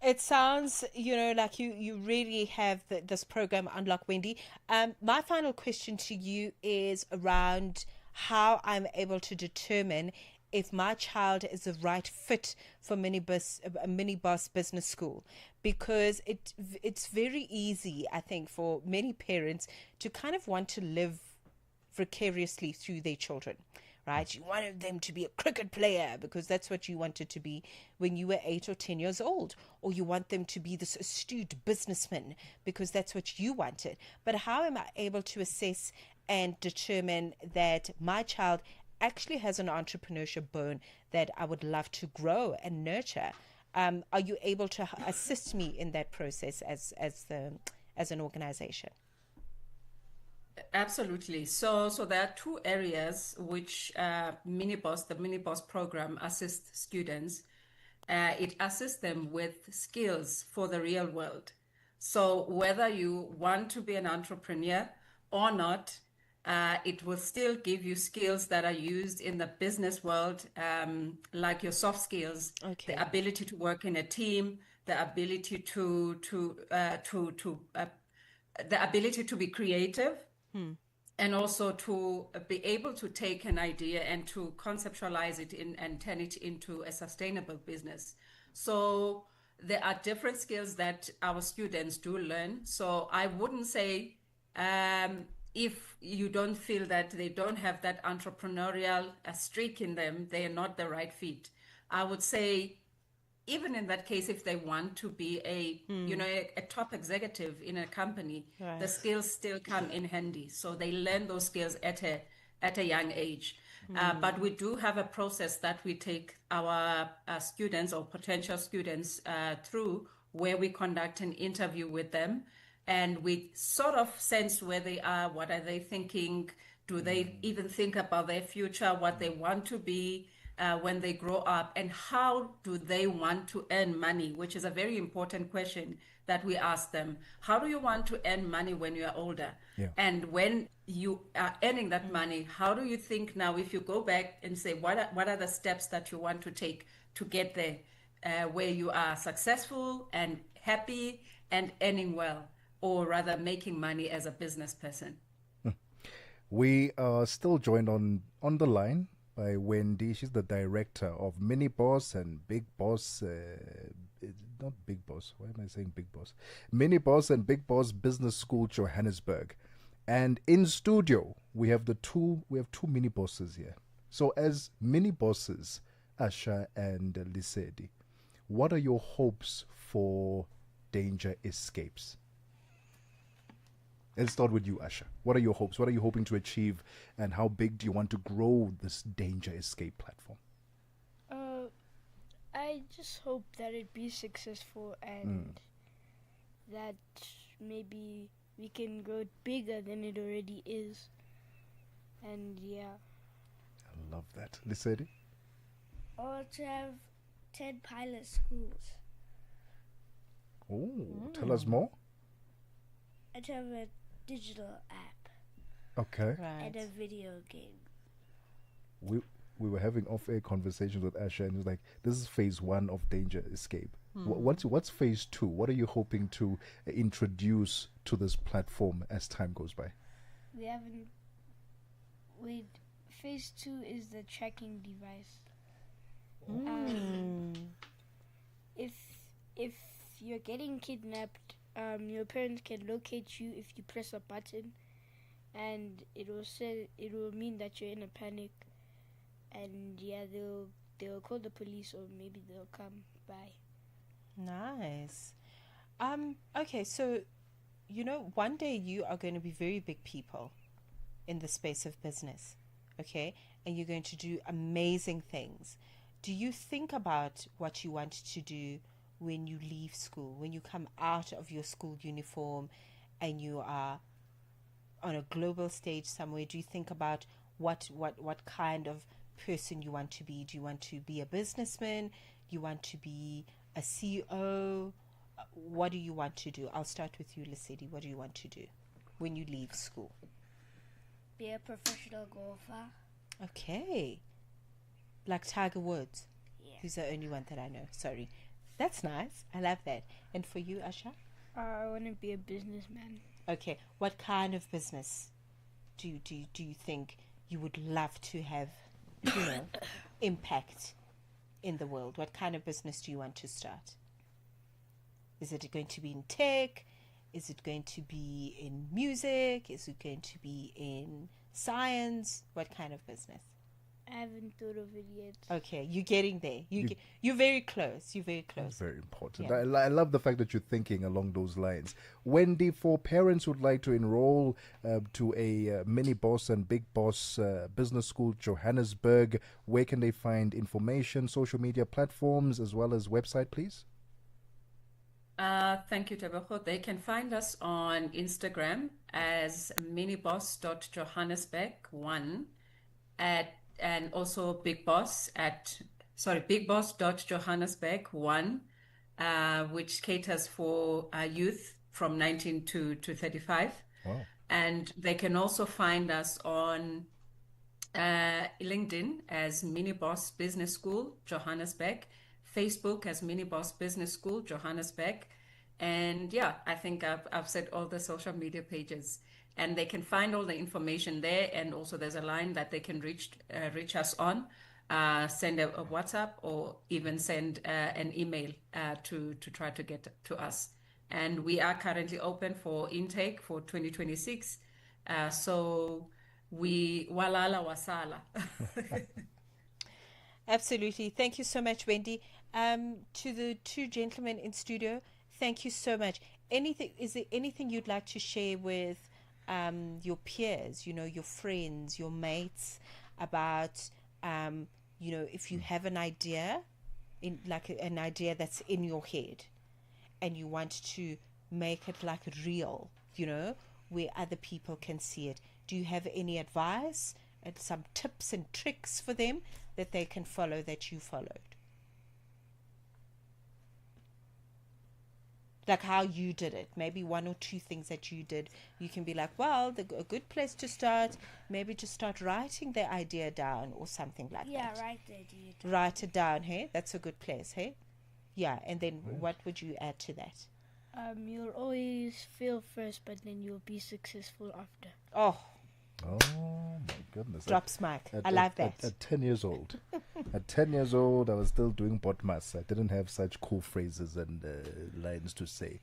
It sounds, like you really have this program, Unlock, Wendy. My final question to you is around how I'm able to determine if my child is the right fit for Mini Boss Business School, because it's very easy, I think, for many parents to kind of want to live vicariously through their children. Right? You wanted them to be a cricket player because that's what you wanted to be when you were 8 or 10 years old. Or you want them to be this astute businessman because that's what you wanted. But how am I able to assess and determine that my child actually has an entrepreneurship bone that I would love to grow and nurture? Are you able to assist me in that process as an organization? Absolutely. So there are two areas which the Mini Boss program assists students. It assists them with skills for the real world. So whether you want to be an entrepreneur or not, it will still give you skills that are used in the business world, like your soft skills, the ability to work in a team, the ability to be creative. And also to be able to take an idea and to conceptualize it and turn it into a sustainable business. So there are different skills that our students do learn. So I wouldn't say if you don't feel that they don't have that entrepreneurial streak in them, they are not the right fit. I would say even in that case, if they want to be a top executive in a company, the skills still come in handy. So they learn those skills at a young age. But we do have a process that we take our students or potential students through, where we conduct an interview with them, and we sort of sense where they are, what are they thinking, do they even think about their future, what they want to be when they grow up, and how do they want to earn money, which is a very important question that we ask them. How do you want to earn money when you are older? Yeah. And when you are earning that money, how do you think now, if you go back and say, what are the steps that you want to take to get there, where you are successful and happy and earning well, or rather making money as a business person? We are still joined on the line by Wendy. She's the director of Mini Boss and Big Boss. Not Big Boss. Why am I saying Big Boss? Mini Boss and Big Boss Business School, Johannesburg. And in studio, we have two mini bosses here. So as mini bosses, Asha and Lisedi, what are your hopes for Danger Escapes? Let's start with you, Asha. What are your hopes? What are you hoping to achieve? And how big do you want to grow this Danger Escape platform? I just hope that it be successful and that maybe we can grow it bigger than it already is. And yeah. I love that. Lisedi? Or to have 10 pilot schools. Oh, tell us more. And to have a digital app. Okay. And a video game. We were having off-air conversations with Asha, and it was like, this is phase 1 of Danger Escape. What's phase 2? What are you hoping to introduce to this platform as time goes by? We haven't. Phase 2 is the tracking device. If you're getting kidnapped, your parents can locate you if you press a button, and it will mean that you're in a panic, and yeah, they'll call the police, or maybe they'll come by. Nice. Okay, so one day you are going to be very big people in the space of business, okay, and you're going to do amazing things. Do you think about what you want to do when you leave school, when you come out of your school uniform and you are on a global stage somewhere? Do you think about what kind of person you want to be? Do you want to be a businessman? Do you want to be a CEO? What do you want to do? I'll start with you, Lisedi. What do you want to do when you leave school? Be a professional golfer. Okay. Like Tiger Woods. Yeah. He's the only one that I know. Sorry. That's nice. I love that. And for you, Asha? I want to be a businessman. Okay. What kind of business do you think you would love to have, impact in the world? What kind of business do you want to start? Is it going to be in tech? Is it going to be in music? Is it going to be in science? What kind of business? I haven't thought of it yet. Okay, you're getting there. You're very close. You're very close. That's very important. Yeah. I love the fact that you're thinking along those lines. Wendy, for parents who'd like to enroll to a Mini Boss and Big Boss Business School Johannesburg, where can they find information, social media platforms, as well as website, please? Thank you, Tebogo. They can find us on Instagram as miniboss.johannesburg1 and also bigboss.johannesburg1, which caters for youth from 19 to 35. Wow. And they can also find us on LinkedIn as Mini Boss Business School Johannesburg, Facebook as Mini Boss Business School Johannesburg, and yeah, I think I've said all the social media pages, and they can find all the information there. And also there's a line that they can reach us on, send a WhatsApp, or even send an email to try to get to us. And we are currently open for intake for 2026. So we walala wasala. Absolutely. Thank you so much, Wendy. To the two gentlemen in studio, thank you so much. Is there anything you'd like to share with your peers, your friends, your mates, about, if you have an idea, an idea that's in your head, and you want to make it real, where other people can see it? Do you have any advice and some tips and tricks for them that they can follow that you followed? Like how you did it, maybe one or two things that you did. You can be like, well, a good place to start, maybe just start writing the idea down or something like that. Yeah, write the idea down. Write it down, hey? That's a good place, hey? Yeah, and then what would you add to that? You'll always fail first, but then you'll be successful after. Oh my goodness. Drops mic. I love that. At 10 years old. At 10 years old, I was still doing botmas. I didn't have such cool phrases and lines to say.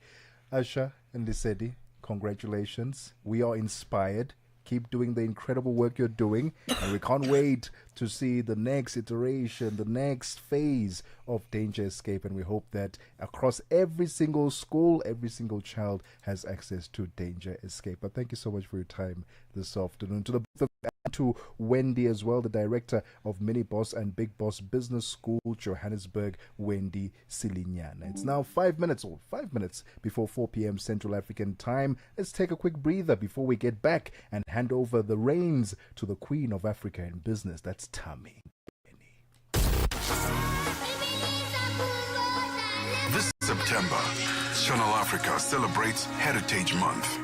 Asha and Lisedi, congratulations. We are inspired. Keep doing the incredible work you're doing. And we can't wait to see the next iteration, the next phase of Danger Escape. And we hope that across every single school, every single child has access to Danger Escape. But thank you so much for your time this afternoon. To Wendy as well, the director of Mini Boss and Big Boss Business School Johannesburg, Wendy Silinyana. It's now 5 minutes before 4 p.m. Central African time. Let's take a quick breather before we get back and hand over the reins to the Queen of Africa in business. That's Thami Ngubeni. This September, Channel Africa celebrates Heritage Month,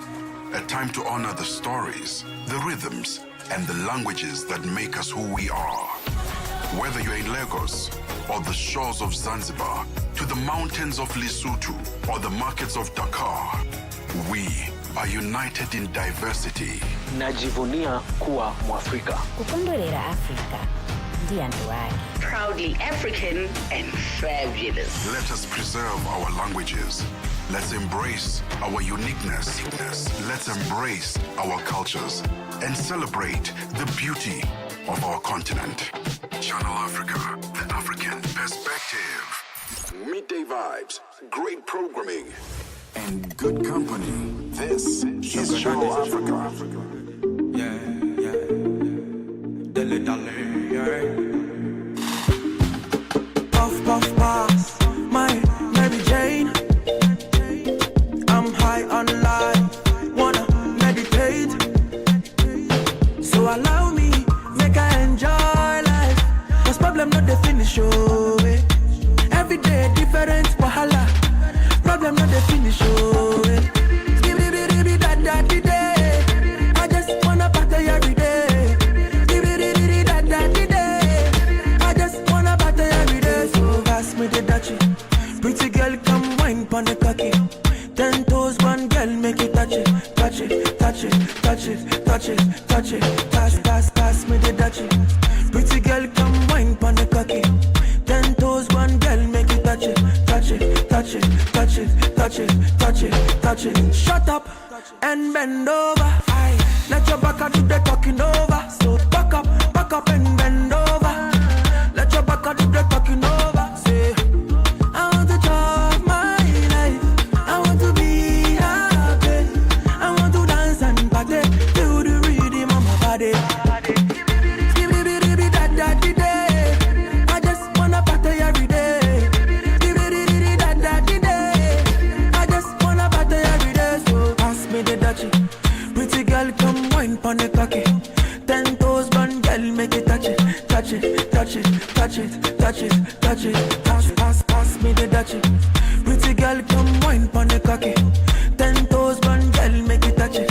a time to honor the stories, the rhythms, and the languages that make us who we are. Whether you're in Lagos or the shores of Zanzibar, to the mountains of Lesotho or the markets of Dakar, we are united in diversity. Najivunia kuwa Mwafrika. Kukondolera Afrika ndiye nduwake. Proudly African and fabulous. Let us preserve our languages. Let's embrace our uniqueness. Let's embrace our cultures and celebrate the beauty of our continent. Channel Africa, the African perspective. Midday vibes, great programming, and good company. This is Channel Africa. Yeah. Dele, yeah. Puff, puff, pass. My Mary Jane. I'm high on life. Wanna meditate. So allow me, make I enjoy life. Cause problem not the finish, oh. Every day different wahala. Problem not the finish, oh. I just wanna party every day. I just wanna party every day. So pass me the Dutchie. Pretty pass me the dutchie. Pretty girl, come wine pon the cocky. 10 toes, one girl, make it touch it. Shut up and bend over. Let your back do the talking over. So back up and bend over. Let your back do the talking over. Say, I want to drive my life. I want to be happy. I want to dance and party. Feel the rhythm of my body. I just wanna party every day. I just wanna party every day. So pass me the dutchie. Pretty girl, come wine pon the cocky. 10 toes, one girl, make it touch it. Pass me the dutchie. Pretty girl, come wine pon the cocky. 10 toes, one girl, make it touch it.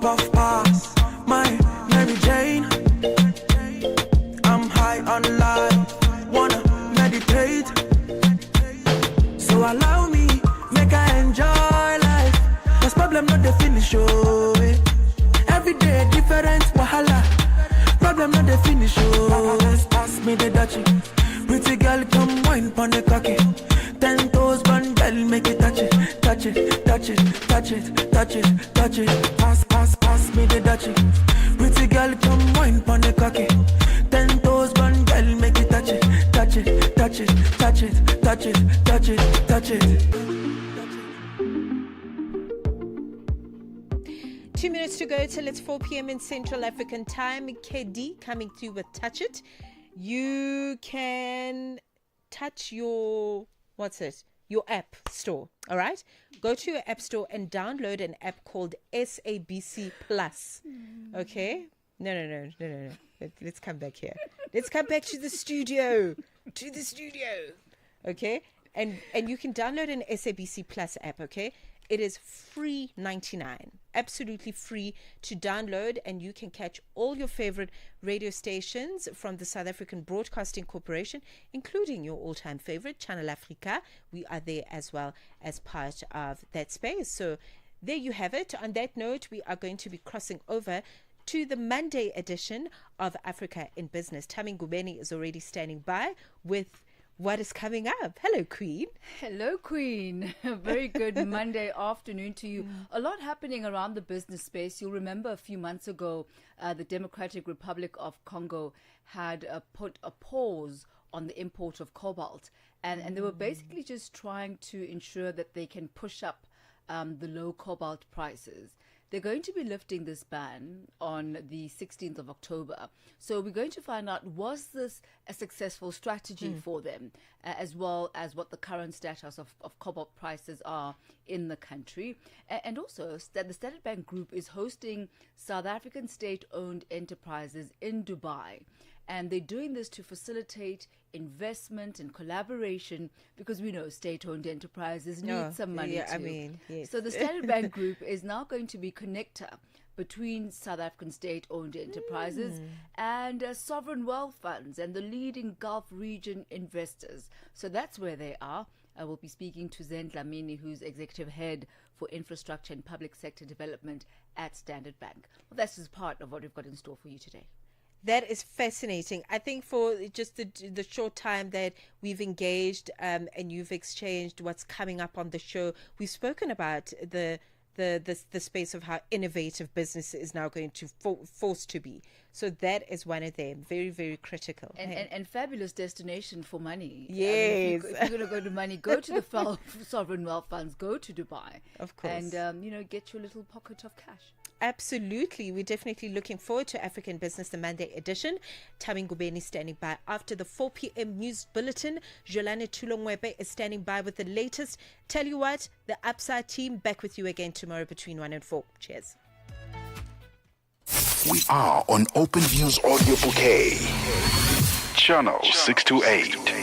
Puff, pass. My Mary Jane. I'm high on life. Wanna meditate. So allow me, make I enjoy life. Cause problem not the finish, oh. Every day different wahala. Problem not the finish, oh. Pass me the dutchie. Pretty girl, come wine pon the cocky. 10 toes, one girl, make it touch it. Pass me the dutchie. Pretty girl, come wine pon the cocky. 10 toes, one girl, make it touch it. 2 minutes to go till it's 4 p.m. in Central African Time. KD coming through with Touch It. You can touch your, your app store, all right? Go to your app store and download an app called SABC Plus, okay? No. Let's come back here. Let's come back to the studio. Okay? And you can download an SABC Plus app, okay? It is free 99, absolutely free to download, and you can catch all your favorite radio stations from the South African Broadcasting Corporation, including your all-time favorite, Channel Africa. We are there as well as part of that space. So there you have it. On that note, we are going to be crossing over to the Monday edition of Africa in Business. Thami Ngubeni is already standing by with what is coming up. Hello, Queen. Hello, Queen. A very good Monday afternoon to you. A lot happening around the business space. You'll remember a few months ago, the Democratic Republic of Congo had put a pause on the import of cobalt. And they were basically just trying to ensure that they can push up the low cobalt prices. They're going to be lifting this ban on the 16th of October. So we're going to find out, was this a successful strategy for them, as well as what the current status of cobalt prices are in the country. And also, the Standard Bank Group is hosting South African state-owned enterprises in Dubai. And they're doing this to facilitate investment and collaboration, because we know state-owned enterprises need some money too. Yes. So the Standard Bank Group is now going to be connector between South African state-owned enterprises and sovereign wealth funds and the leading Gulf region investors. So that's where they are. I will be speaking to Zen Dlamini, who's executive head for infrastructure and public sector development at Standard Bank. Well, that's just part of what we've got in store for you today. That is fascinating. I think for just the short time that we've engaged and you've exchanged what's coming up on the show, we've spoken about the space of how innovative business is now going to forced to be. So that is one of them. Very, very critical. And fabulous destination for money. Yes. If you're going to go to money, go to the sovereign wealth funds, go to Dubai. Of course. And, get your little pocket of cash. Absolutely. We're definitely looking forward to African Business, the Monday edition. Thami Ngubeni standing by after the 4 p.m. news bulletin. Jolane Tulongwebe is standing by with the latest. Tell you what, the Upside team back with you again tomorrow between 1 and 4. Cheers. We are on Open Views Audio Bouquet. Channel 628.